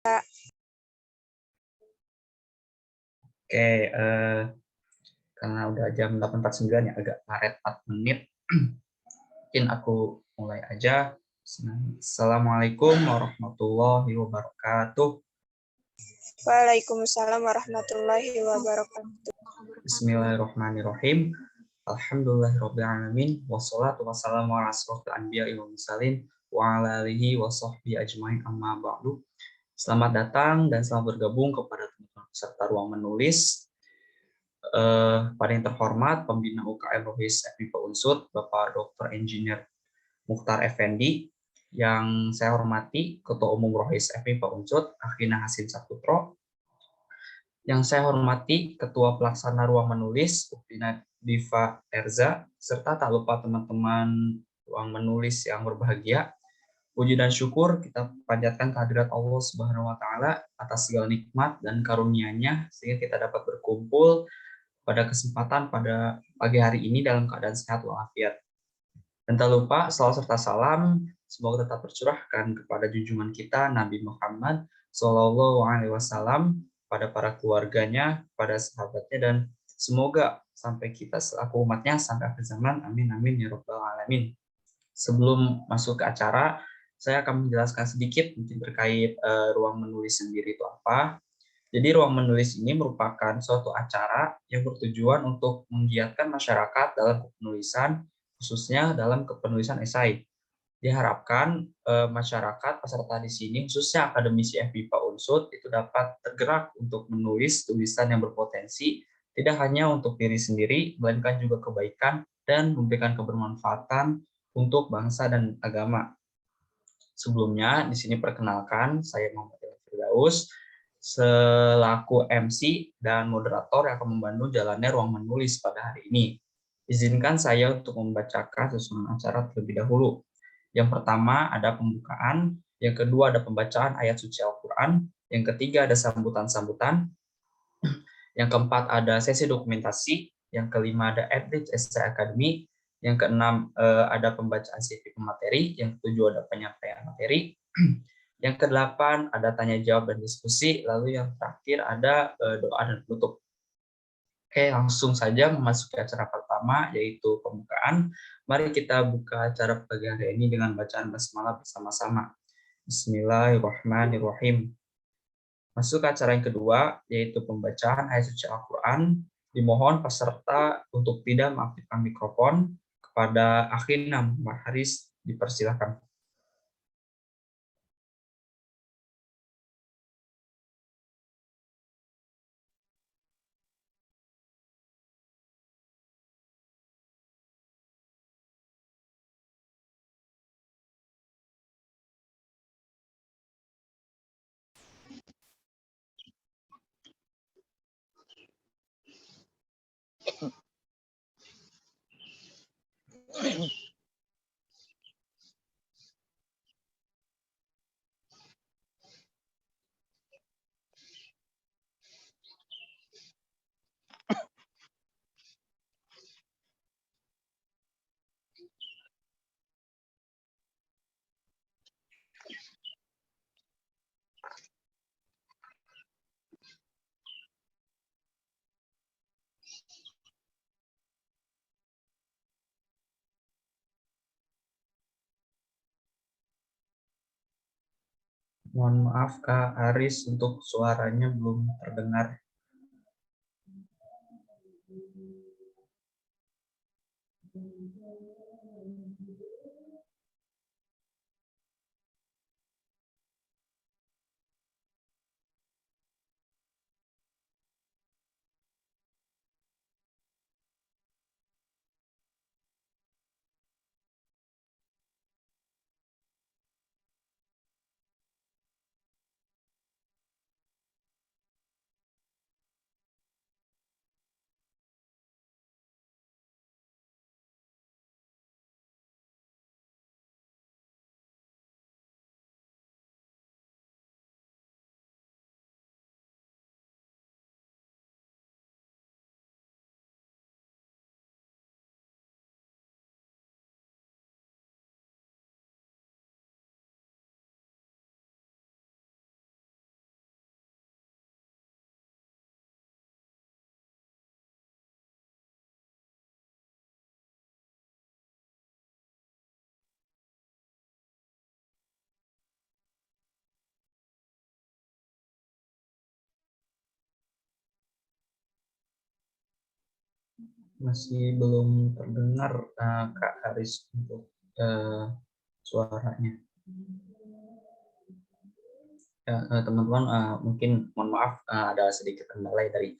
Kak. Oke, karena udah jam 8.49 ya, agak karet 4 menit. Mungkin aku mulai aja. Assalamualaikum warahmatullahi wabarakatuh. Waalaikumsalam warahmatullahi wabarakatuh. Bismillahirrahmanirrahim. Alhamdulillahirrahmanirrahim. Wassalatu wassalamu ala asrofil anbiya'i wal mursalin wa ala alihi wa sahbihi ajmain amma ba'du. Selamat datang dan selamat bergabung kepada teman-teman peserta ruang menulis. Pada yang terhormat Pembina UKM Rohis FMIPA Unsud, Bapak Dr. Engineer Mukhtar Effendi, yang saya hormati Ketua Umum Rohis FMIPA Unsud, Akhina Hasin Saputro, yang saya hormati Ketua Pelaksana Ruang Menulis, Upina Diva Erza, serta tak lupa teman-teman ruang menulis yang berbahagia. Puji dan syukur kita panjatkan kehadirat Allah Subhanahu wa taala atas segala nikmat dan karunia-Nya sehingga kita dapat berkumpul pada kesempatan pada pagi hari ini dalam keadaan sehat walafiat. Dan tak lupa salawat serta salam semoga tetap tercurahkan kepada junjungan kita Nabi Muhammad SAW, pada para keluarganya, pada sahabatnya, dan semoga sampai kita selaku umatnya sampai akhir zaman. Amin amin ya rabbal alamin. Sebelum masuk ke acara, saya akan menjelaskan sedikit mungkin terkait ruang menulis sendiri itu apa. Jadi ruang menulis ini merupakan suatu acara yang bertujuan untuk menggiatkan masyarakat dalam kepenulisan, khususnya dalam kepenulisan esai. Diharapkan masyarakat peserta di sini, khususnya akademisi FMIPA Unsud, itu dapat tergerak untuk menulis tulisan yang berpotensi, tidak hanya untuk diri sendiri, melainkan juga kebaikan dan memberikan kebermanfaatan untuk bangsa dan agama. Sebelumnya, di sini perkenalkan, saya Muhammad Firdaus, selaku MC dan moderator yang akan membantu jalannya ruang menulis pada hari ini. Izinkan saya untuk membacakan susunan acara terlebih dahulu. Yang pertama ada pembukaan, yang kedua ada pembacaan ayat suci Al-Quran, yang ketiga ada sambutan-sambutan, yang keempat ada sesi dokumentasi, yang kelima ada Edit Esai Academy, yang keenam ada pembacaan CV materi, yang ketujuh ada penyampaian materi, yang kedelapan ada tanya jawab dan diskusi, lalu yang terakhir ada doa dan penutup. Oke, langsung saja memasuki acara pertama yaitu pembukaan. Mari kita buka acara pagi hari ini dengan bacaan basmalah bersama-sama. Bismillahirrahmanirrahim. Masuk ke acara yang kedua yaitu pembacaan ayat suci Al-Quran. Dimohon peserta untuk tidak mengaktifkan mikrofon. Kepada Akhina Muhammad Haris dipersilakan. Mohon maaf Kak Haris untuk suaranya belum terdengar. Masih belum terdengar Kak Haris untuk suaranya. Teman-teman, mungkin mohon maaf ada sedikit kendala dari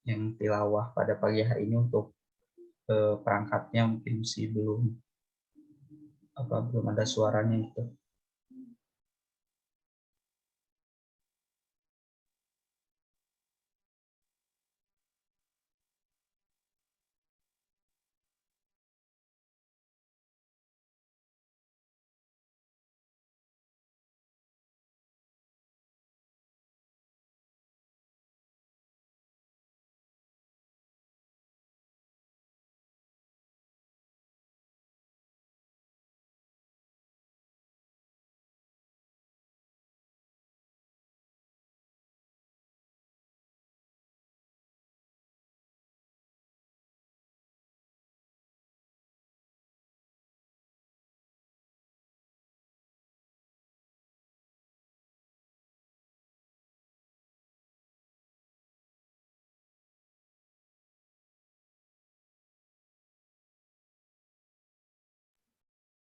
yang tilawah pada pagi hari ini untuk perangkatnya mungkin masih belum ada suaranya gitu.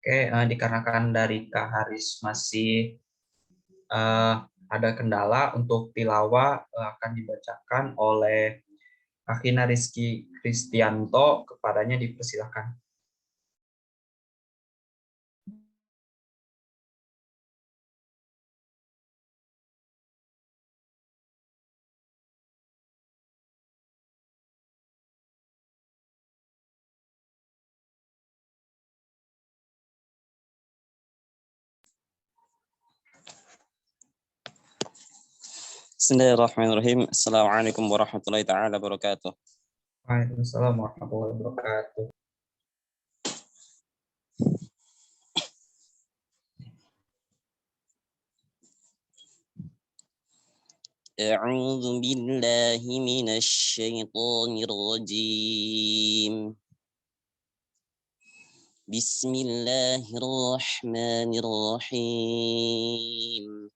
Oke, dikarenakan dari Kak Haris masih ada kendala untuk tilawah akan dibacakan oleh Akhina Rizky Kristianto, kepadanya dipersilahkan. Bismillahirrahmanirrahim. Assalamualaikum warahmatullahi taala wabarakatuh. Waalaikumsalam warahmatullahi wabarakatuh. A'udzu billahi minasy syaithanir rajim. Bismillahirrahmanirrahim.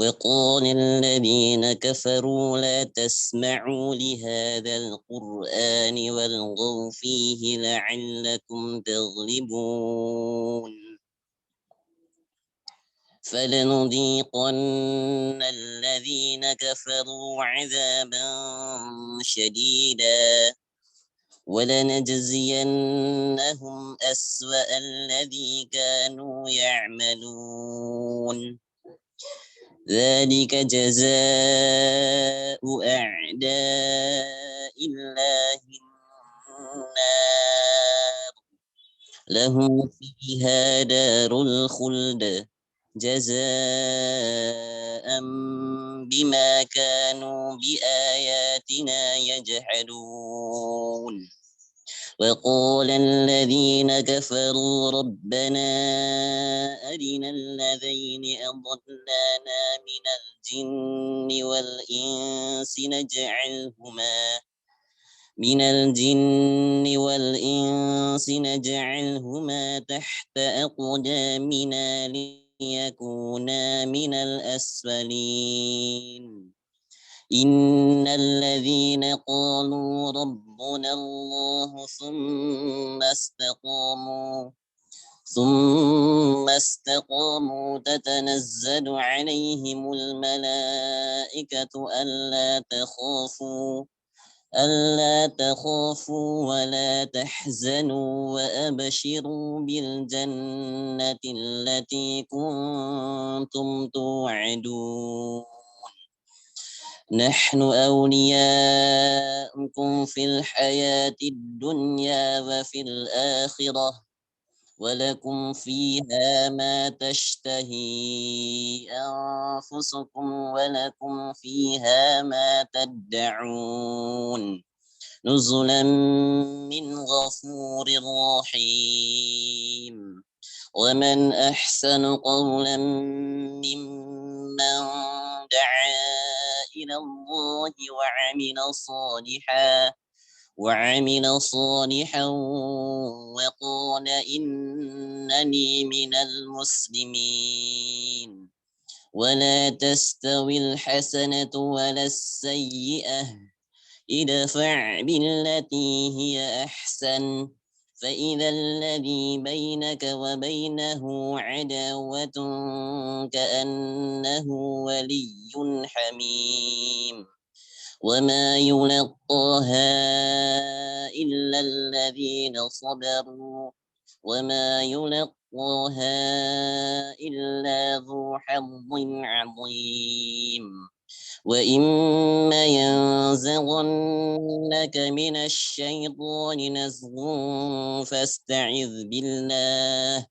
وقال الذين كفروا لا تسمعوا لهذا القرآن والغوا فيه لعلكم تغلبون فلنذيقن الذين كفروا عذابا شديدا ولنجزينهم أسوأ الذي كانوا يعملون ذلك جزاء أعداء الله النار لهم فيها دار الخلد جزاء بما كانوا بآياتنا يجحدون وقال الذين كفروا ربنا أرنا الذين أضلانا من الجن والإنس نجعلهما تحت أقدامنا ليكونا من الأسفلين إن الذين قالوا ربنا الله ثم استقاموا تتنزل عليهم الملائكة ألا تخافوا ولا تحزنوا وأبشروا بالجنة التي كنتم توعدون نحن أولياؤكم في الحياة الدنيا وفي الآخرة ولكم فيها ما تشتهي أنفسكم ولكم فيها ما تدعون نزلا من غفور رحيم ومن أحسن قولا ممن دعا إلى الله وعمل صالحا وقال إنني من المسلمين ولا تستوي الحسنة ولا السيئة ادفع بالتي هي أحسن فإذا الذي بينك وبينه عداوة كأنه ولي حميم وما يلقاها إلا الذين صبروا وما يلقاها إلا ذو حظ عظيم وإما ينزغنك من الشيطان نزغ فاستعذ بالله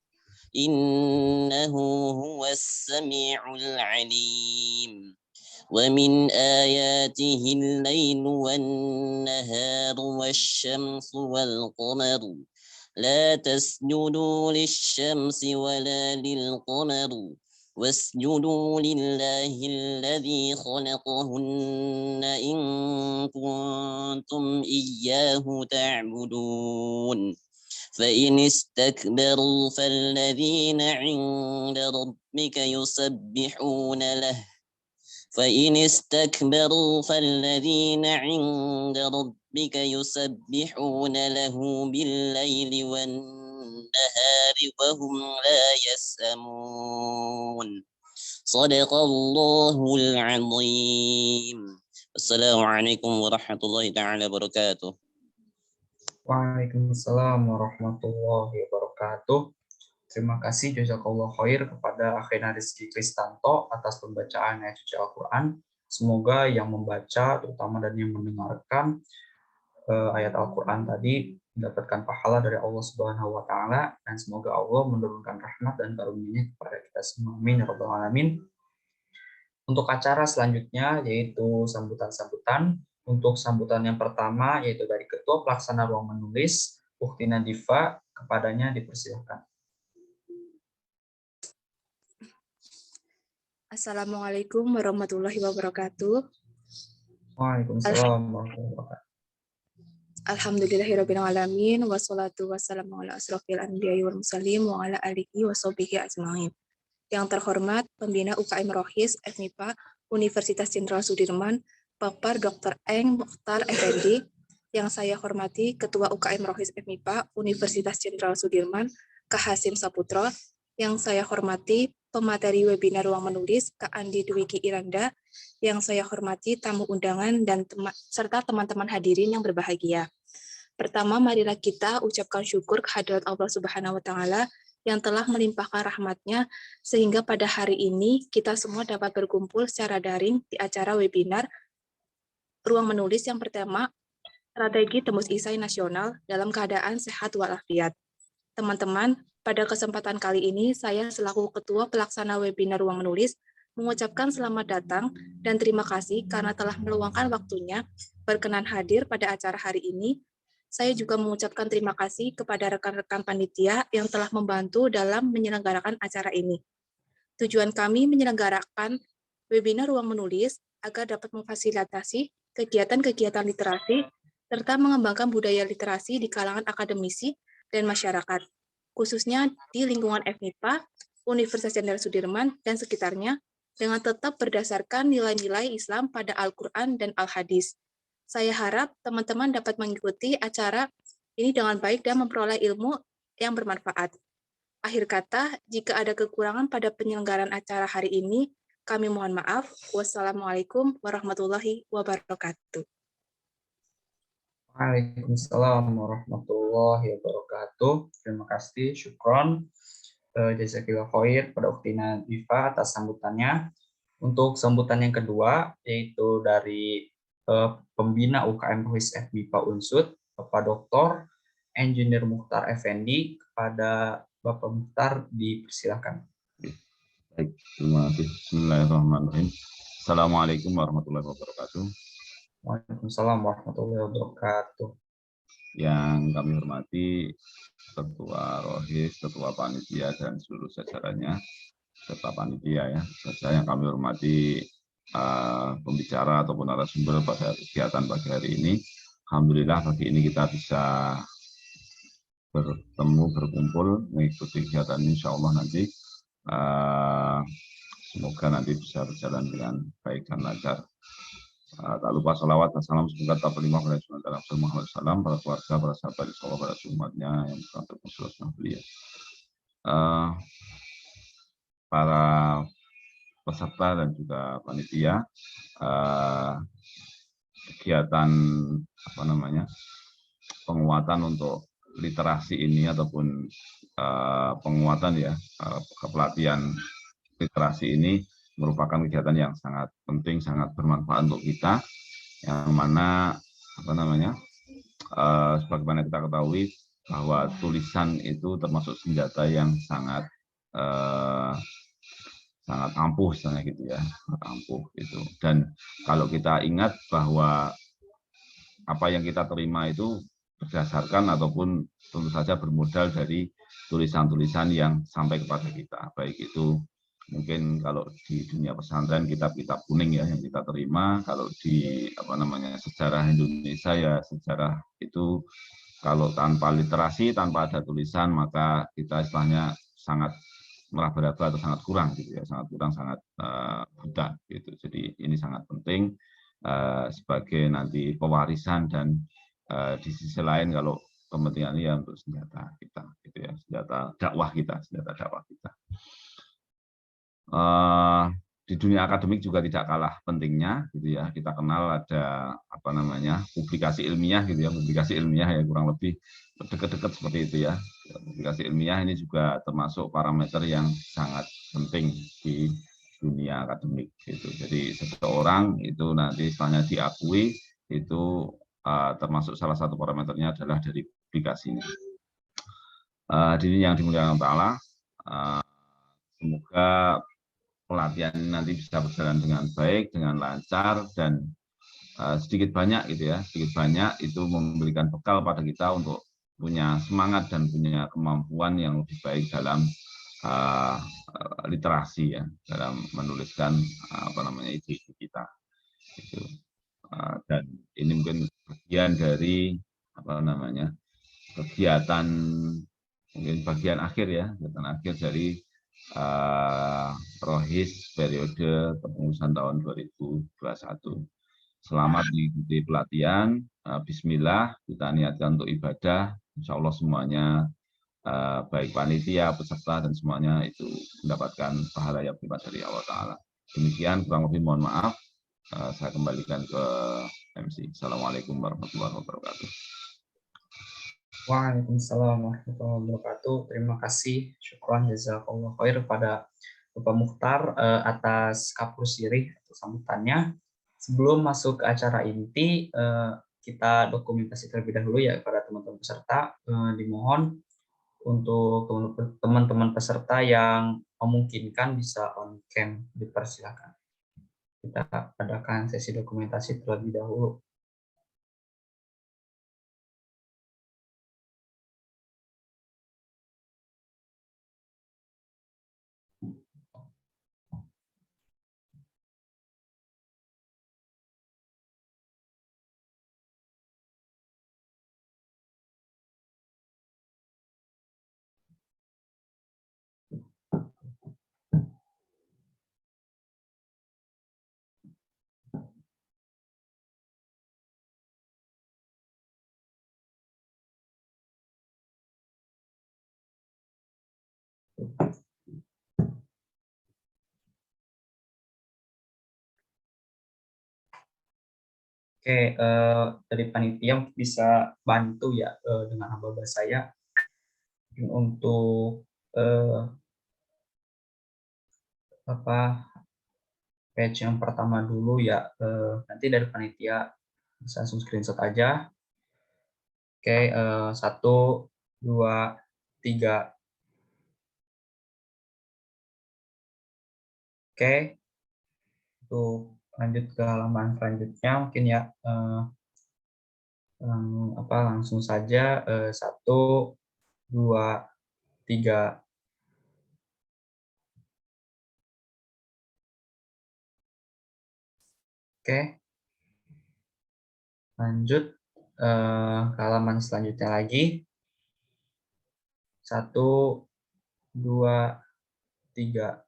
إنه هو السميع العليم ومن آياته الليل والنهار والشمس والقمر لا تسجدوا للشمس ولا للقمر واسجدوا لله الذي خلقهن إن كنتم إياه تعبدون فإن استكبروا فالذين عند ربك يسبحون له فإن استكبروا فالذين عند ربك يسبحون له بالليل والنهار وهم لا يسأمون صدق الله العظيم السلام عليكم ورحمة الله تعالى وبركاته. Waalaikumsalam warahmatullahi wabarakatuh. Terima kasih jazakallah khair kepada Akhina Rizky Kristanto atas pembacaan ayat suci Al-Quran. Semoga yang membaca, terutama dan yang mendengarkan ayat Al-Quran tadi mendapatkan pahala dari Allah Subhanahu wa Ta'ala, dan semoga Allah menurunkan rahmat dan karunia kepada kita semua. Amin ya rabbal alamin. Untuk acara selanjutnya yaitu sambutan-sambutan. Untuk sambutan yang pertama yaitu dari Ketua Pelaksana Ruang Menulis, Ukhti Nadifa, kepadanya dipersilakan. Assalamualaikum warahmatullahi wabarakatuh. Waalaikumsalam warahmatullahi wabarakatuh. Alhamdulillahirabbil alamin wassalatu wassalamu ala asrofil anbiya'i wal mursalin wa ala alihi washabihi ajmain. Yang terhormat Pembina UKM Rohis FMIPA Universitas Jenderal Sudirman, Bapak Dr. Eng Mokhtar Effendi. Yang saya hormati Ketua UKM Rohis FMIPA Universitas Jenderal Sudirman, Kak Hasim Saputro. Yang saya hormati pemateri webinar Ruang Menulis, Kak Andi Dwiki Iranda. Yang saya hormati tamu undangan dan serta teman-teman hadirin yang berbahagia. Pertama, marilah kita ucapkan syukur kehadirat Allah Subhanahu wa Ta'ala yang telah melimpahkan rahmat-Nya sehingga pada hari ini kita semua dapat berkumpul secara daring di acara webinar Ruang Menulis yang pertama, Strategi Tembus Isai Nasional dalam Keadaan Sehat Walafiat. Teman-teman, pada kesempatan kali ini saya selaku Ketua Pelaksana Webinar Ruang Menulis mengucapkan selamat datang dan terima kasih karena telah meluangkan waktunya berkenan hadir pada acara hari ini. Saya juga mengucapkan terima kasih kepada rekan-rekan panitia yang telah membantu dalam menyelenggarakan acara ini. Tujuan kami menyelenggarakan webinar Ruang Menulis agar dapat memfasilitasi kegiatan-kegiatan literasi serta mengembangkan budaya literasi di kalangan akademisi dan masyarakat, khususnya di lingkungan FMIPA, Universitas Jenderal Sudirman, dan sekitarnya, dengan tetap berdasarkan nilai-nilai Islam pada Al-Quran dan Al-Hadis. Saya harap teman-teman dapat mengikuti acara ini dengan baik dan memperoleh ilmu yang bermanfaat. Akhir kata, jika ada kekurangan pada penyelenggaraan acara hari ini, kami mohon maaf. Wassalamualaikum warahmatullahi wabarakatuh. Waalaikumsalam warahmatullahi wabarakatuh. Terima kasih, syukron. Jazakillah khair pada Ukhti Nadifa atas sambutannya. Untuk sambutan yang kedua, yaitu dari Pembina UKM Rohis FMIPA Unsud, Bapak Dr. Engineer Mokhtar Effendi. Kepada Bapak Mokhtar dipersilakan. Baik, terima kasih. Bismillahirrahmanirrahim. Assalamualaikum warahmatullahi wabarakatuh. Waalaikumsalam warahmatullahi wabarakatuh. Yang kami hormati Ketua Rohis, Ketua Panitia, dan seluruh jajarannya, serta panitia ya. Saja yang kami hormati pembicara ataupun narasumber pada kegiatan pagi hari ini. Alhamdulillah pagi ini kita bisa bertemu, berkumpul, mengikuti kegiatan ini, insya Allah nanti semoga nanti bisa berjalan dengan baik dan lancar. Tak lupa salawat dan salam semoga tak berlimpah pada Rasul Muhammad SAW, para keluarga, para sahabat, para umatnya yang untuk bersuasana beliau. Para peserta dan juga panitia, kegiatan penguatan untuk literasi ini ataupun penguatan kepelatihan literasi ini merupakan kegiatan yang sangat penting, sangat bermanfaat untuk kita, yang mana sebagaimana kita ketahui bahwa tulisan itu termasuk senjata yang sangat ampuh, misalnya gitu ya, ampuh itu. Dan kalau kita ingat bahwa apa yang kita terima itu berdasarkan ataupun tentu saja bermodal dari tulisan-tulisan yang sampai kepada kita, baik itu mungkin kalau di dunia pesantren kitab-kitab kuning ya yang kita terima, kalau di sejarah Indonesia ya sejarah itu kalau tanpa literasi, tanpa ada tulisan maka kita istilahnya sangat meraba-raba atau sangat kurang gitu ya, sangat kurang, sangat buta gitu. Jadi ini sangat penting sebagai nanti pewarisan dan di sisi lain kalau kepentingannya ya untuk senjata kita gitu ya, senjata dakwah kita. Di dunia akademik juga tidak kalah pentingnya gitu ya. Kita kenal ada publikasi ilmiah gitu ya, publikasi ilmiah ya kurang lebih dekat-dekat seperti itu ya. Publikasi ilmiah ini juga termasuk parameter yang sangat penting di dunia akademik gitu. Jadi seseorang itu nanti istilahnya diakui itu termasuk salah satu parameternya adalah dari publikasinya. Ini yang dimuliakan Allah, semoga pelatihan nanti bisa berjalan dengan baik, dengan lancar, dan sedikit banyak itu memberikan bekal pada kita untuk punya semangat dan punya kemampuan yang lebih baik dalam literasi ya, dalam menuliskan ide-ide kita. Gitu. Dan ini mungkin bagian dari kegiatan mungkin bagian akhir dari Rohis periode kepengurusan tahun 2021. Selamat mengikuti pelatihan. Bismillah, kita niatkan untuk ibadah. Insya Allah semuanya baik panitia, peserta dan semuanya itu mendapatkan pahala yang berlipat dari Allah Taala. Demikian, kurang lebih mohon maaf. Saya kembalikan ke MC. Assalamualaikum warahmatullahi wabarakatuh. Waalaikumsalam warahmatullahi wabarakatuh. Terima kasih, syukran jazakallah khair kepada Bapak Mukhtar atas kapur sirih atau sambutannya. Sebelum masuk ke acara inti, kita dokumentasi terlebih dahulu ya kepada teman-teman peserta. Dimohon untuk teman-teman peserta yang memungkinkan bisa on cam, dipersilakan. Kita adakan sesi dokumentasi terlebih dahulu. Oke, dari panitia bisa bantu ya dengan hamba saya untuk page yang pertama dulu ya. Nanti dari panitia bisa langsung screenshot aja. Oke, 1, 2, 3. Oke, untuk lanjut ke halaman selanjutnya mungkin ya. Langsung saja 1, 2, 3. Oke, lanjut ke halaman selanjutnya lagi. 1, 2, 3.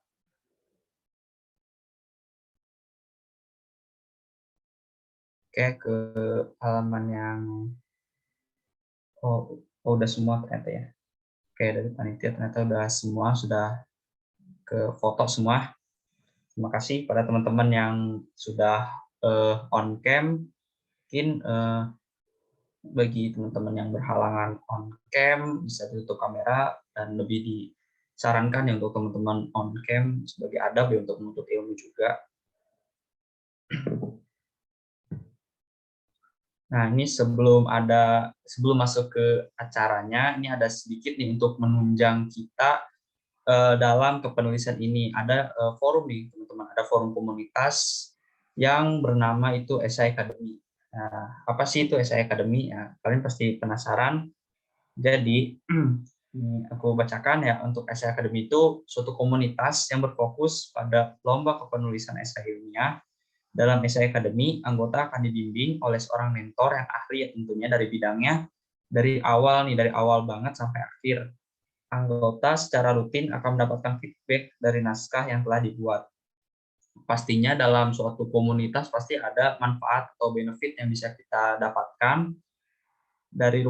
Oke, ke halaman yang udah semua ternyata ya. Oke, dari panitia ternyata udah semua, sudah ke foto semua. Terima kasih pada teman-teman yang sudah on cam. Mungkin bagi teman-teman yang berhalangan on cam bisa tutup kamera, dan lebih disarankan ya untuk teman-teman on cam sebagai adab ya untuk menuntut ilmu juga. Nah, ini sebelum masuk ke acaranya, ini ada sedikit nih untuk menunjang kita dalam kepenulisan ini. Ada forum nih, teman-teman. Ada forum komunitas yang bernama itu Esai Academy. Nah, apa sih itu Esai Academy? Ya, kalian pasti penasaran. Jadi, ini aku bacakan ya, untuk Esai Academy itu suatu komunitas yang berfokus pada lomba kepenulisan esai ilmiah. Dalam Esai Academy, anggota akan dibimbing oleh seorang mentor yang ahli ya tentunya dari bidangnya, dari awal banget sampai akhir. Anggota secara rutin akan mendapatkan feedback dari naskah yang telah dibuat. Pastinya dalam suatu komunitas pasti ada manfaat atau benefit yang bisa kita dapatkan dari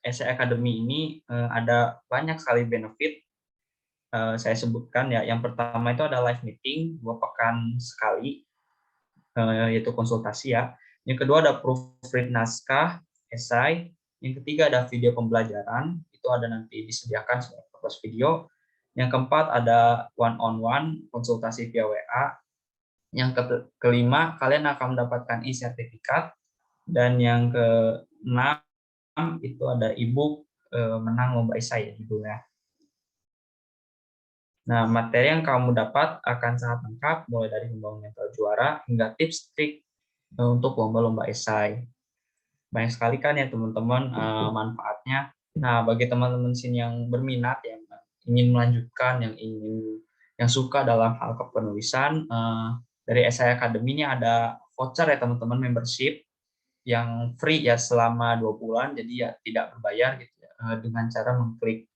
Esai Academy ini. Ada banyak sekali benefit. Saya sebutkan ya. Yang pertama itu ada live meeting 2 pekan sekali, yaitu konsultasi ya. Yang kedua ada proofread naskah esai. Yang ketiga ada video pembelajaran, itu ada nanti disediakan sebagai video. Yang keempat ada one-on-one konsultasi via WA. Yang kelima, kalian akan mendapatkan e-sertifikat. Dan yang keenam itu ada ebook menang lomba esai ya judulnya. Nah, materi yang kamu dapat akan sangat lengkap, mulai dari membangun mental juara hingga tips trik untuk lomba-lomba esai. Banyak sekali kan ya teman-teman manfaatnya. Nah, bagi teman-teman sini yang berminat, yang ingin melanjutkan, yang suka dalam hal kepenulisan, dari Esai Academy ini ada voucher ya teman-teman, membership yang free ya selama 2 bulan, jadi ya tidak berbayar gitu ya, dengan cara mengklik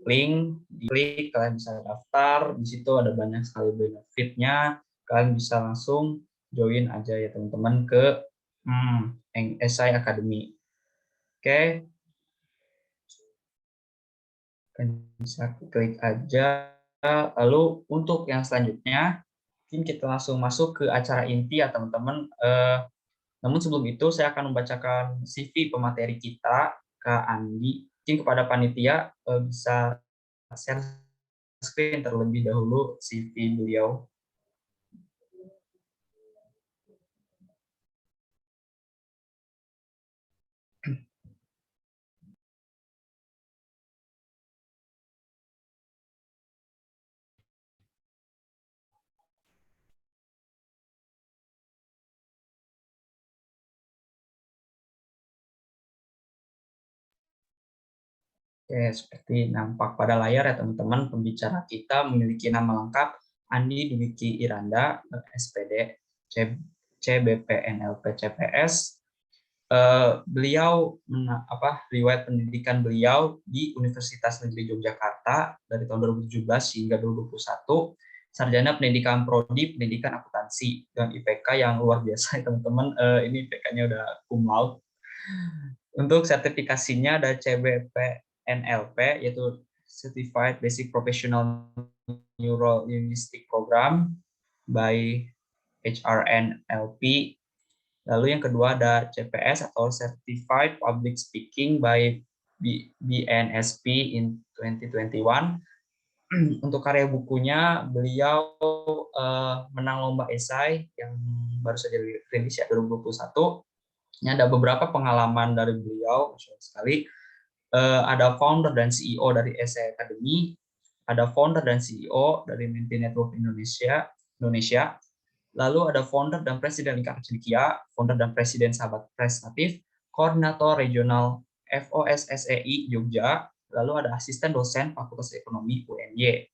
link, diklik, kalian bisa daftar. Di situ ada banyak sekali benefitnya. Kalian bisa langsung join aja ya teman-teman ke Esai Academy. Oke, kalian bisa klik aja. Lalu untuk yang selanjutnya, mungkin kita langsung masuk ke acara inti ya teman-teman. Namun sebelum itu saya akan membacakan CV pemateri kita, Kak Andi. Mungkin kepada panitia bisa share screen terlebih dahulu CV beliau. Oke, seperti nampak pada layar ya teman-teman, pembicara kita memiliki nama lengkap Andi Dwiki Iranda, SPD, CBPNLP CPS. Beliau riwayat pendidikan beliau di Universitas Negeri Yogyakarta dari tahun 2017 hingga 2021, sarjana pendidikan prodi pendidikan akuntansi dengan IPK yang luar biasa teman-teman. Ini IPK-nya udah cum laude. Untuk sertifikasinya ada CBPNLP, yaitu Certified Basic Professional Neuro Linguistic Program by HRNLP. Lalu yang kedua ada CPS atau Certified Public Speaking by BNSP in 2021. Untuk karya bukunya, beliau menang lomba esai yang baru saja rilis ya 2021. Ini ada beberapa pengalaman dari beliau, sekali. Ada founder dan CEO dari Esai Academy, ada founder dan CEO dari Menti Network Indonesia, lalu ada founder dan presiden Lingkar Cendekia, founder dan presiden Sahabat Prestatif, koordinator regional FOSSEI Jogja, lalu ada asisten dosen Fakultas Ekonomi UNY.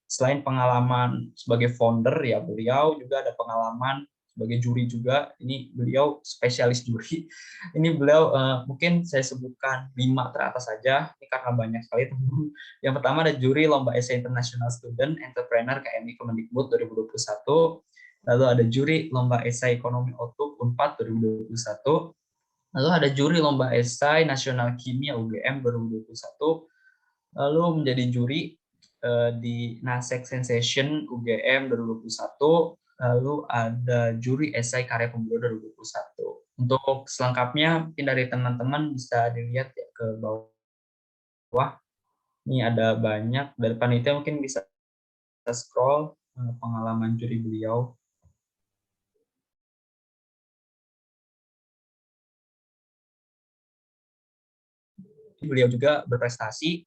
Selain pengalaman sebagai founder, ya beliau juga ada pengalaman sebagai juri juga. Ini beliau spesialis juri. Ini beliau mungkin saya sebutkan 5 teratas saja. Ini karena banyak sekali teman-teman. Yang pertama ada juri Lomba Esai International Student Entrepreneur KMI Kemendikbud 2021. Lalu ada juri Lomba Esai Ekonomi Outlook Unpad 2021. Lalu ada juri Lomba Esai Nasional Kimia UGM 2021. Lalu menjadi juri di NASEC Sensation UGM 2021. Lalu ada juri esai karya pemuda 2021. Untuk selengkapnya mungkin dari teman-teman bisa dilihat ya ke bawah. Ini ada banyak dari panitia, mungkin bisa scroll pengalaman juri beliau. Beliau juga berprestasi.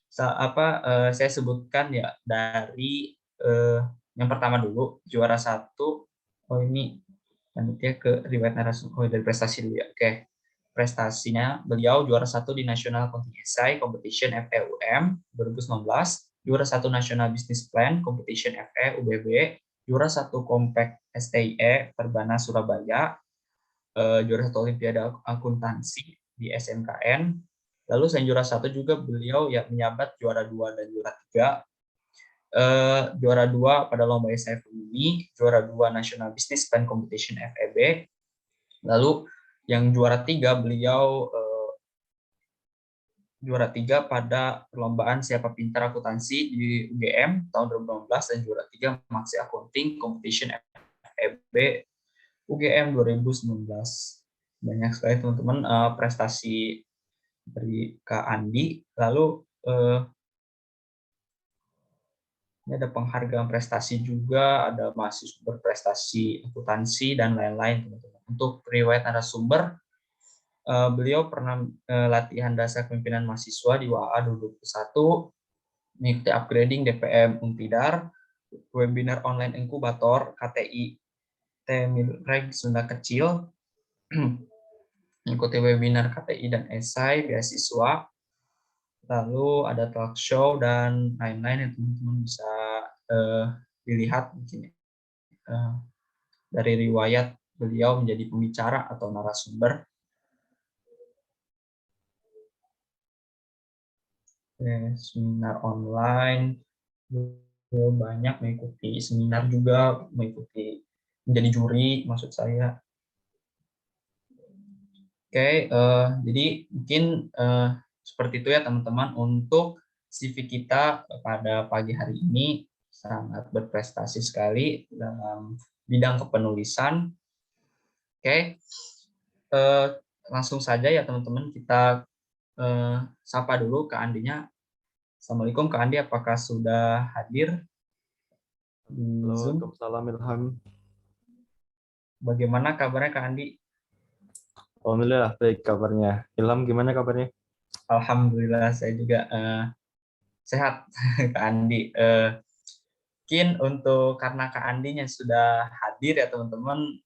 Saya sebutkan ya dari yang pertama dulu, juara 1. Oh ini panitia ke riwayat narasumber. Oh dari prestasi dulu ya. Oke. Prestasinya beliau juara 1 di National Accounting Essay Competition FEUM 2019, juara 1 National Business Plan Competition FE UBB, juara 1 Compact STIE Perbana Surabaya, juara 1 Olimpiade Akuntansi di SMKN. Lalu selain juara 1 juga beliau ya menjabat juara 2 dan juara 3. Juara 2 pada Lomba Esai Ekonomi, juara 2 National Business Plan Competition FEB. Lalu yang juara 3 beliau juara 3 pada perlombaan Siapa Pintar Akuntansi di UGM tahun 2019 dan juara 3 Maxi Accounting Competition FEB UGM 2019. Banyak sekali teman-teman prestasi dari Kak Andi. Lalu ini ada penghargaan prestasi juga, ada mahasiswa berprestasi akuntansi dan lain-lain teman-teman. Untuk riwayat narasumber, beliau pernah latihan dasar kepemimpinan mahasiswa di WAA 2021, mengikuti upgrading DPM Untidar, webinar online inkubator KTI Temilreg Sunda Kecil, mengikuti webinar KTI dan esai beasiswa, lalu ada talk show dan lain-lain yang teman-teman bisa dilihat mungkin dari riwayat beliau menjadi pembicara atau narasumber. Seminar online, beliau banyak mengikuti seminar juga, mengikuti menjadi juri maksud saya. Oke, jadi mungkin seperti itu ya teman-teman untuk CV kita pada pagi hari ini. Sangat berprestasi sekali dalam bidang kepenulisan. Oke, langsung saja ya teman-teman kita sapa dulu Kak Andinya. Assalamualaikum Kak Andi, apakah sudah hadir di Zoom? Waalaikumsalam Ilham. Bagaimana kabarnya Kak Andi? Alhamdulillah baik kabarnya. Ilham gimana kabarnya? Alhamdulillah saya juga sehat Kak Andi. Mungkin untuk karena Kak Andinya sudah hadir ya teman-teman,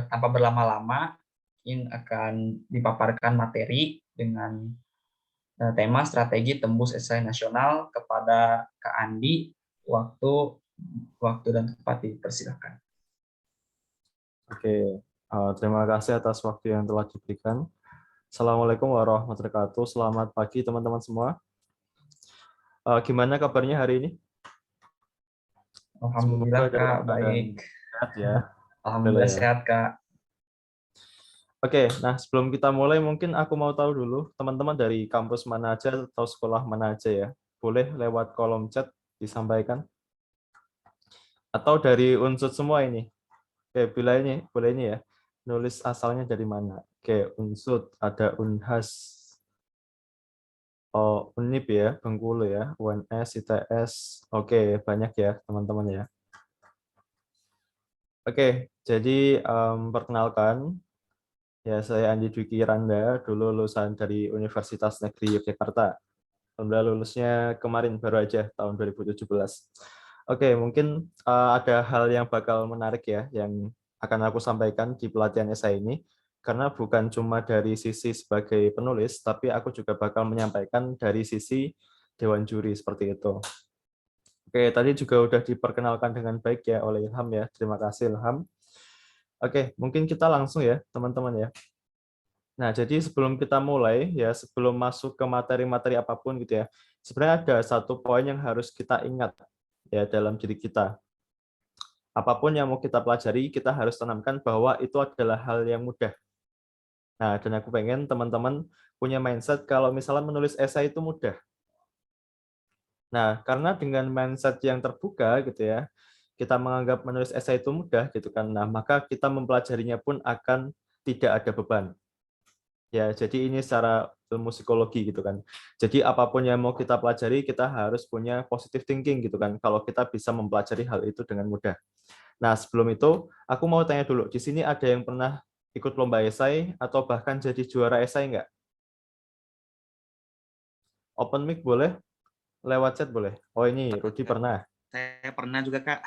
tanpa berlama-lama ini akan dipaparkan materi dengan tema strategi tembus esai nasional kepada Kak Andi. Waktu dan tempat dipersilakan. Oke, terima kasih atas waktu yang telah diberikan. Assalamualaikum warahmatullahi wabarakatuh. Selamat pagi teman-teman semua. Gimana kabarnya hari ini? Alhamdulillah Kak, baik. Sehat ya. Alhamdulillah ya. Sehat Kak. Oke, nah sebelum kita mulai mungkin aku mau tahu dulu teman-teman dari kampus mana aja atau sekolah mana aja ya. Boleh lewat kolom chat disampaikan. Atau dari unsur semua ini. Oke, boleh ini ya. Nulis asalnya dari mana. Oke, unsur ada Unhas. Oh, Unip ya, Bengkulu ya, UNS, ITS. Oke, banyak ya teman-teman ya. Oke, jadi perkenalkan, ya saya Andi Dwiki Randa, dulu lulusan dari Universitas Negeri Yogyakarta. Alhamdulillah lulusnya kemarin baru aja tahun 2017. Oke, mungkin ada hal yang bakal menarik ya yang akan aku sampaikan di pelatihan esai ini, karena bukan cuma dari sisi sebagai penulis, tapi aku juga bakal menyampaikan dari sisi Dewan Juri seperti itu. Oke, tadi juga udah diperkenalkan dengan baik ya oleh Ilham ya. Terima kasih Ilham. Oke, mungkin kita langsung ya, teman-teman ya. Nah, jadi sebelum kita mulai ya, sebelum masuk ke materi-materi apapun gitu ya, sebenarnya ada satu poin yang harus kita ingat ya dalam diri kita. Apapun yang mau kita pelajari, kita harus tanamkan bahwa itu adalah hal yang mudah. Nah, dan aku pengen teman-teman punya mindset kalau misalnya menulis esai itu mudah. Nah, karena dengan mindset yang terbuka gitu ya, kita menganggap menulis esai itu mudah gitu kan. Nah, maka kita mempelajarinya pun akan tidak ada beban. Ya, jadi ini secara ilmu psikologi gitu kan. Jadi apapun yang mau kita pelajari, kita harus punya positive thinking gitu kan. Kalau kita bisa mempelajari hal itu dengan mudah. Nah, sebelum itu, aku mau tanya dulu. Di sini ada yang pernah ikut lomba esai atau bahkan jadi juara esai nggak? Open mic boleh? Lewat chat boleh? Oh, ini Rudi pernah. Saya pernah juga, Kak.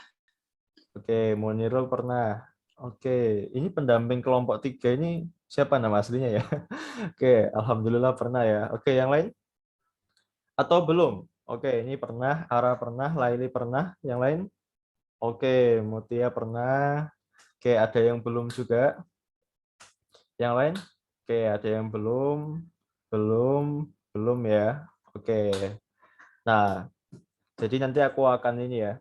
Oke, Monirul pernah. Oke, ini pendamping kelompok 3 ini siapa nama aslinya ya? Oke, alhamdulillah pernah ya. Oke, yang lain? Atau belum? Oke, ini pernah, Ara pernah, Laili pernah, yang lain? Oke, Mutia pernah. Oke, ada yang belum juga. Yang lain? Oke, ada yang belum. Belum ya. Oke. Nah, jadi nanti aku akan ini ya,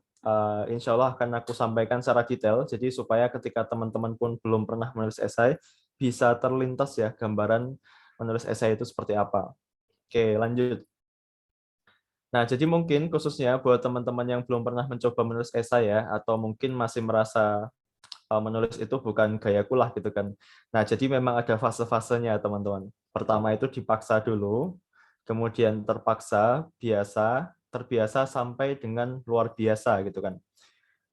insya Allah akan aku sampaikan secara detail, jadi supaya ketika teman-teman pun belum pernah menulis esai, bisa terlintas ya gambaran menulis esai itu seperti apa. Oke, lanjut. Nah, jadi mungkin khususnya buat teman-teman yang belum pernah mencoba menulis esai ya, atau mungkin masih merasa menulis itu bukan gayaku lah gitu kan. Nah, jadi memang ada fase-fasenya teman-teman. Pertama itu dipaksa dulu, kemudian terpaksa, biasa, terbiasa sampai dengan luar biasa gitu kan.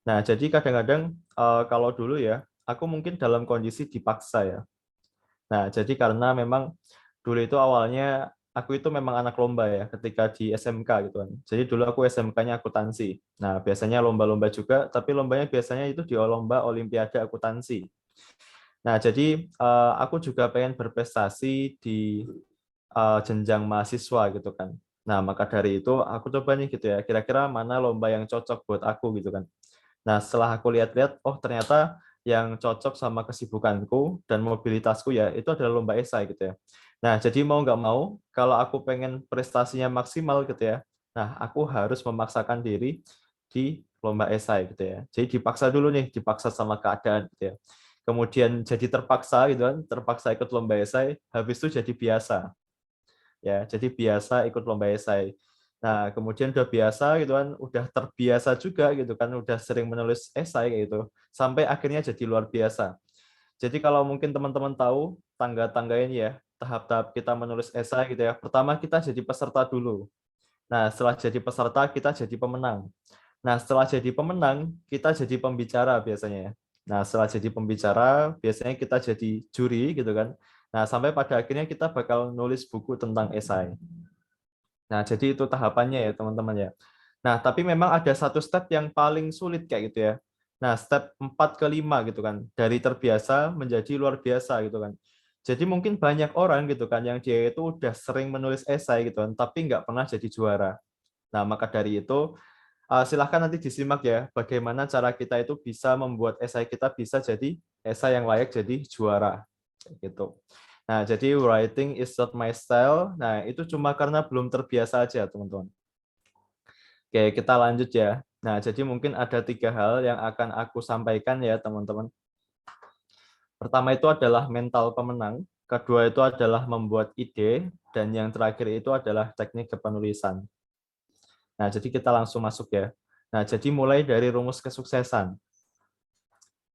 Nah, jadi kadang-kadang kalau dulu ya, aku mungkin dalam kondisi dipaksa ya. Nah, jadi karena memang dulu itu awalnya aku itu memang anak lomba ya ketika di SMK gitu kan. Jadi dulu aku SMK-nya akuntansi. Nah, biasanya lomba-lomba juga, tapi lombanya biasanya itu di lomba olimpiade akuntansi. Nah, jadi aku juga pengen berprestasi di jenjang mahasiswa gitu kan. Nah, maka dari itu aku coba nih gitu ya, kira-kira mana lomba yang cocok buat aku gitu kan. Nah, setelah aku lihat-lihat, oh ternyata yang cocok sama kesibukanku dan mobilitasku ya, itu adalah lomba esai gitu ya. Nah, jadi mau nggak mau, kalau aku pengen prestasinya maksimal gitu ya, nah aku harus memaksakan diri di lomba esai gitu ya. Jadi dipaksa dulu nih, dipaksa sama keadaan gitu ya. Kemudian jadi terpaksa gitu kan, terpaksa ikut lomba esai, habis itu jadi biasa. Ya, jadi biasa ikut lomba esai. Nah, kemudian udah biasa gitu kan, udah terbiasa juga gitu kan, udah sering menulis esai kayak gitu, sampai akhirnya jadi luar biasa. Jadi kalau mungkin teman-teman tahu tangga-tangga ini ya, tahap-tahap kita menulis esai gitu ya. Pertama kita jadi peserta dulu. Nah, setelah jadi peserta kita jadi pemenang. Nah, setelah jadi pemenang, kita jadi pembicara biasanya ya. Nah, setelah jadi pembicara, biasanya kita jadi juri gitu kan. Nah, sampai pada akhirnya kita bakal nulis buku tentang esai. Nah, jadi itu tahapannya ya, teman-teman ya. Nah, tapi memang ada satu step yang paling sulit kayak gitu ya. Nah, step 4 ke 5 gitu kan. Dari terbiasa menjadi luar biasa gitu kan. Jadi mungkin banyak orang gitu kan yang dia itu udah sering menulis esai gitu kan, tapi nggak pernah jadi juara. Nah, maka dari itu silahkan nanti disimak ya bagaimana cara kita itu bisa membuat esai kita bisa jadi esai yang layak jadi juara gitu. Nah, jadi writing is not my style. Nah, itu cuma karena belum terbiasa aja, teman-teman. Oke, kita lanjut ya. Nah, jadi mungkin ada 3 hal yang akan aku sampaikan ya, teman-teman. Pertama itu adalah mental pemenang, kedua itu adalah membuat ide, dan yang terakhir itu adalah teknik kepenulisan. Nah, jadi kita langsung masuk ya. Nah, jadi mulai dari rumus kesuksesan.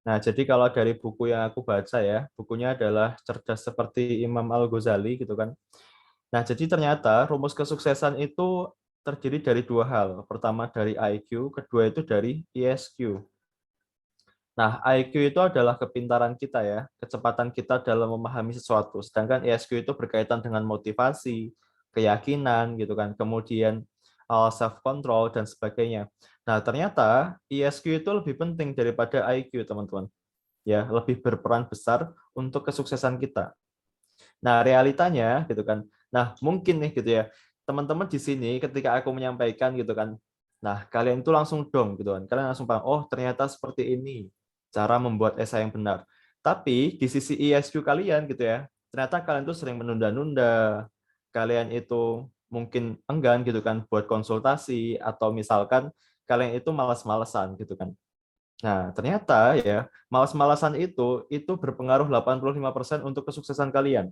Nah, jadi kalau dari buku yang aku baca ya, bukunya adalah Cerdas Seperti Imam Al-Ghazali gitu kan. Nah, jadi ternyata rumus kesuksesan itu terdiri dari 2 hal. Pertama dari IQ, kedua itu dari ESQ. Nah, IQ itu adalah kepintaran kita ya, kecepatan kita dalam memahami sesuatu. Sedangkan ESQ itu berkaitan dengan motivasi, keyakinan gitu kan, kemudian self control dan sebagainya. Nah, ternyata ESQ itu lebih penting daripada IQ, teman-teman. Ya, lebih berperan besar untuk kesuksesan kita. Nah, realitanya gitu kan. Nah, mungkin nih gitu ya. Teman-teman di sini ketika aku menyampaikan gitu kan. Nah, kalian itu langsung dong gitu kan. Kalian langsung paham, oh ternyata seperti ini cara membuat esai yang benar. Tapi di sisi ISQ kalian gitu ya, ternyata kalian tuh sering menunda-nunda, kalian itu mungkin enggan gitu kan buat konsultasi, atau misalkan kalian itu malas-malesan gitu kan. Nah, ternyata ya, malas-malasan itu berpengaruh 85% untuk kesuksesan kalian.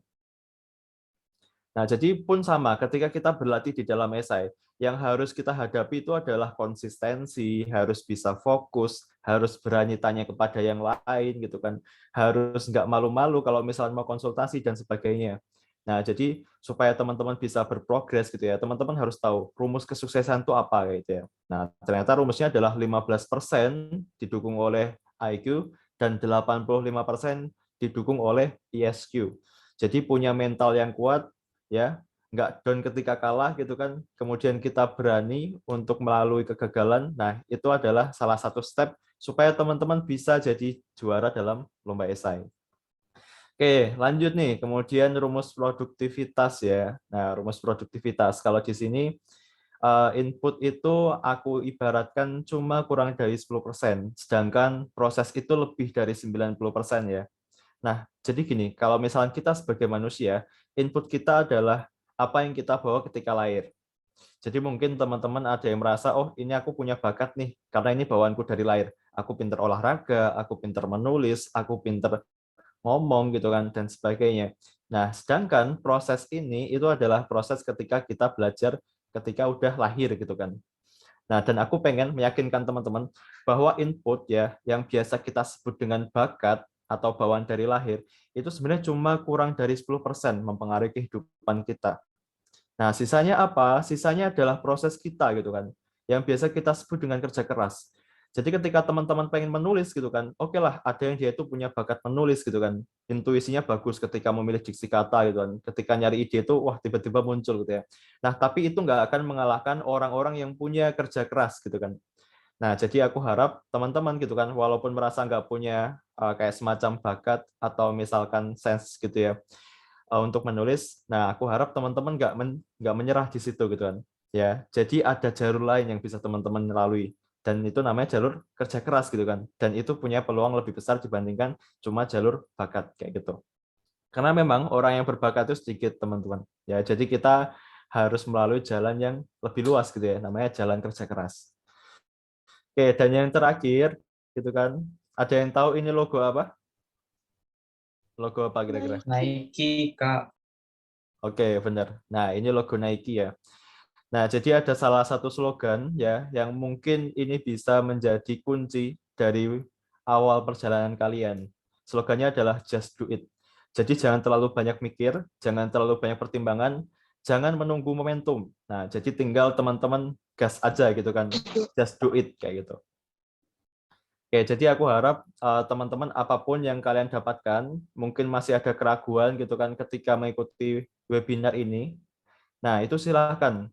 Nah, jadi pun sama ketika kita berlatih di dalam esai, yang harus kita hadapi itu adalah konsistensi, harus bisa fokus, harus berani tanya kepada yang lain gitu kan, harus nggak malu-malu kalau misalnya mau konsultasi dan sebagainya. Nah, jadi supaya teman-teman bisa berprogres gitu ya, teman-teman harus tahu rumus kesuksesan itu apa gitu ya. Nah, ternyata rumusnya adalah 15% didukung oleh IQ dan 85% didukung oleh ISQ. Jadi punya mental yang kuat, ya, nggak down ketika kalah gitu kan, kemudian kita berani untuk melalui kegagalan. Nah, itu adalah salah satu step supaya teman-teman bisa jadi juara dalam lomba esai. Oke, lanjut nih, kemudian rumus produktivitas ya. Nah, rumus produktivitas kalau di sini input itu aku ibaratkan cuma kurang dari 10%, sedangkan proses itu lebih dari 90% ya. Nah, jadi gini, kalau misalnya kita sebagai manusia, input kita adalah apa yang kita bawa ketika lahir. Jadi mungkin teman-teman ada yang merasa, oh ini aku punya bakat nih, karena ini bawaanku dari lahir. Aku pinter olahraga, aku pinter menulis, aku pinter ngomong gitu kan, dan sebagainya. Nah, sedangkan proses ini itu adalah proses ketika kita belajar ketika udah lahir gitu kan. Nah, dan aku pengen meyakinkan teman-teman bahwa input ya, yang biasa kita sebut dengan bakat atau bawaan dari lahir, itu sebenarnya cuma kurang dari 10% mempengaruhi kehidupan kita. Nah, sisanya apa? Sisanya adalah proses kita gitu kan, yang biasa kita sebut dengan kerja keras. Jadi ketika teman-teman pengen menulis gitu kan, oke lah, ada yang dia itu punya bakat menulis gitu kan, intuisinya bagus ketika memilih diksi kata gitu kan, ketika nyari ide itu, wah tiba-tiba muncul gitu ya. Nah, tapi itu nggak akan mengalahkan orang-orang yang punya kerja keras gitu kan. Nah, jadi aku harap teman-teman gitu kan, walaupun merasa nggak punya kayak semacam bakat atau misalkan sense gitu ya, untuk menulis. Nah, aku harap teman-teman nggak menyerah di situ gitu kan. Ya, jadi ada jalur lain yang bisa teman-teman lalui, dan itu namanya jalur kerja keras gitu kan. Dan itu punya peluang lebih besar dibandingkan cuma jalur bakat kayak gitu. Karena memang orang yang berbakat itu sedikit teman-teman. Ya, jadi kita harus melalui jalan yang lebih luas gitu ya, namanya jalan kerja keras. Oke, dan yang terakhir gitu kan, ada yang tahu ini logo apa? Logo apa kira-kira? Nike, Kak. Oke, benar. Nah, ini logo Nike ya. Nah, jadi ada salah satu slogan ya yang mungkin ini bisa menjadi kunci dari awal perjalanan kalian. Slogannya adalah just do it. Jadi jangan terlalu banyak mikir, jangan terlalu banyak pertimbangan, jangan menunggu momentum. Nah, jadi tinggal teman-teman gas aja gitu kan. Just do it kayak gitu. Oke, jadi aku harap teman-teman apapun yang kalian dapatkan, mungkin masih ada keraguan gitu kan ketika mengikuti webinar ini. Nah, itu silahkan.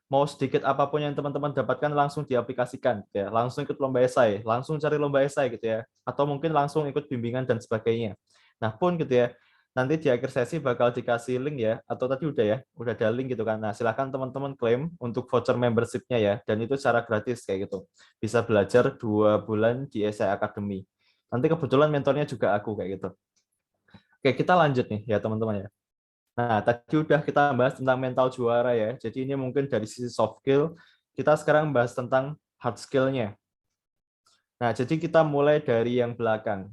Mau sedikit apapun yang teman-teman dapatkan langsung diaplikasikan, ya. Langsung ikut lomba esai, langsung cari lomba esai gitu ya. Atau mungkin langsung ikut bimbingan dan sebagainya. Nah, pun gitu ya. Nanti di akhir sesi bakal dikasih link ya, atau tadi udah ada link gitu kan. Nah, silahkan teman-teman klaim untuk voucher membership-nya ya, dan itu secara gratis kayak gitu. Bisa belajar 2 bulan di Esai Academy. Nanti kebetulan mentornya juga aku kayak gitu. Oke, kita lanjut nih ya teman-teman ya. Nah, tadi udah kita bahas tentang mental juara ya. Jadi ini mungkin dari sisi soft skill, kita sekarang bahas tentang hard skill-nya. Nah, jadi kita mulai dari yang belakang.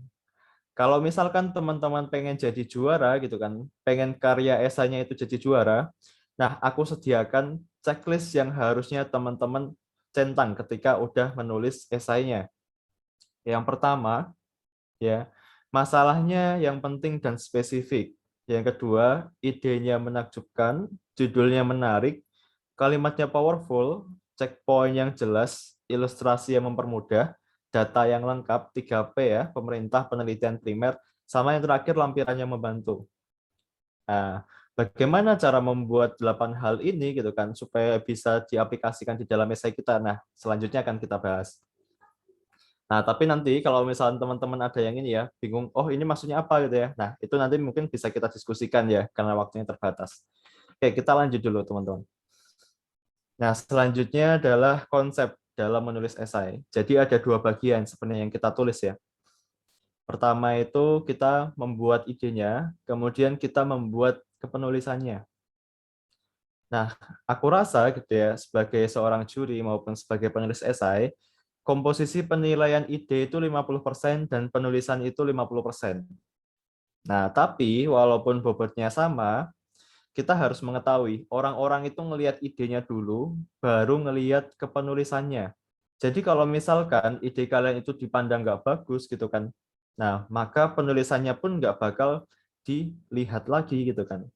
Kalau misalkan teman-teman pengen jadi juara gitu kan, pengen karya esainya itu jadi juara, nah aku sediakan checklist yang harusnya teman-teman centang ketika udah menulis esainya. Yang pertama, ya, masalahnya yang penting dan spesifik. Yang kedua, idenya menakjubkan, judulnya menarik, kalimatnya powerful, checkpoint yang jelas, ilustrasi yang mempermudah, data yang lengkap, 3P ya, pemerintah, penelitian primer, sama yang terakhir lampirannya membantu. Nah, bagaimana cara membuat 8 hal ini gitu kan supaya bisa diaplikasikan di dalam esai kita? Nah, selanjutnya akan kita bahas. Nah, tapi nanti kalau misalnya teman-teman ada yang ini ya, bingung, oh ini maksudnya apa gitu ya. Nah, itu nanti mungkin bisa kita diskusikan ya, karena waktunya terbatas. Oke, kita lanjut dulu teman-teman. Nah, selanjutnya adalah konsep dalam menulis esai. Jadi ada 2 bagian sebenarnya yang kita tulis ya. Pertama itu kita membuat idenya, kemudian kita membuat kepenulisannya. Nah, aku rasa gitu ya, sebagai seorang juri maupun sebagai penulis esai, komposisi penilaian ide itu 50% dan penulisan itu 50%. Nah, tapi walaupun bobotnya sama, kita harus mengetahui orang-orang itu ngelihat idenya dulu, baru ngelihat kepenulisannya. Jadi kalau misalkan ide kalian itu dipandang nggak bagus gitu kan, nah maka penulisannya pun nggak bakal dilihat lagi gitu kan.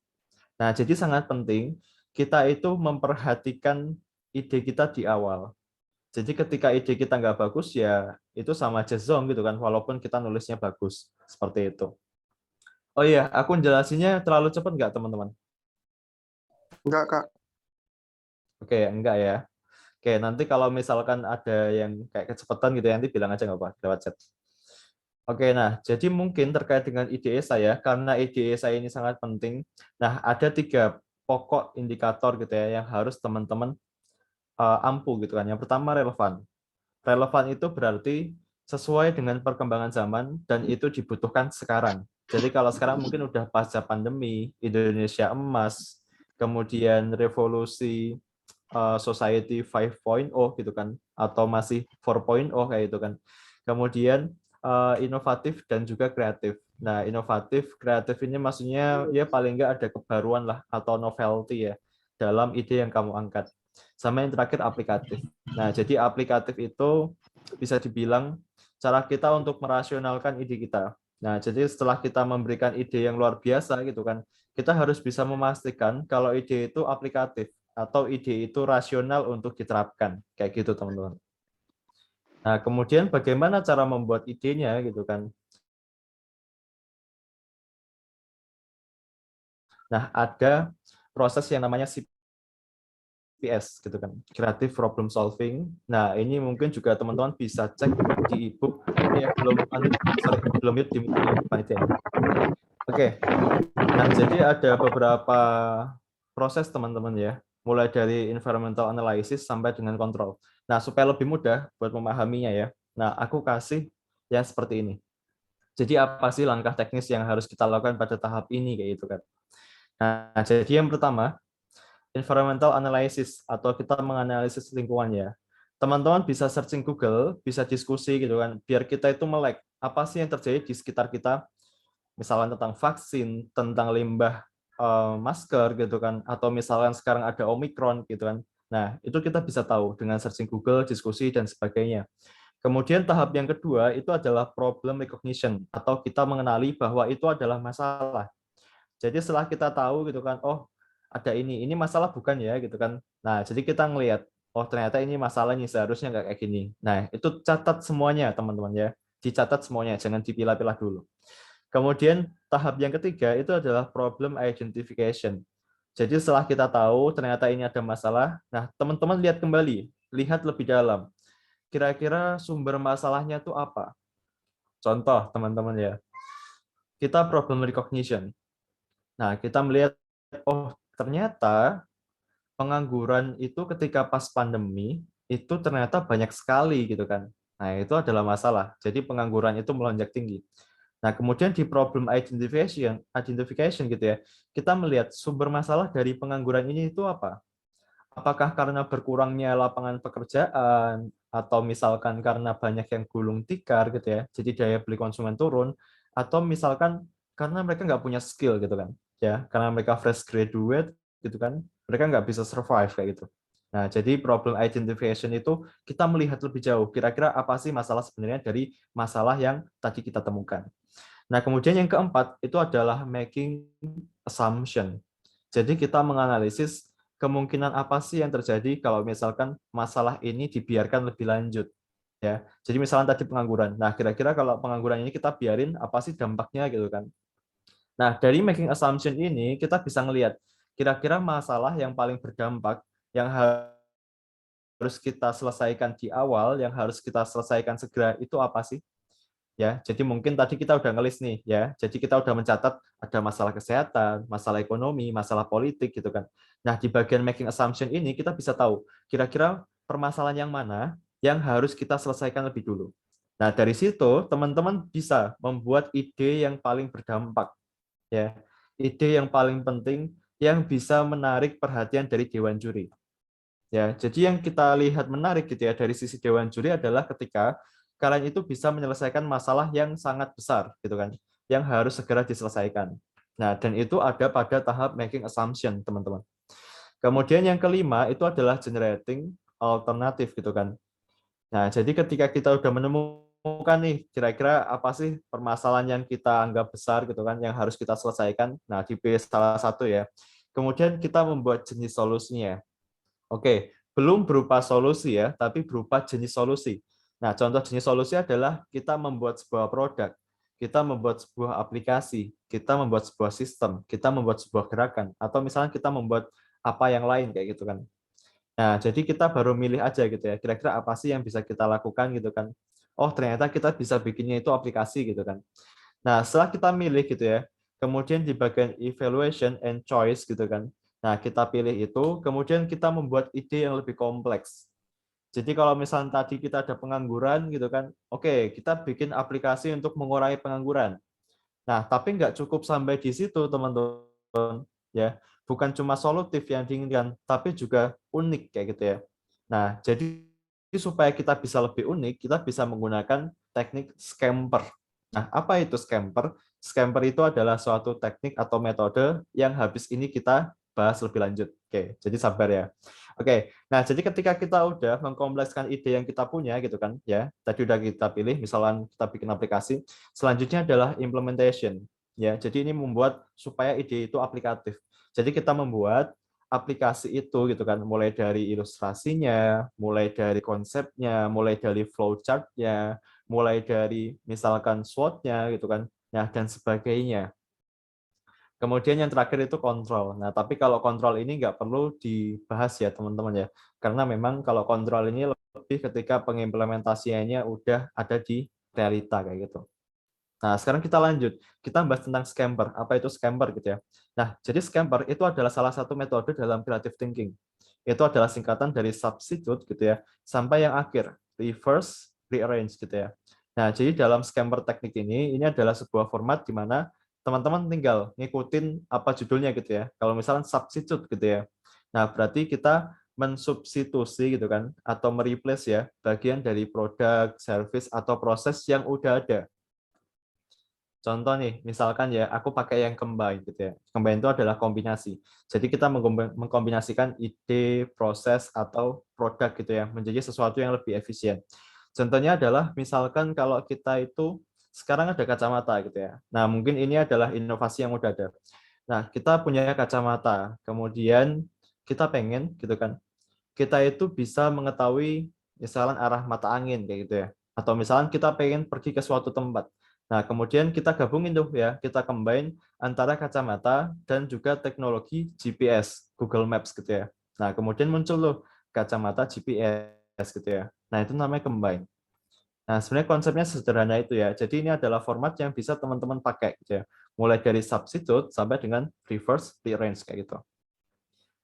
Nah jadi sangat penting kita itu memperhatikan ide kita di awal. Jadi ketika ide kita nggak bagus ya itu sama aja zonk gitu kan, walaupun kita nulisnya bagus seperti itu. Oh iya, aku jelasinnya terlalu cepat nggak teman-teman? Enggak, Kak. Oke, enggak ya. Oke, nanti kalau misalkan ada yang kayak kecepatan gitu ya, nanti bilang aja nggak apa lewat chat. Oke, nah jadi mungkin terkait dengan ide saya, karena ide saya ini sangat penting. Nah, ada 3 pokok indikator gitu ya yang harus teman-teman ampu gitu kan. Yang pertama relevan. Relevan itu berarti sesuai dengan perkembangan zaman dan itu dibutuhkan sekarang. Jadi kalau sekarang mungkin udah pasca pandemi, Indonesia emas, kemudian revolusi society 5.0 gitu kan, atau masih 4.0 kayak gitu kan. Kemudian inovatif dan juga kreatif. Nah, inovatif, kreatif ini maksudnya ya paling nggak ada kebaruan lah atau novelty ya dalam ide yang kamu angkat. Sama yang terakhir aplikatif. Nah, jadi aplikatif itu bisa dibilang cara kita untuk merasionalkan ide kita. Nah, jadi setelah kita memberikan ide yang luar biasa gitu kan, kita harus bisa memastikan kalau ide itu aplikatif atau ide itu rasional untuk diterapkan. Kayak gitu, teman-teman. Nah, kemudian bagaimana cara membuat idenya gitu kan. Nah, ada proses yang namanya CPS gitu kan, Creative Problem Solving. Nah, ini mungkin juga teman-teman bisa cek di e-book. Ini ya, belum mute di panitia. Oke. Nah, jadi ada beberapa proses teman-teman ya, mulai dari environmental analysis sampai dengan kontrol. Nah, supaya lebih mudah buat memahaminya ya. Nah, aku kasih yang seperti ini. Jadi apa sih langkah teknis yang harus kita lakukan pada tahap ini kayak gitu kan. Nah, jadi yang pertama, environmental analysis atau kita menganalisis lingkungannya. Teman-teman bisa searching Google, bisa diskusi gitu kan, biar kita itu melek apa sih yang terjadi di sekitar kita, misalnya tentang vaksin, tentang limbah masker gitu kan, atau misalnya sekarang ada Omicron gitu kan. Nah, itu kita bisa tahu dengan searching Google, diskusi dan sebagainya. Kemudian tahap yang kedua itu adalah problem recognition atau kita mengenali bahwa itu adalah masalah. Jadi setelah kita tahu gitu kan, oh ada ini masalah bukan ya gitu kan. Nah, jadi kita ngelihat, oh ternyata ini masalahnya seharusnya nggak kayak gini. Nah, itu catat semuanya teman-teman ya. Dicatat semuanya, jangan dipilah-pilah dulu. Kemudian tahap yang ketiga itu adalah problem identification. Jadi setelah kita tahu ternyata ini ada masalah, nah teman-teman lihat kembali, lihat lebih dalam. Kira-kira sumber masalahnya itu apa? Contoh teman-teman ya, kita problem recognition. Nah kita melihat, oh ternyata pengangguran itu ketika pas pandemi itu ternyata banyak sekali gitu kan. Nah itu adalah masalah. Jadi pengangguran itu melonjak tinggi. Nah, kemudian di problem identification gitu ya, kita melihat sumber masalah dari pengangguran ini itu apa? Apakah karena berkurangnya lapangan pekerjaan, atau misalkan karena banyak yang gulung tikar gitu ya, jadi daya beli konsumen turun, atau misalkan karena mereka nggak punya skill gitu kan, ya, karena mereka fresh graduate gitu kan, mereka nggak bisa survive kayak gitu. Nah, jadi problem identification itu kita melihat lebih jauh, kira-kira apa sih masalah sebenarnya dari masalah yang tadi kita temukan. Nah, kemudian yang keempat itu adalah making assumption. Jadi kita menganalisis kemungkinan apa sih yang terjadi kalau misalkan masalah ini dibiarkan lebih lanjut. Ya, jadi misalnya tadi pengangguran. Nah, kira-kira kalau pengangguran ini kita biarin, apa sih dampaknya gitu kan? Nah, dari making assumption ini kita bisa ngelihat kira-kira masalah yang paling berdampak yang harus kita selesaikan di awal, yang harus kita selesaikan segera itu apa sih? Ya, jadi mungkin tadi kita udah ngelis nih ya. Jadi kita udah mencatat ada masalah kesehatan, masalah ekonomi, masalah politik gitu kan. Nah, di bagian making assumption ini kita bisa tahu kira-kira permasalahan yang mana yang harus kita selesaikan lebih dulu. Nah, dari situ teman-teman bisa membuat ide yang paling berdampak, ya, ide yang paling penting yang bisa menarik perhatian dari dewan juri. Ya, jadi yang kita lihat menarik gitu ya dari sisi dewan juri adalah ketika kalian itu bisa menyelesaikan masalah yang sangat besar gitu kan, yang harus segera diselesaikan. Nah, dan itu ada pada tahap making assumption, teman-teman. Kemudian yang kelima itu adalah generating alternatif gitu kan. Nah, jadi ketika kita udah menemukan nih kira-kira apa sih permasalahan yang kita anggap besar gitu kan yang harus kita selesaikan. Nah, dipilih salah satu ya. Kemudian kita membuat jenis solusinya. Oke, belum berupa solusi ya, tapi berupa jenis solusi. Nah, contoh jenis solusi adalah kita membuat sebuah produk, kita membuat sebuah aplikasi, kita membuat sebuah sistem, kita membuat sebuah gerakan, atau misalnya kita membuat apa yang lain kayak gitu kan. Nah, jadi kita baru milih aja gitu ya, kira-kira apa sih yang bisa kita lakukan gitu kan. Oh, ternyata kita bisa bikinnya itu aplikasi gitu kan. Nah, setelah kita milih gitu ya, kemudian di bagian evaluation and choice gitu kan. Nah, kita pilih itu, kemudian kita membuat ide yang lebih kompleks. Jadi kalau misalnya tadi kita ada pengangguran gitu kan, oke, kita bikin aplikasi untuk mengurangi pengangguran. Nah, tapi nggak cukup sampai di situ, teman-teman. Ya, bukan cuma solutif yang diinginkan, tapi juga unik kayak gitu ya. Nah, jadi supaya kita bisa lebih unik, kita bisa menggunakan teknik scamper. Nah, apa itu scamper? Scamper itu adalah suatu teknik atau metode yang habis ini kita bahas lebih lanjut. Oke, jadi sabar ya. Oke, nah jadi ketika kita udah mengkomplekskan ide yang kita punya gitu kan, ya tadi udah kita pilih, misalnya kita bikin aplikasi, selanjutnya adalah implementation. Ya, jadi ini membuat supaya ide itu aplikatif. Jadi kita membuat aplikasi itu gitu kan, mulai dari ilustrasinya, mulai dari konsepnya, mulai dari flowchart-nya, mulai dari misalkan SWOT-nya gitu kan, nah dan sebagainya. Kemudian yang terakhir itu kontrol. Nah, tapi kalau kontrol ini nggak perlu dibahas ya teman-teman ya, karena memang kalau kontrol ini lebih ketika pengimplementasiannya udah ada di realita kayak gitu. Nah, sekarang kita lanjut. Kita bahas tentang scamper. Apa itu scamper gitu ya. Nah, jadi scamper itu adalah salah satu metode dalam creative thinking. Itu adalah singkatan dari substitute gitu ya, sampai yang akhir, reverse rearrange gitu ya. Nah, jadi dalam scamper teknik ini adalah sebuah format di mana teman-teman tinggal ngikutin apa judulnya gitu ya. Kalau misalnya substitute gitu ya. Nah, berarti kita mensubstitusi gitu kan, atau mereplace ya, bagian dari produk, service, atau proses yang udah ada. Contoh nih, misalkan ya, aku pakai yang combine gitu ya. Combine itu adalah kombinasi. Jadi kita mengkombinasikan ide, proses, atau produk gitu ya, menjadi sesuatu yang lebih efisien. Contohnya adalah misalkan kalau kita itu sekarang ada kacamata gitu ya. Nah, mungkin ini adalah inovasi yang udah ada. Nah, kita punya kacamata, kemudian kita pengen gitu kan, kita itu bisa mengetahui misalkan arah mata angin kayak gitu ya. Atau misalkan kita pengen pergi ke suatu tempat. Nah, kemudian kita gabungin tuh ya, kita combine antara kacamata dan juga teknologi GPS, Google Maps gitu ya. Nah, kemudian muncul tuh kacamata GPS gitu ya. Nah, itu namanya combine. Nah, sebenarnya konsepnya sederhana itu ya. Jadi ini adalah format yang bisa teman-teman pakai gitu ya. Mulai dari substitute sampai dengan reverse rearrange kayak gitu.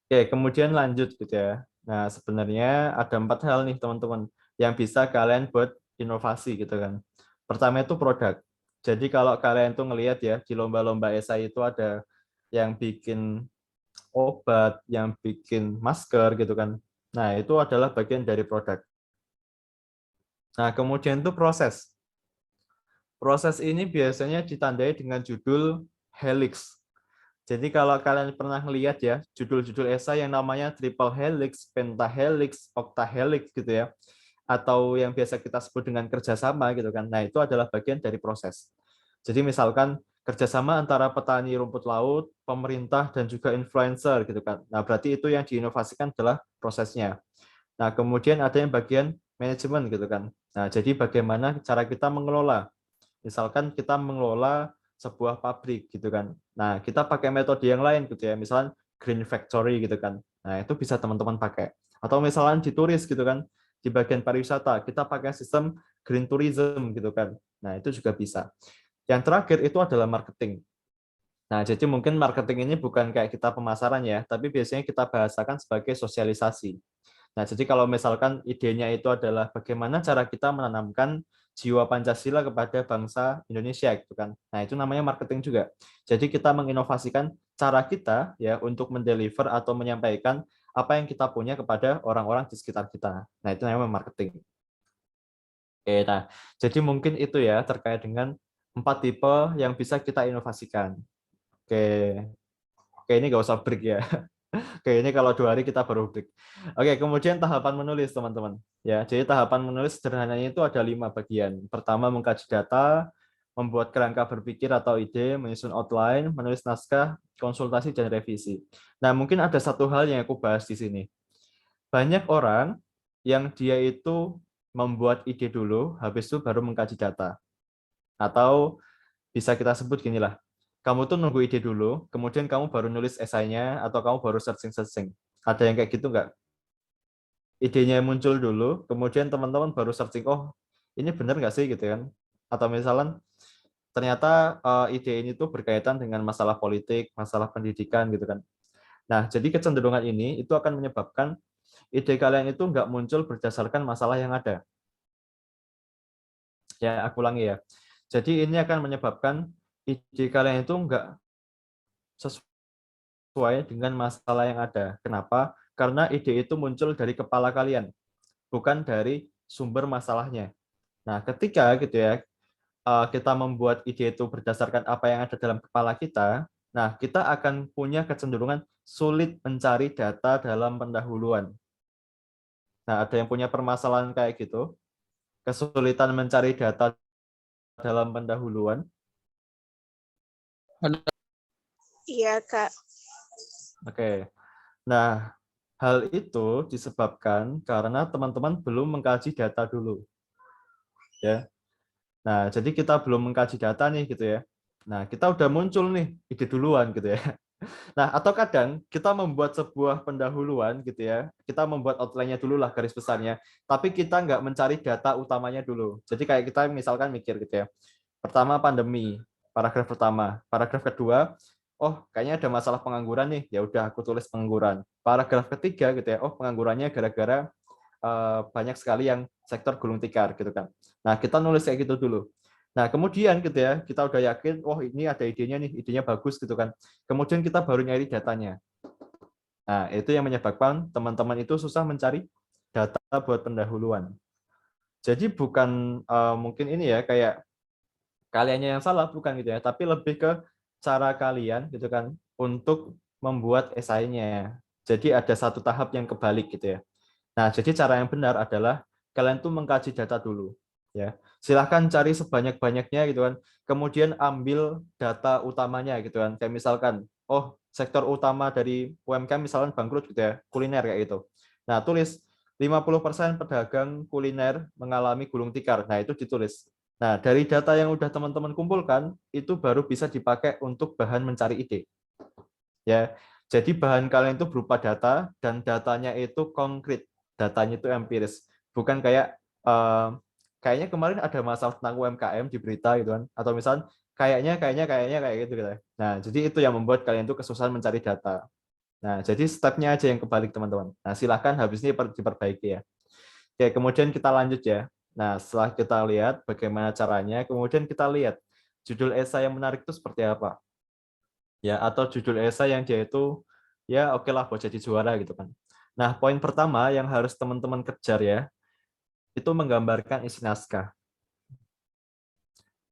Oke, kemudian lanjut gitu ya. Nah, sebenarnya ada 4 hal nih teman-teman yang bisa kalian buat inovasi gitu kan. Pertama itu produk. Jadi kalau kalian tuh ngelihat ya di lomba-lomba esai itu ada yang bikin obat, yang bikin masker gitu kan. Nah, itu adalah bagian dari produk. Nah, kemudian itu proses. Proses ini biasanya ditandai dengan judul helix. Jadi kalau kalian pernah lihat ya, judul-judul esai yang namanya triple helix, pentahelix, octahelix gitu ya, atau yang biasa kita sebut dengan kerjasama gitu kan. Nah, itu adalah bagian dari proses. Jadi misalkan kerjasama antara petani rumput laut, pemerintah, dan juga influencer gitu kan. Nah, berarti itu yang diinovasikan adalah prosesnya. Nah, kemudian ada yang bagian manajemen gitu kan. Nah, jadi bagaimana cara kita mengelola. Misalkan kita mengelola sebuah pabrik gitu kan. Nah, kita pakai metode yang lain gitu ya, misalnya green factory gitu kan. Nah, itu bisa teman-teman pakai. Atau misalnya di turis gitu kan, di bagian pariwisata, kita pakai sistem green tourism gitu kan. Nah, itu juga bisa. Yang terakhir itu adalah marketing. Nah, jadi mungkin marketing ini bukan kayak kita pemasaran ya, tapi biasanya kita bahasakan sebagai sosialisasi. Nah, jadi kalau misalkan idenya itu adalah bagaimana cara kita menanamkan jiwa Pancasila kepada bangsa Indonesia gitu kan. Nah, itu namanya marketing juga. Jadi kita menginovasikan cara kita ya untuk mendeliver atau menyampaikan apa yang kita punya kepada orang-orang di sekitar kita. Nah, itu namanya marketing. Oke, nah, jadi mungkin itu ya terkait dengan 4 tipe yang bisa kita inovasikan. Oke, oke ini nggak usah break ya. Oke, ini kalau 2 hari kita baru break. Oke, kemudian tahapan menulis, teman-teman. Ya, jadi tahapan menulis sederhananya itu ada 5 bagian. Pertama, mengkaji data, membuat kerangka berpikir atau ide, menyusun outline, menulis naskah, konsultasi, dan revisi. Nah, mungkin ada satu hal yang aku bahas di sini. Banyak orang yang dia itu membuat ide dulu, habis itu baru mengkaji data. Atau bisa kita sebut gini lah, kamu tuh nunggu ide dulu, kemudian kamu baru nulis esainya, atau kamu baru searching-searching. Ada yang kayak gitu nggak? Idenya muncul dulu, kemudian teman-teman baru searching, oh ini benar nggak sih gitu kan? Atau misalnya ternyata ide ini tuh berkaitan dengan masalah politik, masalah pendidikan gitu kan. Nah, jadi kecenderungan ini itu akan menyebabkan ide kalian itu nggak muncul berdasarkan masalah yang ada. Ya, aku ulangi ya. Jadi ini akan menyebabkan ide kalian itu nggak sesuai dengan masalah yang ada. Kenapa? Karena ide itu muncul dari kepala kalian, bukan dari sumber masalahnya. Nah, ketika gitu ya, kita membuat ide itu berdasarkan apa yang ada dalam kepala kita, nah kita akan punya kecenderungan sulit mencari data dalam pendahuluan. Nah, ada yang punya permasalahan kayak gitu, kesulitan mencari data dalam pendahuluan. Iya, Kak. Oke. Nah, hal itu disebabkan karena teman-teman belum mengkaji data dulu. Ya. Nah, jadi kita belum mengkaji data nih gitu ya. Nah, kita udah muncul nih ide duluan gitu ya. Nah, atau kadang kita membuat sebuah pendahuluan gitu ya. Kita membuat outline-nya dulu lah garis besarnya, tapi kita nggak mencari data utamanya dulu. Jadi kayak kita misalkan mikir gitu ya. Pertama pandemi, paragraf pertama. Paragraf kedua, oh kayaknya ada masalah pengangguran nih, ya udah aku tulis pengangguran. Paragraf ketiga gitu ya, oh penganggurannya gara-gara banyak sekali yang sektor gulung tikar gitu kan. Nah, kita nulis kayak gitu dulu. Nah, kemudian gitu ya, kita udah yakin, oh ini ada idenya nih, idenya bagus gitu kan. Kemudian kita baru nyari datanya. Nah, itu yang menyebabkan teman-teman itu susah mencari data buat pendahuluan. Jadi bukan mungkin ini ya kayak kaliannya yang salah, bukan gitu ya, tapi lebih ke cara kalian gitu kan untuk membuat esainya. Jadi ada satu tahap yang kebalik gitu ya. Nah, jadi cara yang benar adalah kalian tuh mengkaji data dulu, ya. Silahkan cari sebanyak-banyaknya gitu kan. Kemudian ambil data utamanya gitu kan. Kayak misalkan, oh sektor utama dari UMKM misalkan bangkrut gitu ya, kuliner kayak gitu. Nah, tulis 50% pedagang kuliner mengalami gulung tikar. Nah, itu ditulis. Nah, dari data yang udah teman-teman kumpulkan, itu baru bisa dipakai untuk bahan mencari ide. Ya, jadi bahan kalian itu berupa data dan datanya itu konkret, datanya itu empiris, bukan kayak kayaknya kemarin ada masalah tentang UMKM di berita gitu kan, atau misalnya kayaknya kayak gitu gitu. Nah, jadi itu yang membuat kalian itu kesusahan mencari data. Nah, jadi stepnya aja yang kebalik teman-teman. Nah, silahkan habis ini diperbaiki ya. Oke, kemudian kita lanjut ya. Nah, setelah kita lihat bagaimana caranya, kemudian kita lihat judul esai yang menarik itu seperti apa. Ya, atau judul esai yang dia itu ya oke lah buat jadi juara gitu kan. Nah, poin pertama yang harus teman-teman kejar ya, itu menggambarkan isi naskah.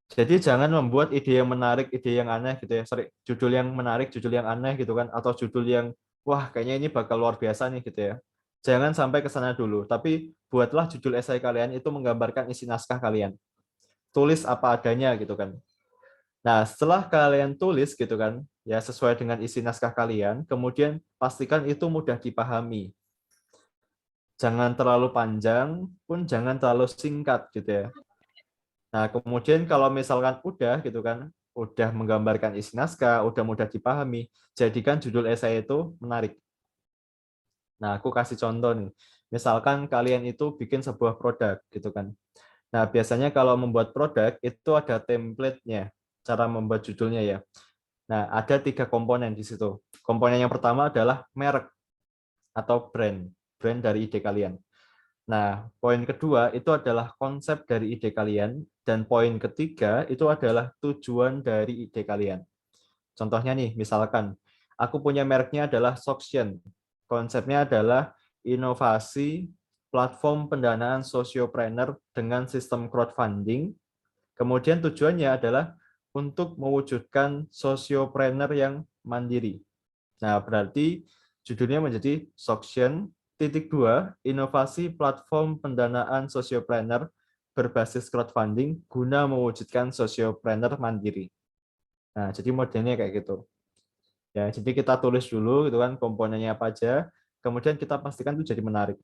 Jadi jangan membuat ide yang menarik, ide yang aneh gitu ya. Sorry, judul yang menarik, judul yang aneh gitu kan, atau judul yang wah kayaknya ini bakal luar biasa nih gitu ya. Jangan sampai ke sana dulu, tapi buatlah judul esai kalian itu menggambarkan isi naskah kalian. Tulis apa adanya gitu kan. Nah, setelah kalian tulis gitu kan, ya sesuai dengan isi naskah kalian, kemudian pastikan itu mudah dipahami. Jangan terlalu panjang, pun jangan terlalu singkat gitu ya. Nah, kemudian kalau misalkan udah gitu kan, udah menggambarkan isi naskah, udah mudah dipahami, jadikan judul esai itu menarik. Nah, aku kasih contoh nih. Misalkan kalian itu bikin sebuah produk gitu kan. Nah, biasanya kalau membuat produk itu ada template-nya, cara membuat judulnya ya. Nah, ada 3 komponen di situ. Komponen yang pertama adalah merek atau brand dari ide kalian. Nah, poin kedua itu adalah konsep dari ide kalian, dan poin ketiga itu adalah tujuan dari ide kalian. Contohnya nih, misalkan aku punya mereknya adalah Soxian. Konsepnya adalah inovasi platform pendanaan sosiopreneur dengan sistem crowdfunding. Kemudian tujuannya adalah untuk mewujudkan sosiopreneur yang mandiri. Nah, berarti judulnya menjadi Soxian titik 2, inovasi platform pendanaan sosiopreneur berbasis crowdfunding guna mewujudkan sosiopreneur mandiri. Nah, jadi modelnya kayak gitu. Ya, jadi kita tulis dulu gitu kan komponennya apa aja, kemudian kita pastikan itu jadi menarik.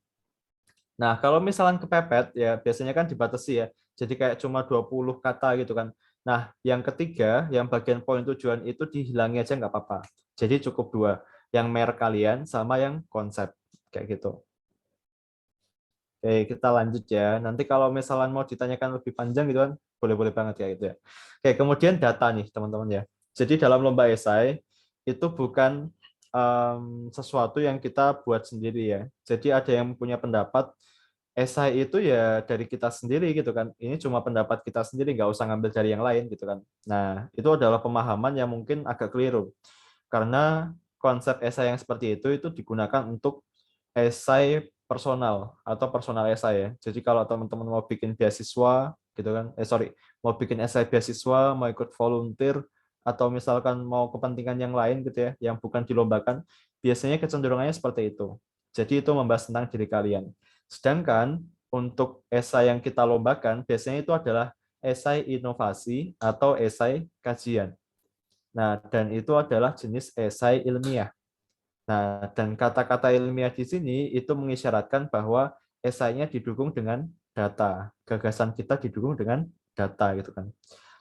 Nah, kalau misalnya kepepet ya biasanya kan dibatasi ya. Jadi kayak cuma 20 kata gitu kan. Nah, yang ketiga, yang bagian poin tujuan itu dihilangi aja nggak apa-apa. Jadi cukup dua, yang merek kalian sama yang konsep kayak gitu. Oke, kita lanjut ya. Nanti kalau misalnya mau ditanyakan lebih panjang gitu kan, boleh-boleh banget ya gitu ya. Oke, kemudian data nih teman-teman ya. Jadi dalam lomba esai itu bukan sesuatu yang kita buat sendiri ya. Jadi ada yang punya pendapat, esai itu ya dari kita sendiri gitu kan. Ini cuma pendapat kita sendiri, nggak usah ngambil dari yang lain gitu kan. Nah, itu adalah pemahaman yang mungkin agak keliru. Karena konsep esai yang seperti itu digunakan untuk esai personal atau personal esai ya. Jadi kalau teman-teman mau bikin beasiswa gitu kan, mau bikin esai beasiswa, mau ikut volunteer atau misalkan mau kepentingan yang lain gitu ya, yang bukan dilombakan, biasanya kecenderungannya seperti itu. Jadi itu membahas tentang diri kalian. Sedangkan untuk esai yang kita lombakan biasanya itu adalah esai inovasi atau esai kajian. Nah, dan itu adalah jenis esai ilmiah. Nah, dan kata-kata ilmiah di sini itu mengisyaratkan bahwa esainya didukung dengan data. Gagasan kita didukung dengan data gitu kan.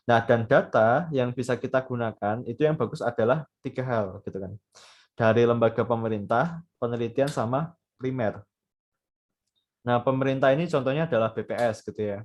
Nah, dan data yang bisa kita gunakan itu yang bagus adalah 3 hal gitu kan. Dari lembaga pemerintah, penelitian sama primer. Nah, pemerintah ini contohnya adalah BPS gitu ya.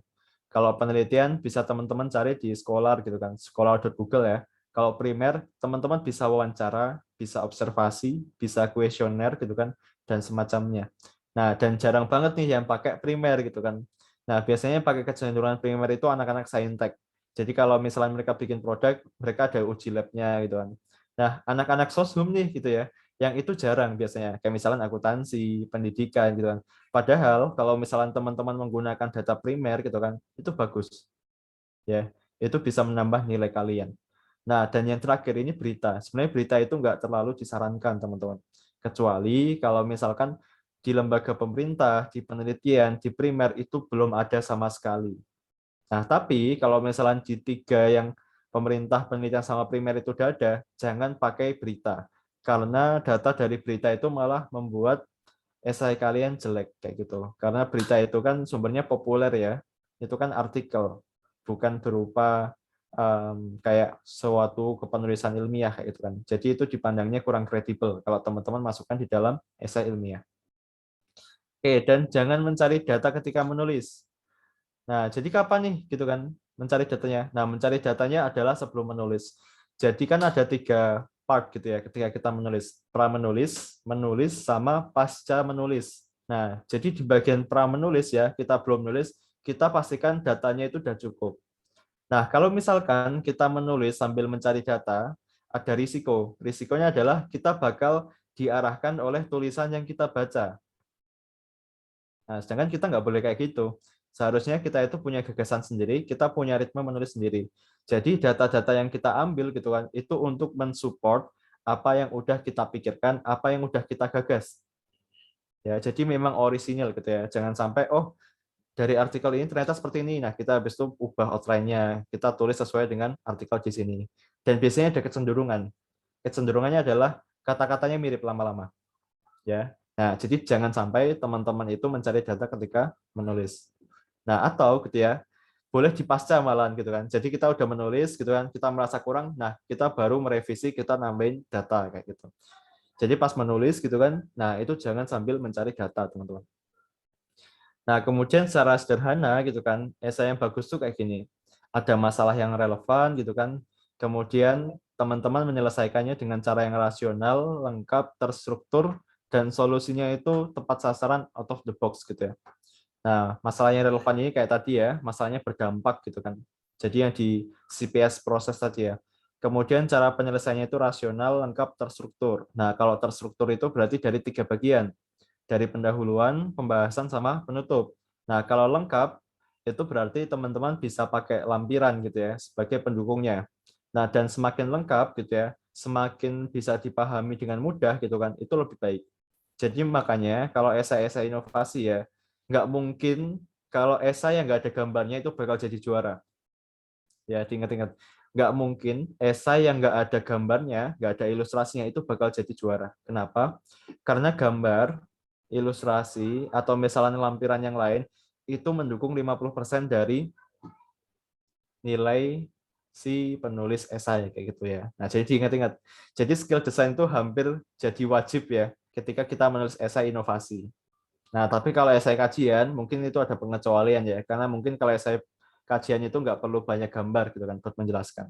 Kalau penelitian bisa teman-teman cari di Scholar gitu kan, scholar.google ya. Kalau primer, teman-teman bisa wawancara, bisa observasi, bisa kuesioner gitu kan, dan semacamnya. Nah, dan jarang banget nih yang pakai primer gitu kan. Nah, biasanya pakai kecenderungan primer itu anak-anak saintek. Jadi kalau misalnya mereka bikin produk, mereka ada uji lab-nya gitu kan. Nah, anak-anak soshum nih gitu ya, yang itu jarang biasanya. Kayak misalnya akuntansi, pendidikan gitu kan. Padahal kalau misalnya teman-teman menggunakan data primer gitu kan, itu bagus. Ya, itu bisa menambah nilai kalian. Nah, dan yang terakhir ini berita. Sebenarnya berita itu nggak terlalu disarankan, teman-teman. Kecuali kalau misalkan di lembaga pemerintah, di penelitian, di primer itu belum ada sama sekali. Nah, tapi kalau misalnya di 3 yang pemerintah, penelitian, sama primer itu udah ada, jangan pakai berita. Karena data dari berita itu malah membuat esai kalian jelek kayak gitu. Karena berita itu kan sumbernya populer ya. Itu kan artikel, bukan berupa kayak suatu kepenulisan ilmiah kayak gitu kan. Jadi itu dipandangnya kurang kredibel kalau teman-teman masukkan di dalam esai ilmiah. Oke, dan jangan mencari data ketika menulis. Nah, jadi kapan nih gitu kan mencari datanya? Nah, mencari datanya adalah sebelum menulis. Jadi kan ada 3 part gitu ya ketika kita menulis. Pra-menulis, menulis, sama pasca menulis. Nah, jadi di bagian pra-menulis ya, kita belum menulis, kita pastikan datanya itu sudah cukup. Nah, kalau misalkan kita menulis sambil mencari data, ada risiko. Risikonya adalah kita bakal diarahkan oleh tulisan yang kita baca. Nah, sedangkan kita nggak boleh kayak gitu. Seharusnya kita itu punya gagasan sendiri, kita punya ritme menulis sendiri. Jadi data-data yang kita ambil gitu kan, itu untuk mensupport apa yang udah kita pikirkan, apa yang udah kita gagas. Ya, jadi memang orisinil gitu ya. Jangan sampai dari artikel ini ternyata seperti ini. Nah, kita habis itu ubah outline-nya, kita tulis sesuai dengan artikel di sini. Dan biasanya ada kecenderungan. Kecenderungannya adalah kata-katanya mirip lama-lama. Ya. Nah, jadi jangan sampai teman-teman itu mencari data ketika menulis. Nah, atau gitu ya, boleh di pasca malahan gitu kan. Jadi kita udah menulis gitu kan, kita merasa kurang, nah kita baru merevisi, kita nambahin data kayak gitu. Jadi pas menulis gitu kan, nah itu jangan sambil mencari data, teman-teman. Nah, kemudian secara sederhana gitu kan, esai yang bagus tuh kayak gini. Ada masalah yang relevan gitu kan, kemudian teman-teman menyelesaikannya dengan cara yang rasional, lengkap, terstruktur, dan solusinya itu tepat sasaran, out of the box gitu ya. Nah, masalah yang relevan ini kayak tadi ya, masalahnya berdampak gitu kan. Jadi yang di CPS proses tadi ya. Kemudian cara penyelesaiannya itu rasional, lengkap, terstruktur. Nah, kalau terstruktur itu berarti dari 3 bagian. Dari pendahuluan, pembahasan, sama penutup. Nah, kalau lengkap, itu berarti teman-teman bisa pakai lampiran gitu ya, sebagai pendukungnya. Nah, dan semakin lengkap gitu ya, semakin bisa dipahami dengan mudah gitu kan, itu lebih baik. Jadi makanya kalau esai-esai inovasi ya, nggak mungkin kalau esai yang nggak ada gambarnya itu bakal jadi juara. Ya, diingat-ingat. Nggak mungkin esai yang nggak ada gambarnya, nggak ada ilustrasinya itu bakal jadi juara. Kenapa? Karena gambar, ilustrasi, atau misalnya lampiran yang lain, itu mendukung 50% dari nilai si penulis esai kayak gitu ya. Nah, jadi diingat-ingat. Jadi skill desain itu hampir jadi wajib ya ketika kita menulis esai inovasi. Nah, tapi kalau esai kajian mungkin itu ada pengecualian ya, karena mungkin kalau esai kajian itu nggak perlu banyak gambar gitu kan untuk menjelaskan.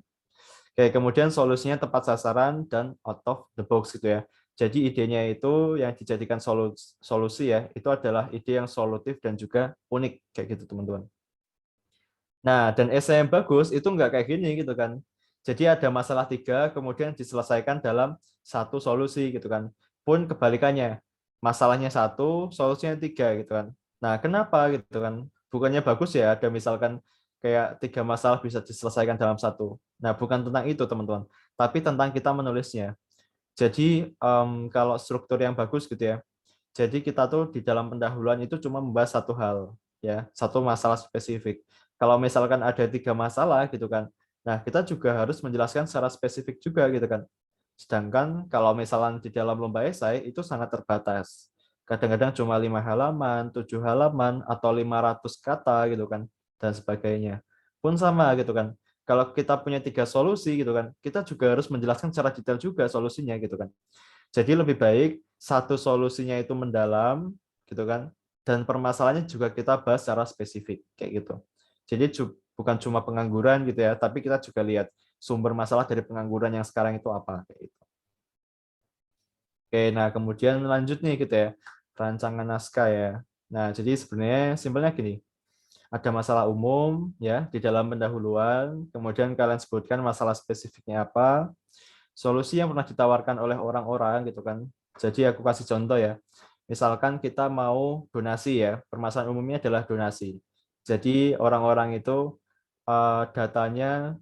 Oke, kemudian solusinya tepat sasaran dan out of the box gitu ya. Jadi idenya itu yang dijadikan solusi ya, itu adalah ide yang solutif dan juga unik kayak gitu teman-teman. Nah, dan esai yang bagus itu nggak kayak gini gitu kan. Jadi ada masalah 3, kemudian diselesaikan dalam satu solusi gitu kan. Pun kebalikannya, masalahnya 1, solusinya 3 gitu kan. Nah, kenapa gitu kan? Bukannya bagus ya, ada misalkan kayak 3 masalah bisa diselesaikan dalam satu. Nah, bukan tentang itu teman-teman, tapi tentang kita menulisnya. Jadi kalau struktur yang bagus gitu ya, jadi kita tuh di dalam pendahuluan itu cuma membahas satu hal, ya, satu masalah spesifik. Kalau misalkan ada 3 masalah gitu kan, nah kita juga harus menjelaskan secara spesifik juga gitu kan. Sedangkan kalau misalkan di dalam lomba esai itu sangat terbatas. Kadang-kadang cuma 5 halaman, 7 halaman, atau 500 kata gitu kan, dan sebagainya. Pun sama gitu kan. Kalau kita punya 3 solusi gitu kan, kita juga harus menjelaskan secara detail juga solusinya gitu kan. Jadi lebih baik satu solusinya itu mendalam gitu kan, dan permasalahannya juga kita bahas secara spesifik kayak gitu. Jadi bukan cuma pengangguran gitu ya, tapi kita juga lihat sumber masalah dari pengangguran yang sekarang itu apa kayak gitu. Oke, nah kemudian lanjut nih gitu ya, rancangan naskah ya. Nah, jadi sebenarnya simpelnya gini. Ada masalah umum ya di dalam pendahuluan, kemudian kalian sebutkan masalah spesifiknya apa, solusi yang pernah ditawarkan oleh orang-orang gitu kan. Jadi aku kasih contoh ya. Misalkan kita mau donasi ya, permasalahan umumnya adalah donasi. Jadi orang-orang itu datanya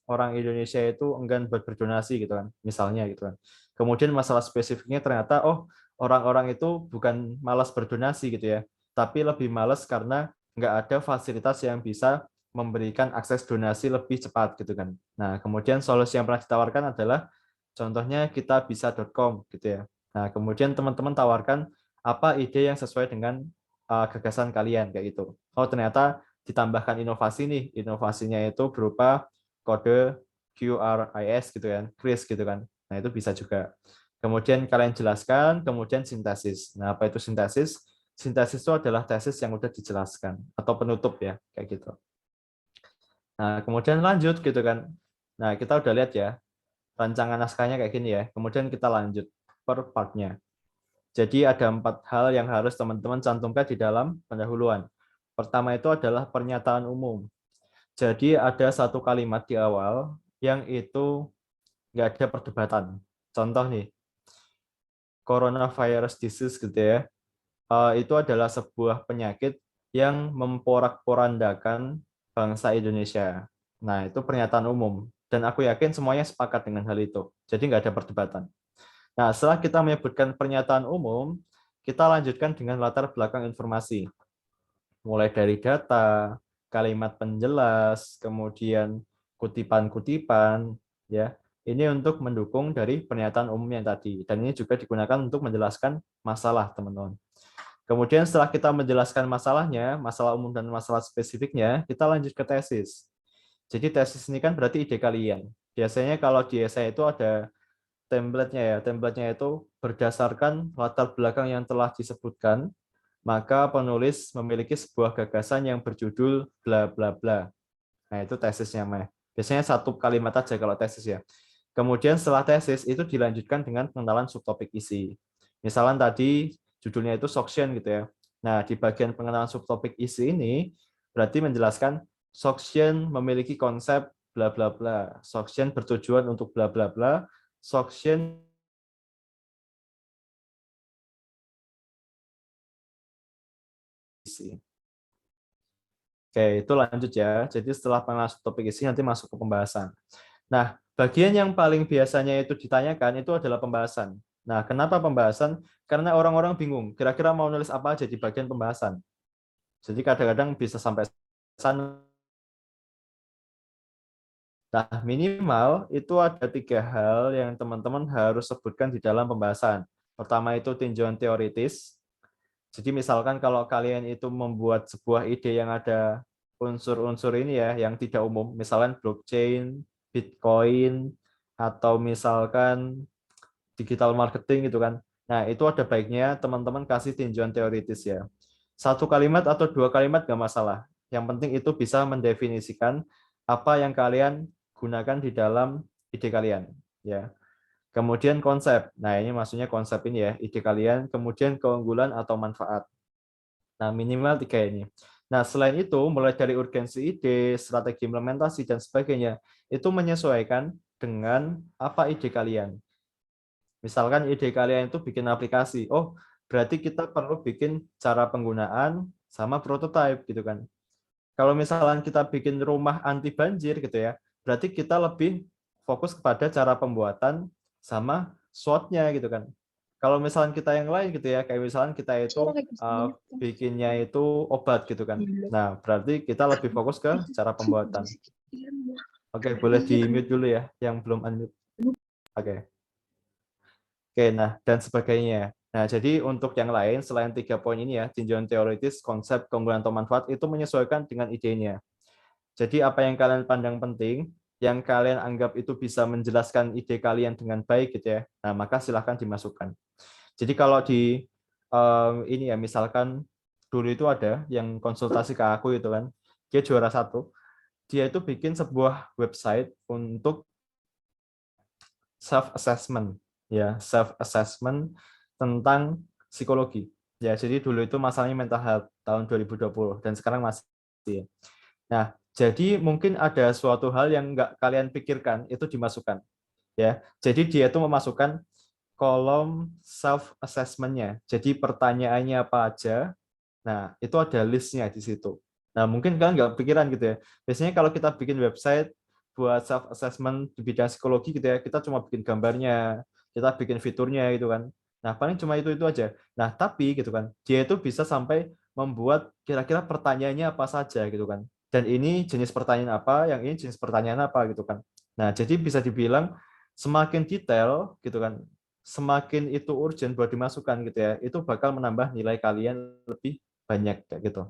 orang Indonesia itu enggan buat berdonasi gitu kan, misalnya gitu kan. Kemudian masalah spesifiknya ternyata orang-orang itu bukan malas berdonasi gitu ya, tapi lebih malas karena nggak ada fasilitas yang bisa memberikan akses donasi lebih cepat gitu kan. Nah, kemudian solusi yang pernah ditawarkan adalah contohnya kitabisa.com gitu ya. Nah, kemudian teman-teman tawarkan apa ide yang sesuai dengan gagasan kalian kayak gitu. Oh, ternyata ditambahkan inovasi nih. Inovasinya itu berupa kode QRIS gitu kan, QRIS gitu kan. Nah, itu bisa juga. Kemudian kalian jelaskan, kemudian sintesis. Nah, apa itu sintesis? Sintesis itu adalah tesis yang udah dijelaskan atau penutup ya, kayak gitu. Nah, kemudian lanjut gitu kan. Nah, kita udah lihat ya, rancangan naskahnya kayak gini ya. Kemudian kita lanjut per partnya. Jadi ada 4 hal yang harus teman-teman cantumkan di dalam pendahuluan. Pertama itu adalah pernyataan umum. Jadi ada satu kalimat di awal yang itu nggak ada perdebatan. Contoh nih, coronavirus disease gitu ya, itu adalah sebuah penyakit yang memporak-porandakan bangsa Indonesia. Nah, itu pernyataan umum. Dan aku yakin semuanya sepakat dengan hal itu. Jadi nggak ada perdebatan. Nah, setelah kita menyebutkan pernyataan umum, kita lanjutkan dengan latar belakang informasi. Mulai dari data, kalimat penjelas, kemudian kutipan-kutipan, ya. Ini untuk mendukung dari pernyataan umum yang tadi. Dan ini juga digunakan untuk menjelaskan masalah, teman-teman. Kemudian setelah kita menjelaskan masalahnya, masalah umum dan masalah spesifiknya, kita lanjut ke tesis. Jadi tesis ini kan berarti ide kalian. Biasanya kalau di esai itu ada template-nya ya. Template-nya itu berdasarkan latar belakang yang telah disebutkan, maka penulis memiliki sebuah gagasan yang berjudul bla bla bla. Nah, itu tesisnya, Meh. Biasanya satu kalimat aja kalau tesis ya. Kemudian setelah tesis itu dilanjutkan dengan pengenalan subtopik isi. Misalnya tadi judulnya itu Soction gitu ya. Nah, di bagian pengenalan subtopik isi ini berarti menjelaskan Sogchen memiliki konsep bla bla bla. Sogchen bertujuan untuk bla bla bla. Sogchen isi. Oke, itu lanjut ya. Jadi setelah pengenalan subtopik isi nanti masuk ke pembahasan. Nah, bagian yang paling biasanya itu ditanyakan itu adalah pembahasan. Nah, kenapa pembahasan? Karena orang-orang bingung, kira-kira mau nulis apa aja di bagian pembahasan. Jadi kadang-kadang bisa sampai sana. Nah, minimal itu ada 3 hal yang teman-teman harus sebutkan di dalam pembahasan. Pertama itu tinjauan teoritis. Jadi misalkan kalau kalian itu membuat sebuah ide yang ada unsur-unsur ini ya, yang tidak umum, misalkan blockchain, Bitcoin, atau misalkan digital marketing gitu kan. Nah, itu ada baiknya teman-teman kasih tinjauan teoritis ya. 1 kalimat atau 2 kalimat nggak masalah. Yang penting itu bisa mendefinisikan apa yang kalian gunakan di dalam ide kalian. Ya. Kemudian konsep. Nah, ini maksudnya konsep ini ya, ide kalian. Kemudian keunggulan atau manfaat. Nah, minimal 3 ini. Nah, selain itu, mulai dari urgensi ide, strategi implementasi, dan sebagainya, itu menyesuaikan dengan apa ide kalian. Misalkan ide kalian itu bikin aplikasi. Oh, berarti kita perlu bikin cara penggunaan sama prototype gitu kan. Kalau misalkan kita bikin rumah anti banjir gitu ya, berarti kita lebih fokus kepada cara pembuatan sama SWOT-nya gitu kan. Kalau misalkan kita yang lain gitu ya, kayak misalkan kita itu bikinnya itu obat gitu kan. Nah, berarti kita lebih fokus ke cara pembuatan. Oke, boleh di-mute dulu ya, yang belum unmute. Oke. Oke, nah, dan sebagainya. Nah, jadi untuk yang lain, selain 3 poin ini ya, tinjauan teoritis, konsep, keunggulan atau manfaat, itu menyesuaikan dengan idenya. Jadi apa yang kalian pandang penting, yang kalian anggap itu bisa menjelaskan ide kalian dengan baik gitu ya, nah maka silahkan dimasukkan. Jadi kalau di ini ya, misalkan dulu itu ada yang konsultasi ke aku itu kan, dia juara 1, dia itu bikin sebuah website untuk self assessment ya, self assessment tentang psikologi ya. Jadi dulu itu masalahnya mental health tahun 2020 dan sekarang masih ya. Nah, jadi mungkin ada suatu hal yang nggak kalian pikirkan itu dimasukkan ya. Jadi dia itu memasukkan kolom self assessment-nya. Jadi pertanyaannya apa aja. Nah, itu ada list-nya di situ. Nah, mungkin kalian nggak pikiran gitu ya. Biasanya kalau kita bikin website buat self assessment di bidang psikologi gitu ya, kita cuma bikin gambarnya, kita bikin fiturnya gitu kan. Nah, paling cuma itu aja. Nah, tapi gitu kan, dia itu bisa sampai membuat kira-kira pertanyaannya apa saja gitu kan. Dan ini jenis pertanyaan apa, yang ini jenis pertanyaan apa gitu kan. Nah, jadi bisa dibilang semakin detail gitu kan, semakin itu urgent buat dimasukkan gitu ya, itu bakal menambah nilai kalian lebih banyak kayak gitu.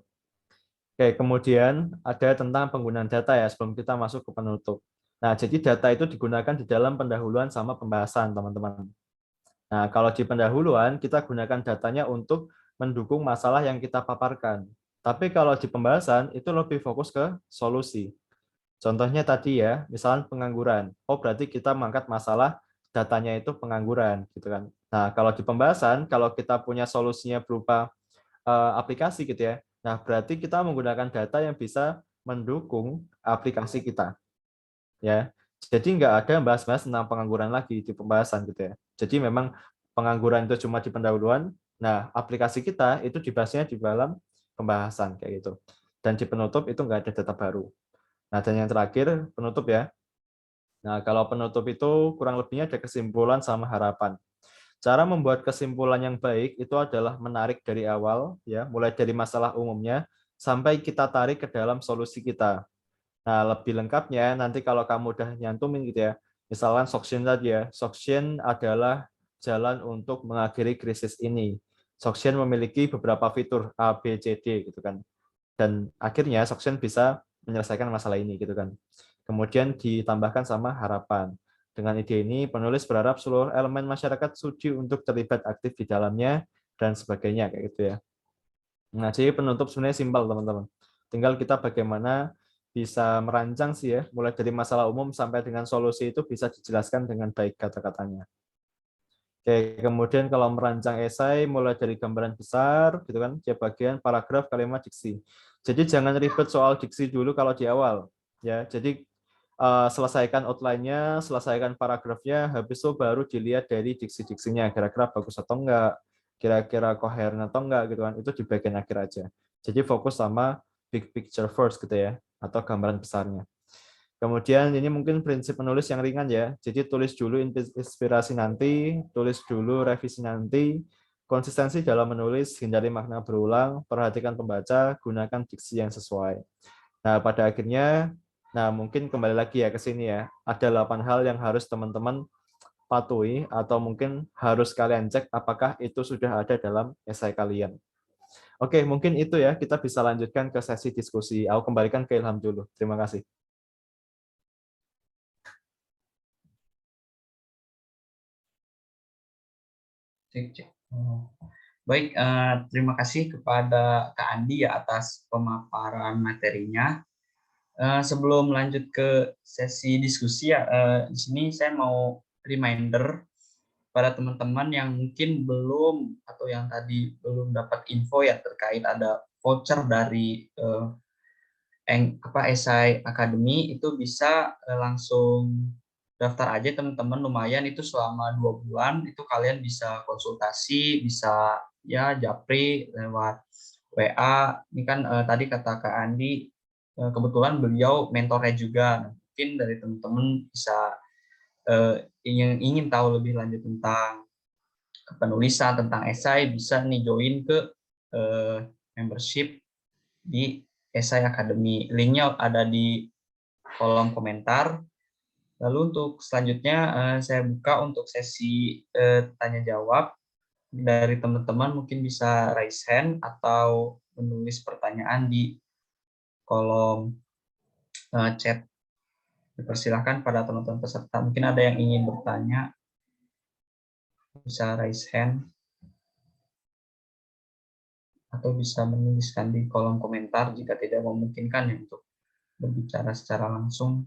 Oke, kemudian ada tentang penggunaan data ya sebelum kita masuk ke penutup. Nah, jadi data itu digunakan di dalam pendahuluan sama pembahasan, teman-teman. Nah, kalau di pendahuluan kita gunakan datanya untuk mendukung masalah yang kita paparkan. Tapi kalau di pembahasan itu lebih fokus ke solusi. Contohnya tadi ya, misalnya pengangguran. Oh, berarti kita mengangkat masalah datanya itu pengangguran gitu kan. Nah, kalau di pembahasan kalau kita punya solusinya berupa aplikasi gitu ya. Nah, berarti kita menggunakan data yang bisa mendukung aplikasi kita. Ya. Jadi nggak ada bahas-bahas tentang pengangguran lagi di pembahasan gitu ya. Jadi memang pengangguran itu cuma di pendahuluan. Nah, aplikasi kita itu dibahasnya di dalam pembahasan kayak gitu. Dan di penutup itu nggak ada data baru. Nah, dan yang terakhir penutup ya. Nah, kalau penutup itu kurang lebihnya ada kesimpulan sama harapan. Cara membuat kesimpulan yang baik itu adalah menarik dari awal, ya, mulai dari masalah umumnya sampai kita tarik ke dalam solusi kita. Nah, lebih lengkapnya nanti kalau kamu udah nyantumin gitu ya, misalkan Sogchen tadi ya, Sogchen adalah jalan untuk mengakhiri krisis ini. Sogchen memiliki beberapa fitur A, B, C, D gitu kan. Dan akhirnya Sogchen bisa menyelesaikan masalah ini gitu kan. Kemudian ditambahkan sama harapan. Dengan ide ini, penulis berharap seluruh elemen masyarakat sudi untuk terlibat aktif di dalamnya, dan sebagainya, kayak gitu ya. Nah, jadi penutup sebenarnya simpel, teman-teman. Tinggal kita bagaimana bisa merancang sih ya, mulai dari masalah umum sampai dengan solusi itu bisa dijelaskan dengan baik kata-katanya. Oke, kemudian kalau merancang esai mulai dari gambaran besar gitu kan, tiap bagian, paragraf, kalimat, diksi. Jadi jangan ribet soal diksi dulu kalau di awal ya. Jadi selesaikan outline-nya, selesaikan paragrafnya, habis itu baru dilihat dari diksi-diksinya, kira-kira bagus atau enggak, kira-kira koheren atau enggak gitu kan. Itu di bagian akhir aja. Jadi fokus sama big picture first gitu ya, atau gambaran besarnya. Kemudian ini mungkin prinsip menulis yang ringan ya. Jadi tulis dulu inspirasi nanti, tulis dulu revisi nanti, konsistensi dalam menulis, hindari makna berulang, perhatikan pembaca, gunakan diksi yang sesuai. Nah, pada akhirnya, nah mungkin kembali lagi ya ke sini ya. Ada 8 hal yang harus teman-teman patuhi atau mungkin harus kalian cek apakah itu sudah ada dalam esai kalian. Oke, mungkin itu ya. Kita bisa lanjutkan ke sesi diskusi. Aku kembalikan ke Ilham dulu. Terima kasih. Cek. Baik, terima kasih kepada Kak Andi ya atas pemaparan materinya. Sebelum lanjut ke sesi diskusi ya, di sini saya mau reminder pada teman-teman yang mungkin belum atau yang tadi belum dapat info ya terkait ada voucher dari esai akademi, itu bisa langsung daftar aja teman-teman. Lumayan itu selama 2 bulan itu kalian bisa konsultasi, bisa ya japri lewat WA. Ini kan tadi kata Kak Andi, kebetulan beliau mentornya juga. Nah, mungkin dari teman-teman bisa ingin tahu lebih lanjut tentang penulisan, tentang esai, bisa nih join ke membership di Esai Academy. Linknya ada di kolom komentar. Lalu untuk selanjutnya saya buka untuk sesi tanya jawab dari teman-teman, mungkin bisa raise hand atau menulis pertanyaan di kolom chat. Dipersilahkan pada teman-teman peserta. Mungkin ada yang ingin bertanya, bisa raise hand atau bisa menuliskan di kolom komentar jika tidak memungkinkan ya untuk berbicara secara langsung.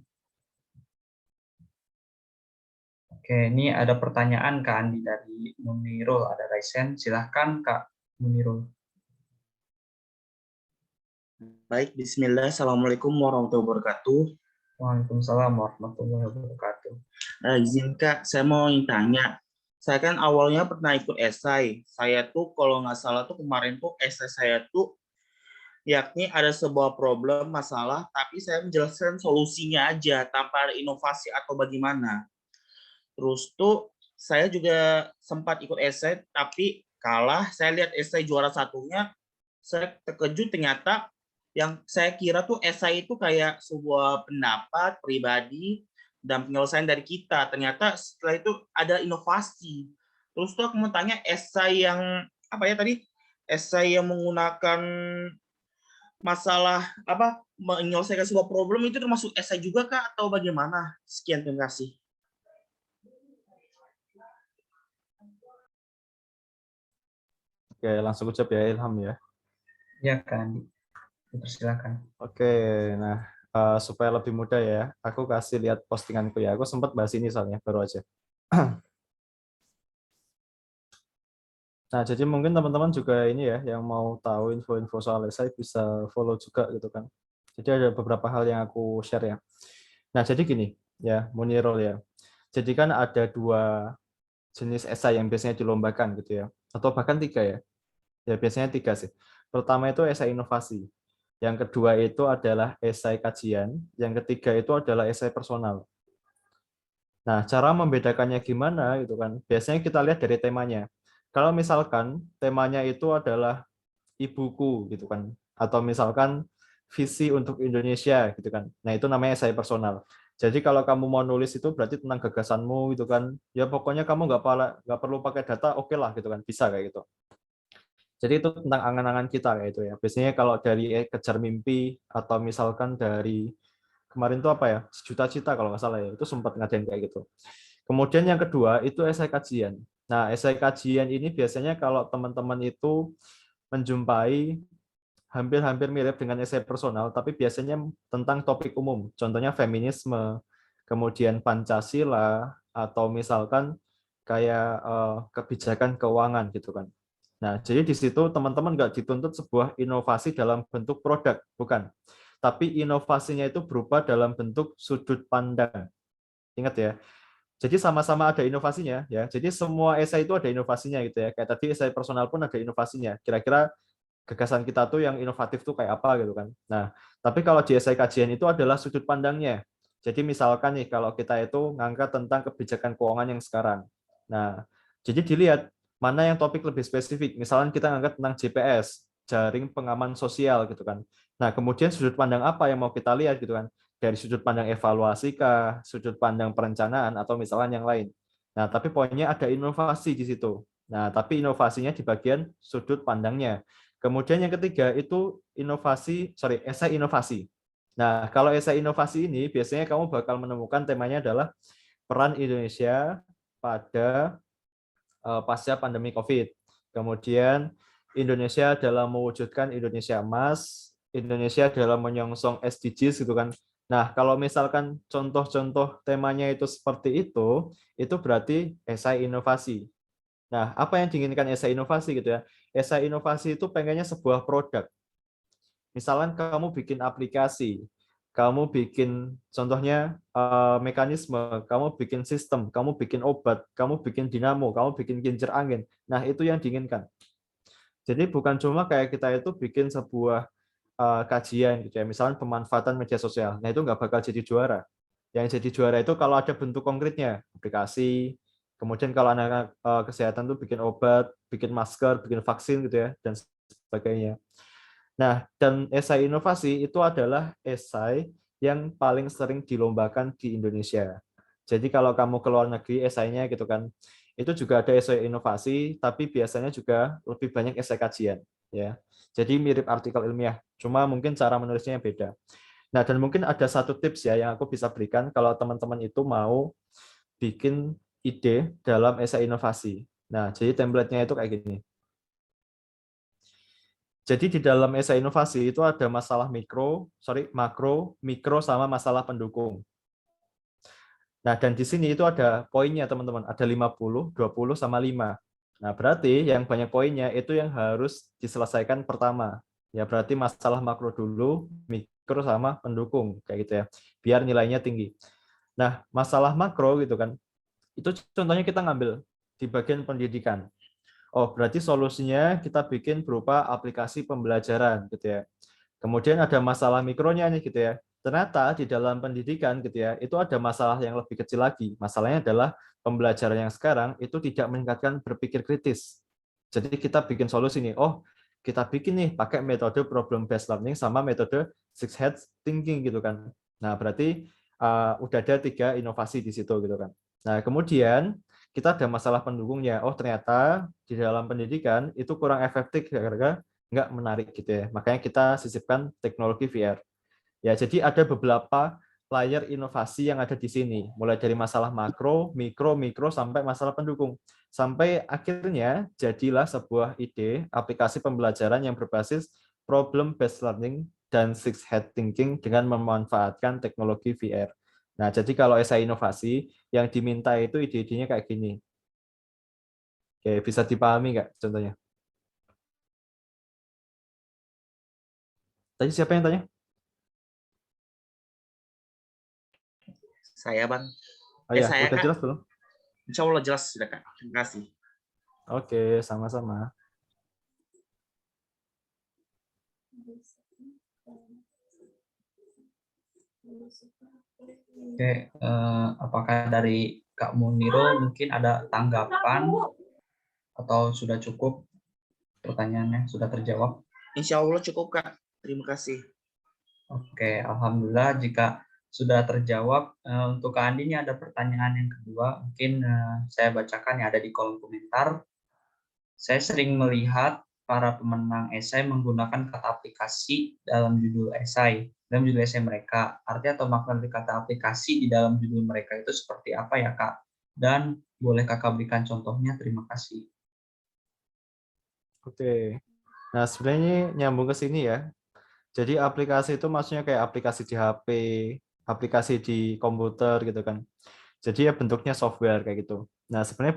Oke, ini ada pertanyaan Kak Andi dari Munirul, ada Raisen. Silahkan Kak Munirul. Baik, bismillah. Assalamualaikum warahmatullahi wabarakatuh. Waalaikumsalam warahmatullahi wabarakatuh. Izin Kak, saya mau tanya. Saya kan awalnya pernah ikut esai. Saya tuh kalau nggak salah tuh kemarin tuh esai saya tuh yakni ada sebuah problem, masalah, tapi saya menjelaskan solusinya aja tanpa ada inovasi atau bagaimana. Terus tuh saya juga sempat ikut esai, tapi kalah. Saya lihat esai juara satunya, saya terkejut ternyata yang saya kira tuh esai itu kayak sebuah pendapat pribadi dan penyelesaian dari kita. Ternyata setelah itu ada inovasi. Terus tuh aku mau tanya, esai yang apa ya tadi? Esai yang menggunakan masalah apa menyelesaikan sebuah problem itu termasuk esai juga Kak atau bagaimana? Sekian, terima kasih. Oke, langsung ucap ya Ilham ya. Ya Kak Andi, dipersilakan. Oke, nah supaya lebih mudah ya, aku kasih lihat postinganku ya. Aku sempat bahas ini soalnya baru aja. Nah, jadi mungkin teman-teman juga ini ya, yang mau tahu info-info soal esai bisa follow juga gitu kan. Jadi ada beberapa hal yang aku share ya. Nah, jadi gini ya, Munirul ya. Jadi kan ada 2 jenis esai yang biasanya dilombakan gitu ya, atau bahkan 3 ya. Ya biasanya 3 sih. Pertama itu esai inovasi. Yang kedua itu adalah esai kajian. Yang ketiga itu adalah esai personal. Nah, cara membedakannya gimana gitu kan? Biasanya kita lihat dari temanya. Kalau misalkan temanya itu adalah ibuku gitu kan, atau misalkan visi untuk Indonesia gitu kan. Nah, itu namanya esai personal. Jadi kalau kamu mau nulis itu berarti tentang gagasanmu gitu kan. Ya pokoknya kamu nggak perlu pakai data, oke lah gitu kan, bisa kayak gitu. Jadi itu tentang angan-angan kita kayak itu ya. Biasanya kalau dari kejar mimpi atau misalkan dari kemarin itu apa ya, sejuta cita kalau nggak salah ya, itu sempat ngadain kayak gitu. Kemudian yang kedua itu esai kajian. Nah, esai kajian ini biasanya kalau teman-teman itu menjumpai hampir-hampir mirip dengan esai personal, tapi biasanya tentang topik umum. Contohnya feminisme, kemudian Pancasila, atau misalkan kayak kebijakan keuangan gitu kan. Nah, jadi di situ teman-teman nggak dituntut sebuah inovasi dalam bentuk produk, bukan. Tapi inovasinya itu berupa dalam bentuk sudut pandang. Ingat ya. Jadi sama-sama ada inovasinya ya. Jadi semua esai itu ada inovasinya gitu ya. Kayak tadi esai personal pun ada inovasinya. Kira-kira gagasan kita tuh yang inovatif tuh kayak apa gitu kan. Nah, tapi kalau di esai kajian itu adalah sudut pandangnya. Jadi misalkan nih kalau kita itu ngangkat tentang kebijakan keuangan yang sekarang. Nah, jadi dilihat mana yang topik lebih spesifik. Misalkan kita ngangkat tentang JPS, jaring pengaman sosial gitu kan. Nah, kemudian sudut pandang apa yang mau kita lihat gitu kan. Dari sudut pandang evaluasi kah, sudut pandang perencanaan, atau misalkan yang lain. Nah, tapi poinnya ada inovasi di situ. Nah, tapi inovasinya di bagian sudut pandangnya. Kemudian yang ketiga itu esai inovasi. Nah, kalau esai inovasi ini biasanya kamu bakal menemukan temanya adalah peran Indonesia pada pasca pandemi COVID. Kemudian Indonesia dalam mewujudkan Indonesia Emas, Indonesia dalam menyongsong SDGs gitu kan. Nah, kalau misalkan contoh-contoh temanya itu seperti itu berarti esai inovasi. Nah, apa yang diinginkan esai inovasi gitu ya? Esai inovasi itu pengennya sebuah produk. Misalkan kamu bikin aplikasi, kamu bikin contohnya mekanisme, kamu bikin sistem, kamu bikin obat, kamu bikin dinamo, kamu bikin kincir angin. Nah, itu yang diinginkan. Jadi bukan cuma kayak kita itu bikin sebuah kajian gitu ya, misalnya pemanfaatan media sosial. Nah, itu nggak bakal jadi juara. Yang jadi juara itu kalau ada bentuk konkretnya, aplikasi, kemudian kalau anak-anak kesehatan tuh bikin obat, bikin masker, bikin vaksin gitu ya, dan sebagainya. Nah, dan esai inovasi itu adalah esai yang paling sering dilombakan di Indonesia. Jadi kalau kamu ke luar negeri esainya gitu kan, itu juga ada esai inovasi, tapi biasanya juga lebih banyak esai kajian, ya. Jadi mirip artikel ilmiah, cuma mungkin cara menulisnya beda. Nah, dan mungkin ada satu tips ya yang aku bisa berikan kalau teman-teman itu mau bikin ide dalam esai inovasi. Nah, jadi template-nya itu kayak gini. Jadi di dalam esai inovasi itu ada masalah makro, mikro, sama masalah pendukung. Nah, dan di sini itu ada poinnya, teman-teman. Ada 50, 20, sama 5. Nah, berarti yang banyak poinnya itu yang harus diselesaikan pertama. Ya, berarti masalah makro dulu, mikro, sama pendukung. Kayak gitu ya. Biar nilainya tinggi. Nah, masalah makro gitu kan. Itu contohnya kita ngambil di bagian pendidikan. Oh, berarti solusinya kita bikin berupa aplikasi pembelajaran gitu ya. Kemudian ada masalah mikronya nih gitu ya. Ternyata di dalam pendidikan gitu ya, itu ada masalah yang lebih kecil lagi. Masalahnya adalah pembelajaran yang sekarang itu tidak meningkatkan berpikir kritis. Jadi kita bikin solusi nih. Oh, kita bikin nih pakai metode problem based learning sama metode six heads thinking gitu kan. Nah, berarti udah ada 3 inovasi di situ gitu kan. Nah, kemudian kita ada masalah pendukungnya. Oh, ternyata di dalam pendidikan itu kurang efektif gara-gara nggak menarik gitu ya. Makanya kita sisipkan teknologi VR. Ya, jadi ada beberapa layer inovasi yang ada di sini, mulai dari masalah makro, mikro, sampai masalah pendukung. Sampai akhirnya jadilah sebuah ide aplikasi pembelajaran yang berbasis problem based learning dan six head thinking dengan memanfaatkan teknologi VR. Nah, jadi kalau esai inovasi yang diminta itu ide-idenya kayak gini. Oke, bisa dipahami nggak contohnya? Tadi siapa yang tanya? Saya, Bang. Oh ya, Saya, udah Kak. jelas belum? Insya Allah jelas sudah, Kak. Terima kasih. Oke, sama-sama. Oke, apakah dari Kak Muniro mungkin ada tanggapan atau sudah cukup pertanyaannya sudah terjawab? Insya Allah cukup, Kak. Terima kasih. Oke, alhamdulillah jika sudah terjawab. Untuk Kak Andi ini ada pertanyaan yang kedua, mungkin saya bacakan yang ada di kolom komentar. Saya sering melihat para pemenang esai menggunakan kata aplikasi dalam judul esai mereka. Arti atau makna dari kata aplikasi di dalam judul mereka itu seperti apa ya, Kak? Dan boleh Kakak berikan contohnya? Terima kasih. Oke. Nah, sebenarnya ini nyambung ke sini ya. Jadi aplikasi itu maksudnya kayak aplikasi di HP, aplikasi di komputer gitu kan. Jadi ya bentuknya software kayak gitu. Nah, sebenarnya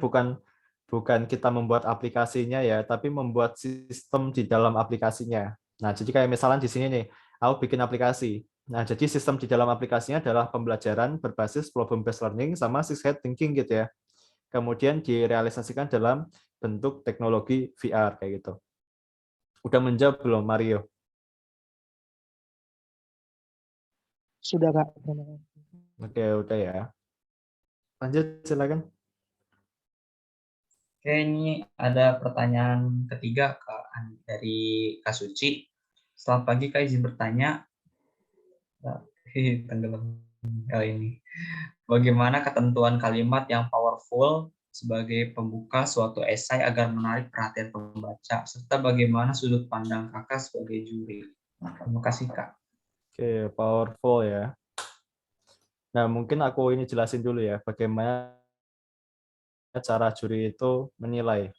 bukan kita membuat aplikasinya ya, tapi membuat sistem di dalam aplikasinya. Nah, jadi kayak misalnya di sini nih, aku bikin aplikasi. Nah, jadi sistem di dalam aplikasinya adalah pembelajaran berbasis problem based learning sama six head thinking gitu ya. Kemudian direalisasikan dalam bentuk teknologi VR kayak gitu. Udah menjawab belum, Mario? Sudah, Kak. Terima kasih. Oke, udah ya. Lanjut, silakan. Oke, ini ada pertanyaan ketiga dari Kak Suci. Selamat pagi, Kak, izin bertanya. Tenggelam. Ini. Bagaimana ketentuan kalimat yang powerful sebagai pembuka suatu esai agar menarik perhatian pembaca, serta bagaimana sudut pandang Kakak sebagai juri? Terima kasih, Kak. Oke, powerful ya. Nah, mungkin aku ini jelasin dulu ya, bagaimana cara juri itu menilai.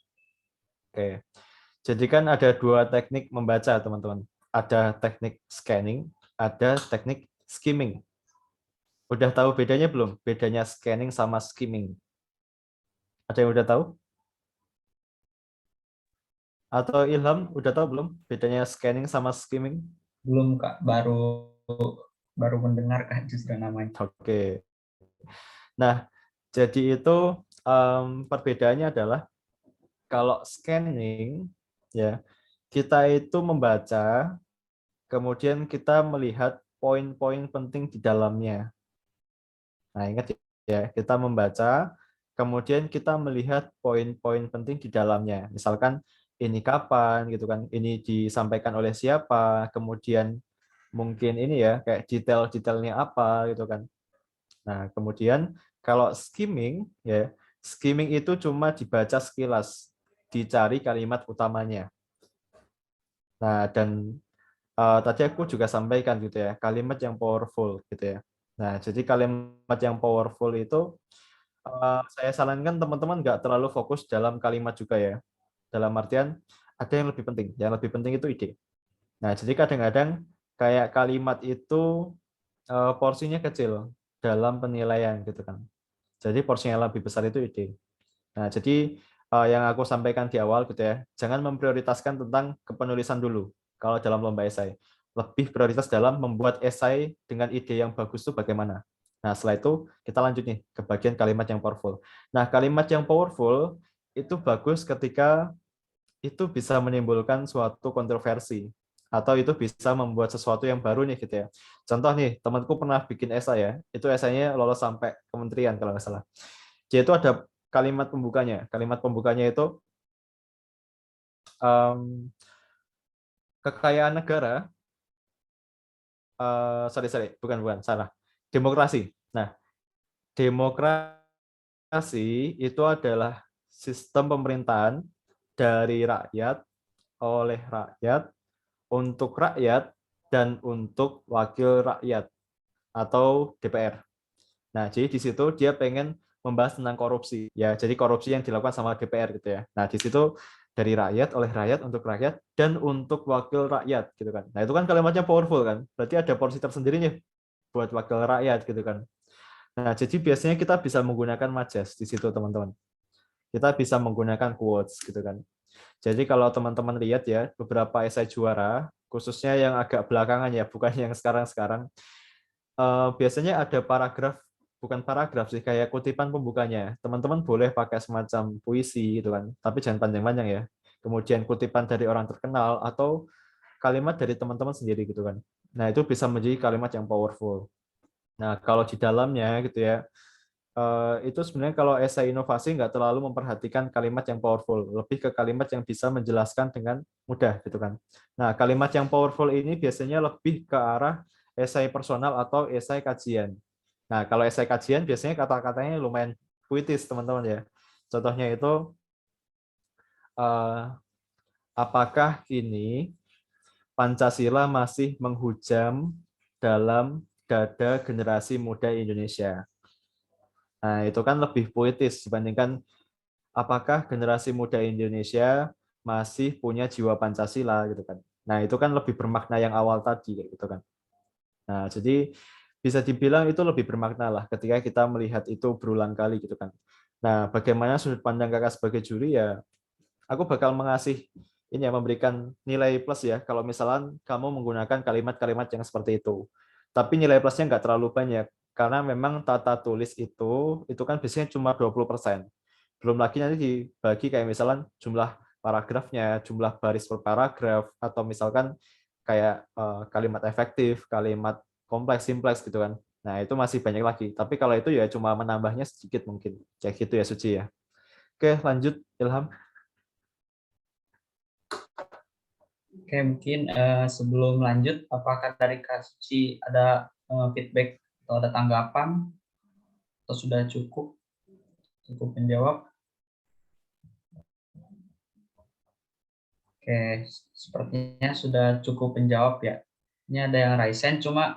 Oke, jadi kan ada dua teknik membaca, teman-teman. Ada teknik scanning, ada teknik skimming. Udah tahu bedanya belum? Bedanya scanning sama skimming. Ada yang udah tahu? Atau Ilham, udah tahu belum bedanya scanning sama skimming? Belum, Kak, baru mendengar, Kak, justru namanya. Oke. Nah, jadi itu perbedaannya adalah kalau scanning ya kita itu membaca, kemudian kita melihat poin-poin penting di dalamnya. Nah, ingat ya, kita membaca, kemudian kita melihat poin-poin penting di dalamnya. Misalkan ini kapan gitu kan, ini disampaikan oleh siapa, kemudian mungkin ini ya kayak detail-detailnya apa gitu kan. Nah, kemudian kalau skimming ya, skimming itu cuma dibaca sekilas, dicari kalimat utamanya. Nah, dan tadi aku juga sampaikan gitu ya, kalimat yang powerful gitu ya. Nah, jadi kalimat yang powerful itu saya sarankan teman-teman nggak terlalu fokus dalam kalimat juga ya. Dalam artian ada yang lebih penting. Yang lebih penting itu ide. Nah, jadi kadang-kadang kayak kalimat itu porsinya kecil dalam penilaian gitu kan. Jadi porsi yang lebih besar itu ide. Nah, jadi yang aku sampaikan di awal gitu ya, jangan memprioritaskan tentang kepenulisan dulu kalau dalam lomba esai. Lebih prioritas dalam membuat esai dengan ide yang bagus itu bagaimana. Nah, setelah itu kita lanjut nih ke bagian kalimat yang powerful. Nah, kalimat yang powerful itu bagus ketika itu bisa menimbulkan suatu kontroversi atau itu bisa membuat sesuatu yang baru nih gitu ya. Contoh nih, temanku pernah bikin esai ya, itu esainya lolos sampai kementerian kalau nggak salah. Dia itu ada kalimat pembukanya. Kalimat pembukanya itu kekayaan negara, bukan, salah. Demokrasi. Nah, demokrasi itu adalah sistem pemerintahan dari rakyat, oleh rakyat, untuk rakyat, dan untuk wakil rakyat atau DPR. Nah, jadi di situ dia pengen membahas tentang korupsi. Ya, jadi korupsi yang dilakukan sama DPR gitu ya. Nah, di situ dari rakyat, oleh rakyat, untuk rakyat, dan untuk wakil rakyat gitu kan. Nah, itu kan kalimatnya powerful kan. Berarti ada porsi tersendirinya buat wakil rakyat gitu kan. Nah, jadi biasanya kita bisa menggunakan majas di situ, teman-teman. Kita bisa menggunakan quotes gitu kan. Jadi kalau teman-teman lihat ya, beberapa esai juara, khususnya yang agak belakangan ya, bukan yang sekarang-sekarang, biasanya ada paragraf, bukan paragraf sih, kayak kutipan pembukanya. Teman-teman boleh pakai semacam puisi gitu kan, tapi jangan panjang-panjang ya. Kemudian kutipan dari orang terkenal atau kalimat dari teman-teman sendiri gitu kan. Nah, itu bisa menjadi kalimat yang powerful. Nah, kalau di dalamnya gitu ya, itu sebenarnya kalau esai inovasi nggak terlalu memperhatikan kalimat yang powerful, lebih ke kalimat yang bisa menjelaskan dengan mudah gitu kan. Nah, kalimat yang powerful ini biasanya lebih ke arah esai personal atau esai kajian. Nah, kalau esai kajian biasanya kata-katanya lumayan puitis, teman-teman ya. Contohnya itu, apakah kini Pancasila masih menghujam dalam dada generasi muda Indonesia? Nah, itu kan lebih puitis dibandingkan apakah generasi muda Indonesia masih punya jiwa Pancasila gitu kan. Nah, itu kan lebih bermakna yang awal tadi gitu kan. Nah, jadi bisa dibilang itu lebih bermakna lah ketika kita melihat itu berulang kali gitu kan. Nah, bagaimana sudut pandang kakak sebagai juri ya, aku bakal mengasih ini ya, memberikan nilai plus ya kalau misalnya kamu menggunakan kalimat-kalimat yang seperti itu. Tapi nilai plusnya nggak terlalu banyak karena memang tata tulis itu kan biasanya cuma 20%. Belum lagi nanti dibagi kayak misalnya jumlah paragrafnya, jumlah baris per paragraf, atau misalkan kayak kalimat efektif, kalimat kompleks, simpleks gitu kan. Nah, itu masih banyak lagi. Tapi kalau itu ya cuma menambahnya sedikit mungkin. Kayak gitu ya, Suci ya. Oke, lanjut Ilham. Oke, mungkin sebelum lanjut, apakah dari Kak Suci ada feedback atau ada tanggapan atau sudah cukup menjawab? Oke, sepertinya sudah cukup menjawab ya. Ini ada yang Raisen, cuma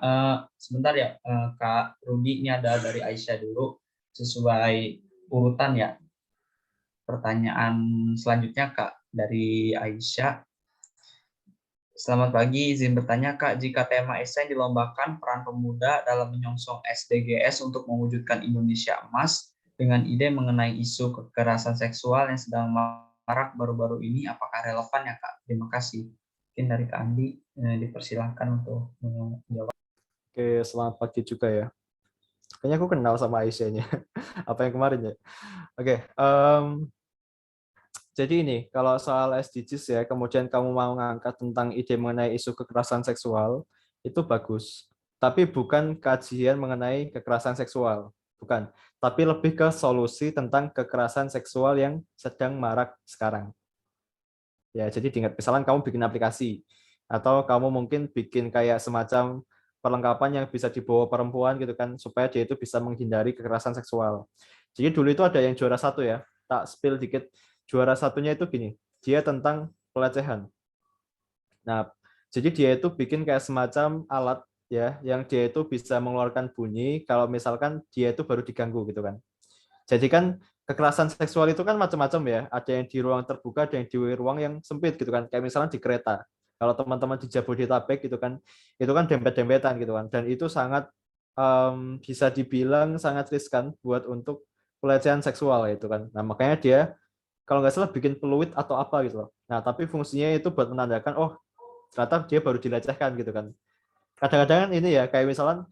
sebentar ya Kak Rudi, ini ada dari Aisyah dulu sesuai urutan ya. Pertanyaan selanjutnya Kak dari Aisyah. Selamat pagi, izin bertanya Kak, jika tema esai dilombakan peran pemuda dalam menyongsong SDGs untuk mewujudkan Indonesia emas dengan ide mengenai isu kekerasan seksual yang sedang marak baru-baru ini, apakah relevan ya Kak? Terima kasih. Mungkin dari Kak Andi dipersilahkan untuk menjawab. Oke, selamat pagi juga ya. Kayaknya aku kenal sama Aisyah-nya. Apa yang kemarin ya? Oke, jadi ini, kalau soal SDGs ya, kemudian kamu mau ngangkat tentang ide mengenai isu kekerasan seksual, itu bagus. Tapi bukan kajian mengenai kekerasan seksual. Bukan. Tapi lebih ke solusi tentang kekerasan seksual yang sedang marak sekarang. Ya, jadi diingat, misalnya kamu bikin aplikasi, atau kamu mungkin bikin kayak semacam perlengkapan yang bisa dibawa perempuan gitu kan, supaya dia itu bisa menghindari kekerasan seksual. Jadi dulu itu ada yang juara 1 ya, tak spill dikit. Juara satunya itu gini, dia tentang pelecehan. Nah, jadi dia itu bikin kayak semacam alat ya, yang dia itu bisa mengeluarkan bunyi kalau misalkan dia itu baru diganggu gitu kan. Jadi kan kekerasan seksual itu kan macam-macam ya, ada yang di ruang terbuka, ada yang di ruang yang sempit gitu kan, kayak misalnya di kereta. Kalau teman-teman di Jabodetabek gitu kan, itu kan dempet-dempetan gitu kan, dan itu sangat bisa dibilang sangat riskan buat untuk pelecehan seksual itu kan. Nah, makanya dia kalau nggak salah bikin peluit atau apa gitu loh. Nah, tapi fungsinya itu buat menandakan, oh ternyata dia baru dilecehkan gitu kan. Kadang-kadang ini ya, kayak misalnya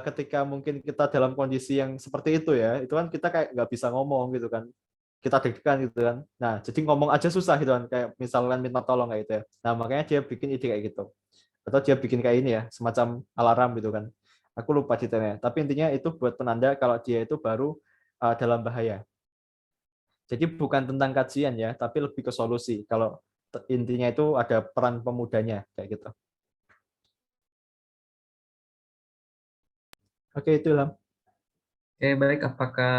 ketika mungkin kita dalam kondisi yang seperti itu ya, itu kan kita kayak nggak bisa ngomong gitu kan. Kita deg-degan gitu kan. Nah, jadi ngomong aja susah gitu kan, kayak misalnya minta tolong kayak gitu ya. Nah, makanya dia bikin ide kayak gitu. Atau dia bikin kayak ini ya, semacam alarm gitu kan. Aku lupa detailnya. Tapi intinya itu buat penanda kalau dia itu baru dalam bahaya. Jadi bukan tentang kajian ya, tapi lebih ke solusi. Kalau intinya itu ada peran pemudanya kayak gitu. Oke, itu Ilham. Oke, baik. Apakah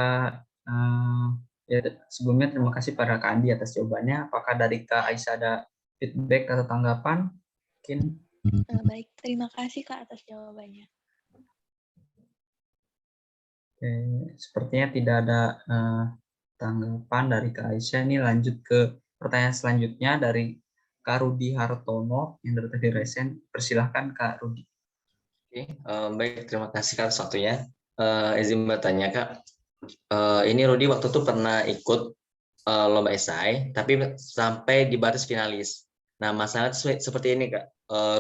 ya sebelumnya terima kasih pada Kak Andi atas jawabannya. Apakah dari Kak Aisyah ada feedback atau tanggapan? Mungkin. Baik, terima kasih Kak atas jawabannya. Oke, sepertinya tidak ada tanggapan dari Kak Aisyah. Ini lanjut ke pertanyaan selanjutnya dari Kak Rudi Hartono yang dari tadi Resen. Persilahkan Kak Rudi. Oke, baik, terima kasih Kak atas waktunya. Izin bertanya Kak, ini Rudi waktu itu pernah ikut lomba esai, tapi sampai di batas finalis. Nah, masalah seperti ini Kak.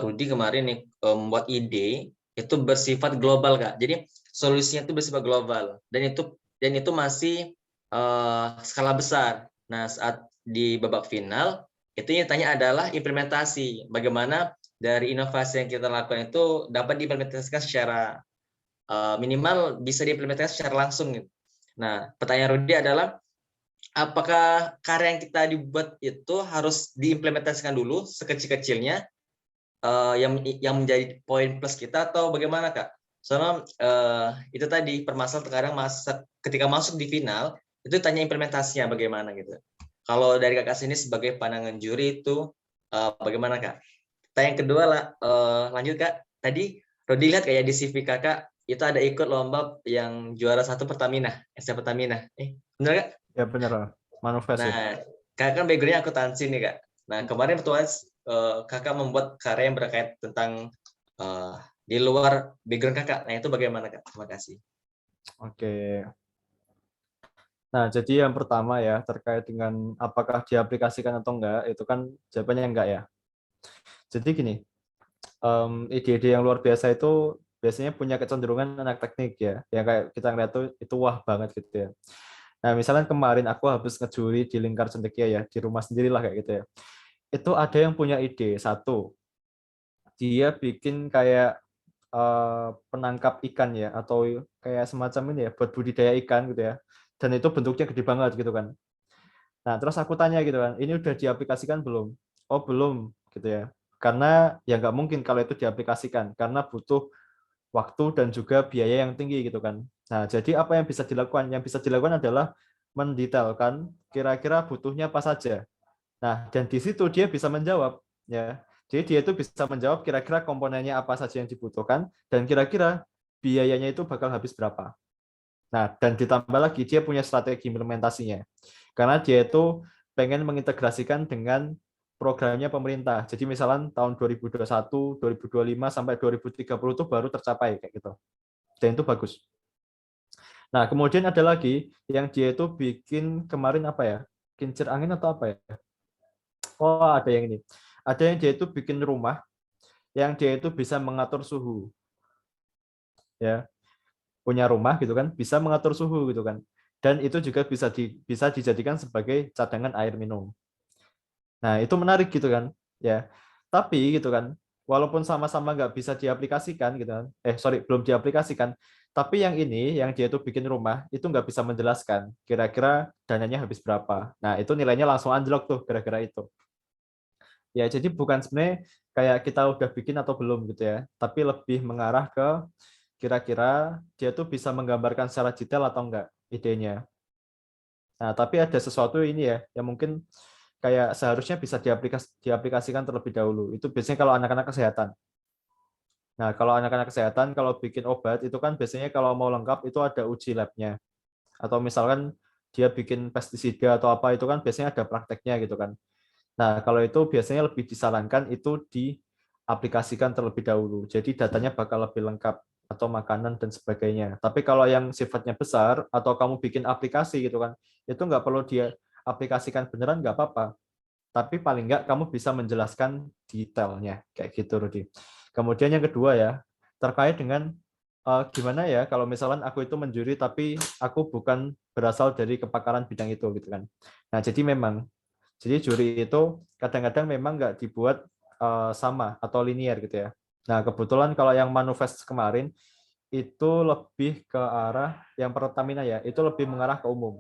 Rudi kemarin nih membuat ide itu bersifat global Kak. Jadi solusinya itu bersifat global dan itu masih skala besar. Nah, saat di babak final itu yang tanya adalah implementasi. Bagaimana dari inovasi yang kita lakukan itu dapat diimplementasikan secara minimal bisa diimplementasikan secara langsung. Gitu. Nah, pertanyaan Rudi adalah apakah karya yang kita dibuat itu harus diimplementasikan dulu sekecil-kecilnya yang menjadi poin plus kita atau bagaimana Kak? Soalnya itu tadi permasalahan terkadang ketika masuk di final itu tanya implementasinya bagaimana gitu. Kalau dari Kakak sini sebagai pandangan juri itu bagaimana Kak? Yang kedua lah, lanjut Kak. Tadi Rodi lihat kayak di CV Kakak itu ada ikut lomba yang juara 1 Pertamina, SC Pertamina. Benar Kak? Ya benar, manifest. Nah, Kakak kan background-nya akuntansi nih Kak. Nah, kemarin waktu Kakak membuat karya yang berkait tentang di luar background kakak. Nah itu bagaimana kak? Terima kasih. Oke. Nah, jadi yang pertama ya, terkait dengan apakah diaplikasikan atau enggak, itu kan jawabannya enggak ya. Jadi gini, ide-ide yang luar biasa itu biasanya punya kecenderungan anak teknik ya, yang kayak kita ngeliat tuh itu wah banget gitu ya. Nah, misalnya kemarin aku habis ngejuri di Lingkar Cendekia ya, di rumah sendirilah kayak gitu ya. Itu ada yang punya ide, satu, dia bikin kayak penangkap ikan ya, atau kayak semacam ini ya, buat budidaya ikan gitu ya. Dan itu bentuknya gede banget gitu kan. Nah, terus aku tanya gitu kan, ini udah diaplikasikan belum? Oh, belum gitu ya. Karena ya nggak mungkin kalau itu diaplikasikan, karena butuh waktu dan juga biaya yang tinggi gitu kan. Nah, jadi apa yang bisa dilakukan? Yang bisa dilakukan adalah mendetailkan kira-kira butuhnya apa saja. Nah, dan di situ dia bisa menjawab ya. Jadi dia itu bisa menjawab kira-kira komponennya apa saja yang dibutuhkan dan kira-kira biayanya itu bakal habis berapa. Nah, dan ditambah lagi dia punya strategi implementasinya. Karena dia itu pengen mengintegrasikan dengan programnya pemerintah. Jadi misalnya tahun 2021, 2025 sampai 2030 itu baru tercapai kayak gitu. Dan itu bagus. Nah, kemudian ada lagi yang dia itu bikin kemarin apa ya? Kincir angin atau apa ya? Oh, ada yang ini. Ada yang dia itu bikin rumah yang dia itu bisa mengatur suhu. Ya, punya rumah gitu kan, bisa mengatur suhu gitu kan. Dan itu juga bisa dijadikan sebagai cadangan air minum. Nah, itu menarik gitu kan. Ya. Tapi gitu kan, walaupun sama-sama nggak bisa diaplikasikan gitu kan. Belum diaplikasikan. Tapi yang ini, yang dia itu bikin rumah, itu nggak bisa menjelaskan kira-kira dananya habis berapa. Nah, itu nilainya langsung anjlok tuh gara-gara itu. Ya, jadi bukan sebenarnya kayak kita udah bikin atau belum gitu ya, tapi lebih mengarah ke kira-kira dia tuh bisa menggambarkan secara detail atau enggak idenya. Nah, tapi ada sesuatu ini ya, yang mungkin kayak seharusnya bisa diaplikasikan terlebih dahulu. Itu biasanya kalau anak-anak kesehatan. Nah, kalau anak-anak kesehatan, kalau bikin obat, itu kan biasanya kalau mau lengkap itu ada uji labnya. Atau misalkan dia bikin pestisida atau apa, itu kan biasanya ada prakteknya gitu kan. Nah, kalau itu biasanya lebih disarankan itu diaplikasikan terlebih dahulu. Jadi datanya bakal lebih lengkap atau makanan dan sebagainya. Tapi kalau yang sifatnya besar atau kamu bikin aplikasi gitu kan, itu nggak perlu dia aplikasikan beneran nggak apa-apa. Tapi paling nggak kamu bisa menjelaskan detailnya kayak gitu, Rudi. Kemudian yang kedua ya, terkait dengan gimana ya kalau misalkan aku itu menjuri tapi aku bukan berasal dari kepakaran bidang itu gitu kan. Nah, jadi juri itu kadang-kadang memang nggak dibuat sama atau linear gitu ya. Nah, kebetulan kalau yang manifest kemarin itu lebih ke arah yang Pertamina ya, itu lebih mengarah ke umum.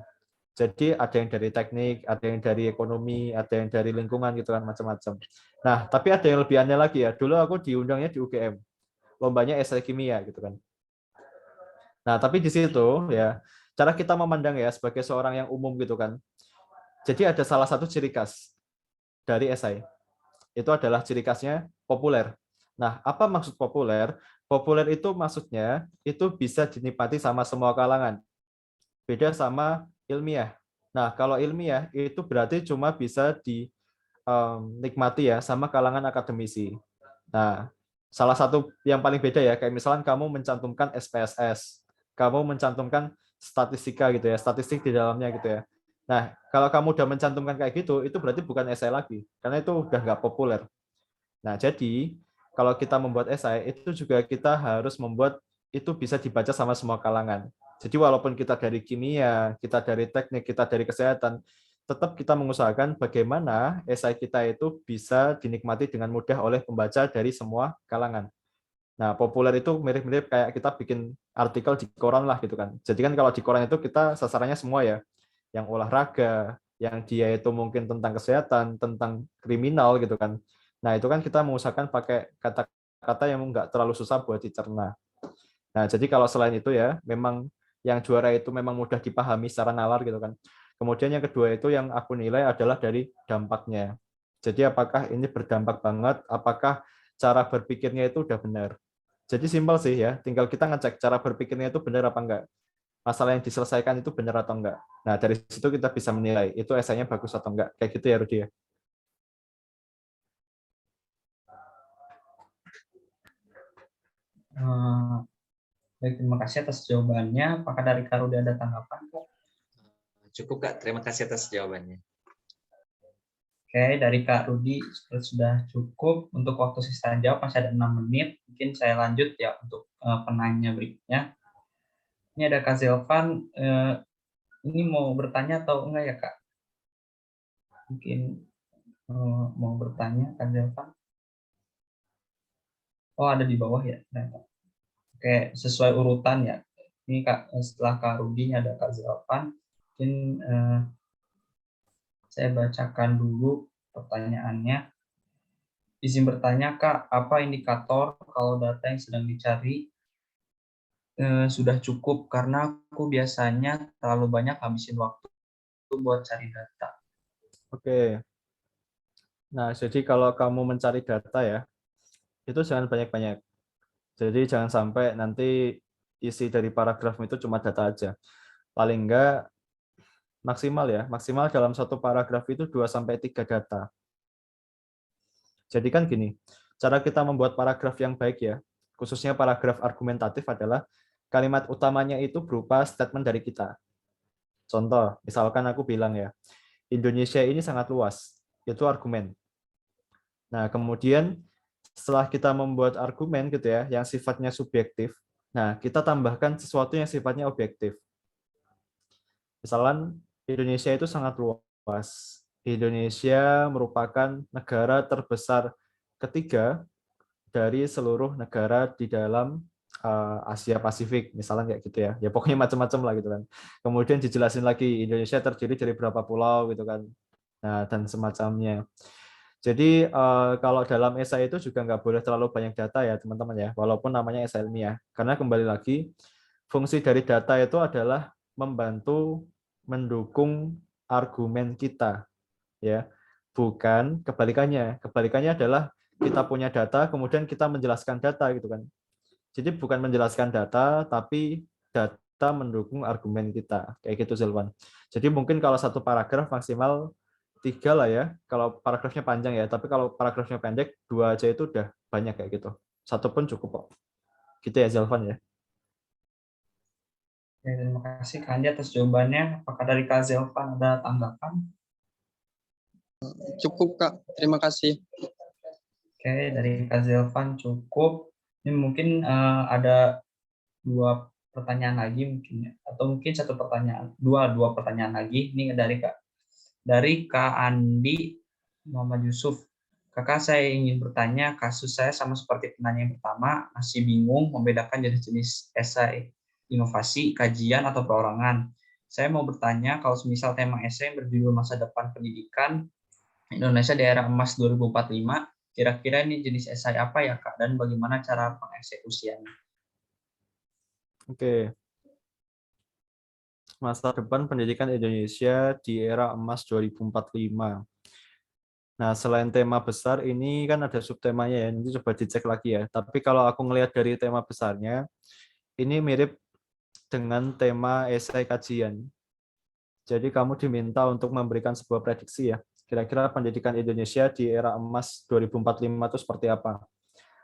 Jadi ada yang dari teknik, ada yang dari ekonomi, ada yang dari lingkungan gitu kan, macam-macam. Nah, tapi ada yang lebih aneh lagi ya. Dulu aku diundangnya di UGM, lombanya esai kimia gitu kan. Nah, tapi di situ ya, cara kita memandang ya sebagai seorang yang umum gitu kan. Jadi ada salah satu ciri khas dari esai. Itu adalah ciri khasnya populer. Nah, apa maksud populer? Populer itu maksudnya itu bisa dinikmati sama semua kalangan. Beda sama ilmiah. Nah, kalau ilmiah itu berarti cuma bisa dinikmati ya sama kalangan akademisi. Nah, salah satu yang paling beda ya, kayak misalnya kamu mencantumkan SPSS, kamu mencantumkan statistika gitu ya, statistik di dalamnya gitu ya. Nah, kalau kamu udah mencantumkan kayak gitu, itu berarti bukan esai lagi, karena itu udah nggak populer. Nah, jadi kalau kita membuat esai, itu juga kita harus membuat itu bisa dibaca sama semua kalangan. Jadi walaupun kita dari kimia, kita dari teknik, kita dari kesehatan, tetap kita mengusahakan bagaimana esai kita itu bisa dinikmati dengan mudah oleh pembaca dari semua kalangan. Nah, populer itu mirip-mirip kayak kita bikin artikel di koran lah gitu kan. Jadi kan kalau di koran itu kita sasarannya semua ya, yang olahraga, yang dia itu mungkin tentang kesehatan, tentang kriminal gitu kan. Nah, itu kan kita mengusahakan pakai kata-kata yang nggak terlalu susah buat dicerna. Nah, jadi kalau selain itu ya, memang yang juara itu memang mudah dipahami secara nalar gitu kan. Kemudian yang kedua itu yang aku nilai adalah dari dampaknya. Jadi apakah ini berdampak banget, apakah cara berpikirnya itu udah benar. Jadi simpel sih ya, tinggal kita ngecek cara berpikirnya itu benar apa enggak. Masalah yang diselesaikan itu benar atau enggak. Nah, dari situ kita bisa menilai itu esainya bagus atau enggak. Kayak gitu ya, Rudi ya. Baik, terima kasih atas jawabannya. Apakah dari Kak Rudi ada tanggapan, Kak? Cukup Kak, terima kasih atas jawabannya. Oke, dari Kak Rudi sudah cukup. Untuk waktu sisa jawab masih ada 6 menit. Mungkin saya lanjut ya untuk penanya berikutnya. Ini ada Kak Zelvan. Ini mau bertanya atau enggak ya, Kak? Mungkin mau bertanya, Kak Zelvan. Oh, ada di bawah ya. Oke, sesuai urutan ya. Ini Kak, setelah Kak Rudi ada Kak Zelvan. Mungkin saya bacakan dulu pertanyaannya. Izin bertanya, Kak, apa indikator kalau data yang sedang dicari sudah cukup? Karena aku biasanya terlalu banyak habisin waktu buat cari data. Oke. Nah, jadi kalau kamu mencari data ya, itu jangan banyak-banyak. Jadi jangan sampai nanti isi dari paragraf itu cuma data aja. Paling enggak maksimal ya, maksimal dalam satu paragraf itu 2-3 data. Jadi kan gini, cara kita membuat paragraf yang baik ya, khususnya paragraf argumentatif adalah kalimat utamanya itu berupa statement dari kita. Contoh, misalkan aku bilang ya, Indonesia ini sangat luas, itu argumen. Nah, kemudian setelah kita membuat argumen gitu ya, yang sifatnya subjektif, nah kita tambahkan sesuatu yang sifatnya objektif. Misalkan Indonesia itu sangat luas. Indonesia merupakan negara terbesar ketiga dari seluruh negara di dalam Asia Pasifik, misalnya kayak gitu ya. Ya pokoknya macam-macam lah gitu kan. Kemudian dijelasin lagi Indonesia terdiri dari berapa pulau gitu kan. Nah, dan semacamnya. Jadi kalau dalam esai itu juga nggak boleh terlalu banyak data ya teman-teman ya, walaupun namanya esai ilmiah. Karena kembali lagi, fungsi dari data itu adalah membantu mendukung argumen kita, ya, bukan kebalikannya. Kebalikannya adalah kita punya data, kemudian kita menjelaskan data gitu kan. Jadi bukan menjelaskan data, tapi data mendukung argumen kita, kayak gitu Zilwan. Jadi mungkin kalau satu paragraf maksimal 3 lah ya, kalau paragrafnya panjang ya, tapi kalau paragrafnya pendek 2 aja itu udah banyak kayak gitu. Satu pun cukup kok. Gitu ya Zilvan ya. Oke, terima kasih Kak Andi atas jawabannya. Apakah dari Kak Zelvan ada tanggapan? Cukup Kak, terima kasih. Oke, dari Kak Zelvan cukup. Ini mungkin ada 2 pertanyaan lagi mungkin ya. Atau mungkin 1 pertanyaan, dua pertanyaan lagi. Ini dari Kak Andi Muhammad Yusuf. Kakak, saya ingin bertanya, kasus saya sama seperti penanya yang pertama, masih bingung membedakan jenis-jenis esai inovasi, kajian, atau perorangan. Saya mau bertanya, kalau misal tema esai berjudul Masa Depan Pendidikan Indonesia di Era Emas 2045, kira-kira ini jenis esai apa ya, Kak? Dan bagaimana cara pengeksekusiannya? Oke. Masa depan pendidikan Indonesia di era emas 2045. Nah, selain tema besar, ini kan ada subtemanya ya, nanti coba dicek lagi ya. Tapi kalau aku ngelihat dari tema besarnya, ini mirip dengan tema esai kajian. Jadi kamu diminta untuk memberikan sebuah prediksi ya, kira-kira pendidikan Indonesia di era emas 2045 itu seperti apa.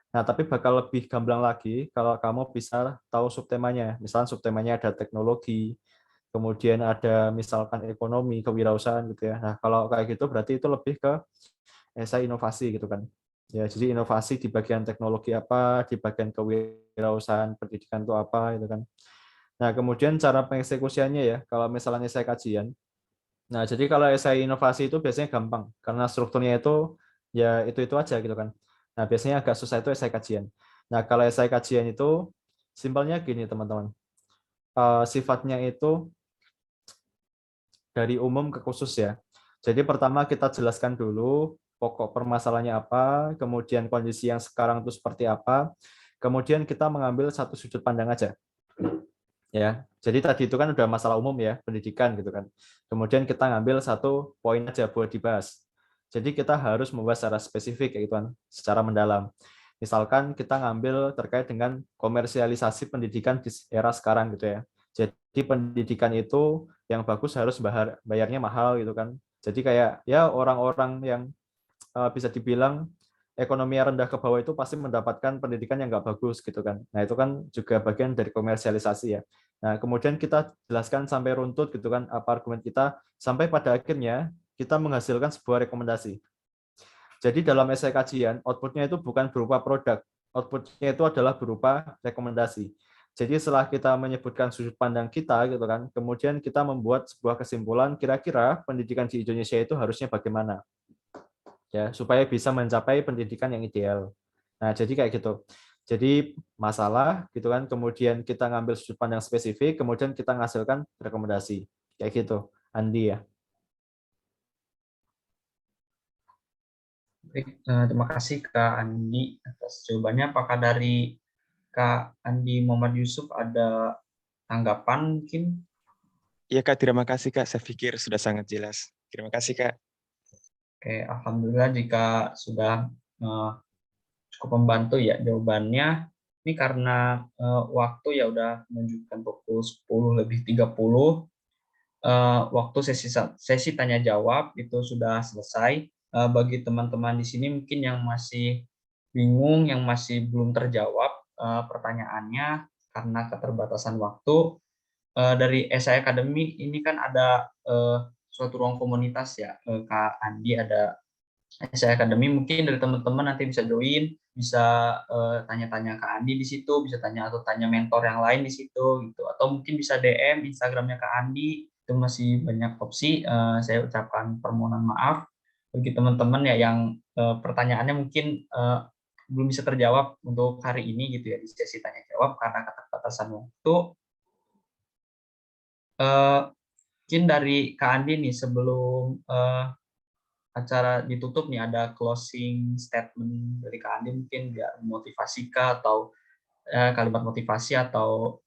Nah, tapi bakal lebih gamblang lagi kalau kamu bisa tahu subtemanya. Misalnya subtemanya ada teknologi, kemudian ada misalkan ekonomi, kewirausahaan gitu ya. Nah, kalau kayak gitu berarti itu lebih ke esai inovasi gitu kan. Ya, jadi inovasi di bagian teknologi apa, di bagian kewirausahaan pendidikan itu apa gitu kan. Nah, kemudian cara pengeksekusiannya ya, kalau misalnya esai kajian. Nah, jadi kalau esai inovasi itu biasanya gampang karena strukturnya itu ya itu aja gitu kan. Nah, biasanya agak susah itu esai kajian. Nah, kalau esai kajian itu simpelnya gini, teman-teman. Sifatnya itu dari umum ke khusus ya. Jadi pertama kita jelaskan dulu pokok permasalahannya apa, kemudian kondisi yang sekarang itu seperti apa, kemudian kita mengambil satu sudut pandang aja. Ya, jadi tadi itu kan udah masalah umum ya, pendidikan gitu kan. Kemudian kita ngambil satu poin aja buat dibahas. Jadi kita harus membahas secara spesifik gitu kan, secara mendalam. Misalkan kita ngambil terkait dengan komersialisasi pendidikan di era sekarang gitu ya. Jadi pendidikan itu yang bagus harus bayarnya mahal gitu kan. Jadi kayak ya orang-orang yang bisa dibilang ekonomi yang rendah ke bawah itu pasti mendapatkan pendidikan yang nggak bagus gitu kan. Nah itu kan juga bagian dari komersialisasi ya. Nah kemudian kita jelaskan sampai runtut gitu kan apa argumen kita, sampai pada akhirnya kita menghasilkan sebuah rekomendasi. Jadi dalam esai kajian, outputnya itu bukan berupa produk, outputnya itu adalah berupa rekomendasi. Jadi setelah kita menyebutkan sudut pandang kita gitu kan, kemudian kita membuat sebuah kesimpulan kira-kira pendidikan di Indonesia itu harusnya bagaimana. Ya, supaya bisa mencapai pendidikan yang ideal. Nah, jadi kayak gitu. Jadi masalah gitu kan, kemudian kita ngambil sudut pandang spesifik, kemudian kita menghasilkan rekomendasi. Kayak gitu. Andi ya. Baik, terima kasih Kak Andi atas jawabannya. Apakah dari Kak Andi Muhammad Yusuf ada tanggapan mungkin? Iya Kak, terima kasih Kak. Saya pikir sudah sangat jelas. Terima kasih Kak. Oke, alhamdulillah jika sudah cukup membantu ya jawabannya. Ini karena waktu ya udah menunjukkan pukul 10:30. Waktu sesi tanya jawab itu sudah selesai. Bagi teman-teman di sini mungkin yang masih bingung, yang masih belum terjawab pertanyaannya karena keterbatasan waktu, dari SI Academy ini kan ada suatu ruang komunitas ya, Kak Andi, ada SI Academy, mungkin dari teman-teman nanti bisa join, bisa tanya-tanya Kak Andi di situ, bisa tanya atau tanya mentor yang lain di situ gitu, atau mungkin bisa DM Instagramnya Kak Andi, itu masih banyak opsi. Saya ucapkan permohonan maaf bagi teman-teman ya yang pertanyaannya mungkin belum bisa terjawab untuk hari ini gitu ya di sesi tanya jawab karena keterbatasan waktu. Mungkin dari Kak Andi nih sebelum acara ditutup nih ada closing statement dari Kak Andi mungkin biar motivasi Kak atau kalimat motivasi atau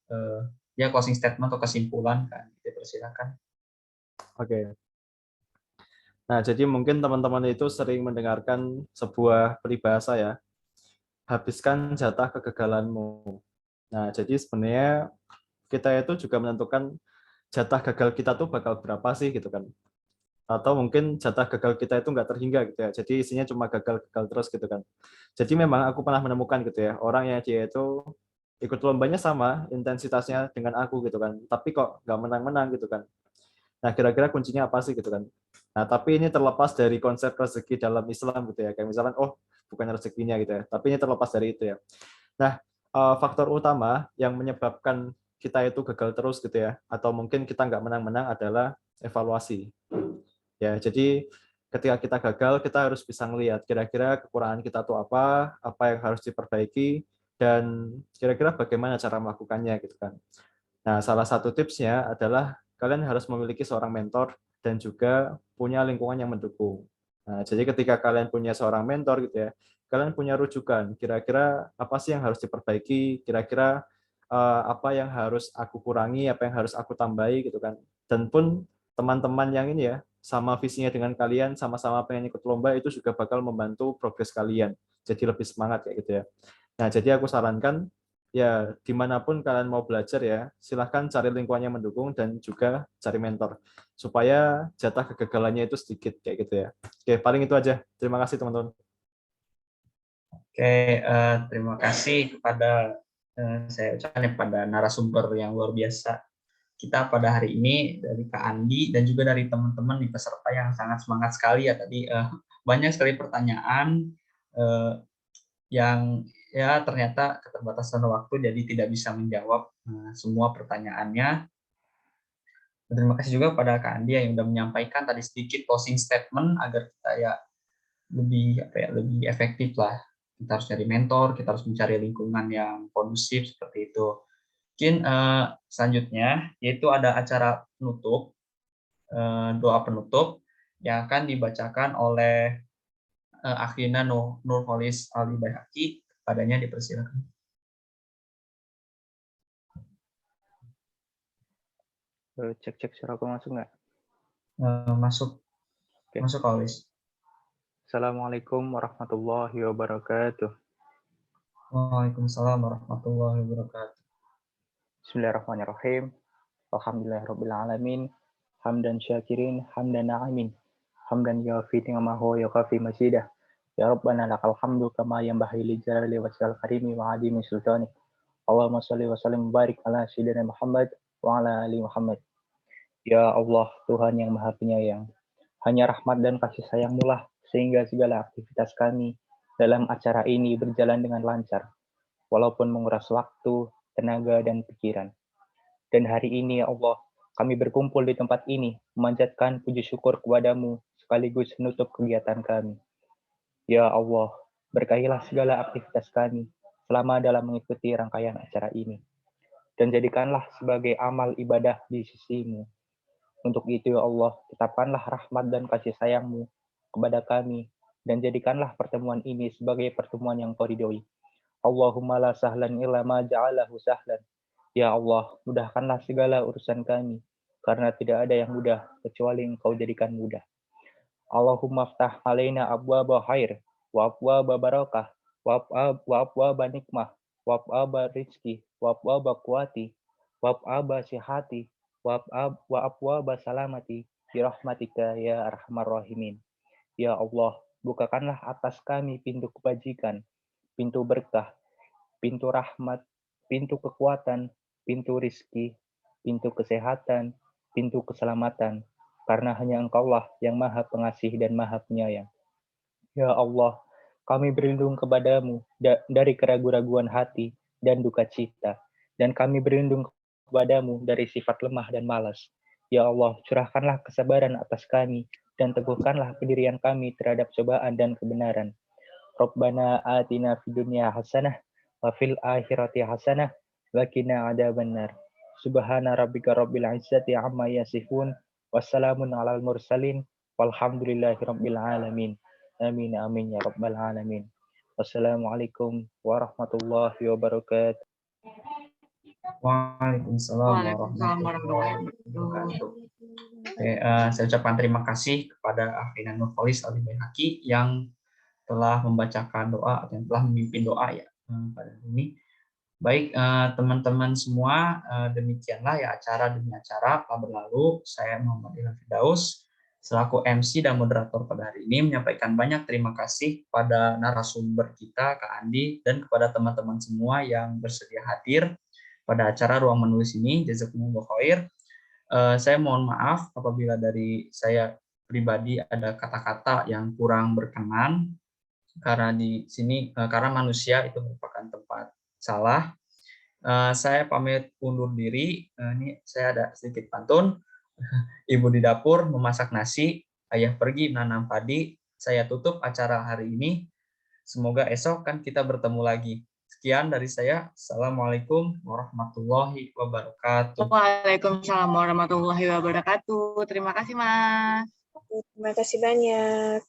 ya closing statement atau kesimpulan Kak, dipersilakan. Oke. Nah, jadi mungkin teman-teman itu sering mendengarkan sebuah peribahasa ya, habiskan jatah kegagalanmu. Nah, jadi sebenarnya kita itu juga menentukan jatah gagal kita tuh bakal berapa sih gitu kan. Atau mungkin jatah gagal kita itu nggak terhingga gitu ya. Jadi isinya cuma gagal-gagal terus gitu kan. Jadi memang aku pernah menemukan gitu ya, orang yang dia itu ikut lombanya sama intensitasnya dengan aku gitu kan. Tapi kok nggak menang-menang gitu kan. Nah, kira-kira kuncinya apa sih gitu kan. Nah, tapi ini terlepas dari konsep rezeki dalam Islam gitu ya. Kayak misalkan, oh bukan rezekinya gitu ya. Tapi ini terlepas dari itu ya. Nah, faktor utama yang menyebabkan kita itu gagal terus gitu ya, atau mungkin kita nggak menang-menang adalah evaluasi. Ya, jadi ketika kita gagal, kita harus bisa melihat kira-kira kekurangan kita tuh apa yang harus diperbaiki, dan kira-kira bagaimana cara melakukannya gitu kan. Nah, salah satu tipsnya adalah kalian harus memiliki seorang mentor dan juga punya lingkungan yang mendukung. Nah, jadi ketika kalian punya seorang mentor gitu ya, kalian punya rujukan, kira-kira apa sih yang harus diperbaiki, kira-kira apa yang harus aku kurangi, apa yang harus aku tambahi gitu kan. Dan pun teman-teman yang ini ya, sama visinya dengan kalian, sama-sama pengen ikut lomba, itu juga bakal membantu progres kalian. Jadi lebih semangat kayak gitu ya. Nah, jadi aku sarankan ya dimanapun kalian mau belajar ya, silahkan cari lingkungan yang mendukung dan juga cari mentor supaya jatah kegagalannya itu sedikit kayak gitu ya. Oke, paling itu aja. Terima kasih teman-teman. Oke, terima kasih kepada saya ucapkan kepada narasumber yang luar biasa kita pada hari ini, dari Kak Andi dan juga dari teman-teman di peserta yang sangat semangat sekali ya tadi, banyak sekali pertanyaan yang ya ternyata keterbatasan waktu jadi tidak bisa menjawab semua pertanyaannya. Dan terima kasih juga kepada Kak Andi yang sudah menyampaikan tadi sedikit closing statement agar kita ya lebih efektif lah. Kita harus cari mentor, kita harus mencari lingkungan yang kondusif seperti itu. Mungkin selanjutnya yaitu ada acara penutup, doa penutup yang akan dibacakan oleh Akhina Nurholis Ali Baihaqi. Padanya dipersilakan. Cek suara aku masuk nggak? Masuk. Oke. Masuk Holis. Assalamualaikum warahmatullahi wabarakatuh. Waalaikumsalam warahmatullahi wabarakatuh. Bismillahirrahmanirrahim. Alhamdulillahirrabbilalamin. Hamdan syakirin, hamdan na'imin. Hamdan yafi ni'amahu wa yafi masidah. Ya Rabbana lakal hamdu kama yanbaghi li jalali wajhil karimi wa adimi sultani. Allahumma shalli wa sallim barik ala sayyidina Muhammad wa ala ali Muhammad. Ya Allah, Tuhan yang Maha Penyayang, hanya rahmat dan kasih sayang-Mu lah sehingga segala aktivitas kami dalam acara ini berjalan dengan lancar, walaupun menguras waktu, tenaga, dan pikiran. Dan hari ini, ya Allah, kami berkumpul di tempat ini, memanjatkan puji syukur kepada-Mu, sekaligus menutup kegiatan kami. Ya Allah, berkahilah segala aktivitas kami selama dalam mengikuti rangkaian acara ini. Dan jadikanlah sebagai amal ibadah di sisi-Mu. Untuk itu, ya Allah, tetapkanlah rahmat dan kasih sayang-Mu kepada kami, dan jadikanlah pertemuan ini sebagai pertemuan yang Kau ridhoi. Allahumma la sahlan illa ma ja'alahu sahlan. Ya Allah, mudahkanlah segala urusan kami, karena tidak ada yang mudah kecuali Engkau jadikan mudah. Allahumma ftah alaina abwaba khair, wa abwaba barakah, wa abwaba nikmah, wa abwaba rizki, wa abwaba quwati, wa abwaba sihati, wa abwaba salamati, birahmatika ya arhamar rahimin. Ya Allah, bukakanlah atas kami pintu kebajikan, pintu berkah, pintu rahmat, pintu kekuatan, pintu rizki, pintu kesehatan, pintu keselamatan, karena hanya Engkaulah yang Maha Pengasih dan Maha Penyayang. Ya Allah, kami berlindung kepada-Mu dari keraguan-raguan hati dan duka cita, dan kami berlindung kepada-Mu dari sifat lemah dan malas. Ya Allah, curahkanlah kesabaran atas kami, dan teguhkanlah pendirian kami terhadap cobaan dan kebenaran. Rabbana atina fid dunya hasanah, wa fil akhirati hasanah, wa qina adzabannar. Subhana rabbika rabbil izzati amma yasifun, wassalamun alal mursalin, walhamdulillahi rabbil alamin. Amin amin ya rabbal alamin. Wassalamualaikum warahmatullahi wabarakatuh. Waalaikumsalam warahmatullahi wabarakatuh. Oke, saya ucapkan terima kasih kepada Afina Nurholis Al-Baihaqi yang telah membacakan doa atau yang telah memimpin doa ya pada hari ini. Baik, teman-teman semua, demikianlah ya acara demi acara telah berlalu. Saya Muhammad Ilham Firdaus selaku MC dan moderator pada hari ini menyampaikan banyak terima kasih kepada narasumber kita Kak Andi dan kepada teman-teman semua yang bersedia hadir pada acara Ruang Menulis ini. Jazakumullah khair. Saya mohon maaf apabila dari saya pribadi ada kata-kata yang kurang berkenan, karena di sini karena manusia itu merupakan tempat salah. Saya pamit undur diri. Ini saya ada sedikit pantun. Ibu di dapur memasak nasi, ayah pergi menanam padi. Saya tutup acara hari ini. Semoga esok kan kita bertemu lagi. Sekian dari saya. Assalamualaikum warahmatullahi wabarakatuh. Waalaikumsalam warahmatullahi wabarakatuh. Terima kasih, Mas. Terima kasih banyak.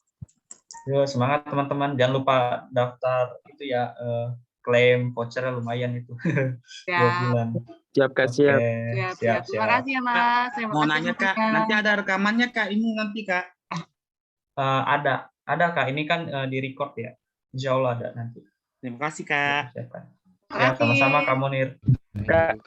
Yuk, semangat teman-teman. Jangan lupa daftar itu ya, klaim voucher lumayan itu. 2 bulan. Siap, Kak, siap. Siap. Terima kasih ya, Mas. Terima Mau kasih nanya Kak, semuanya. nanti ada rekamannya Kak, ini nanti Kak. Ada Kak, ini kan di record ya. Insya Allah ada nanti. Terima kasih Kak. Siapkan. Terima Ya, kasih. sama-sama Kak Munir. Kak,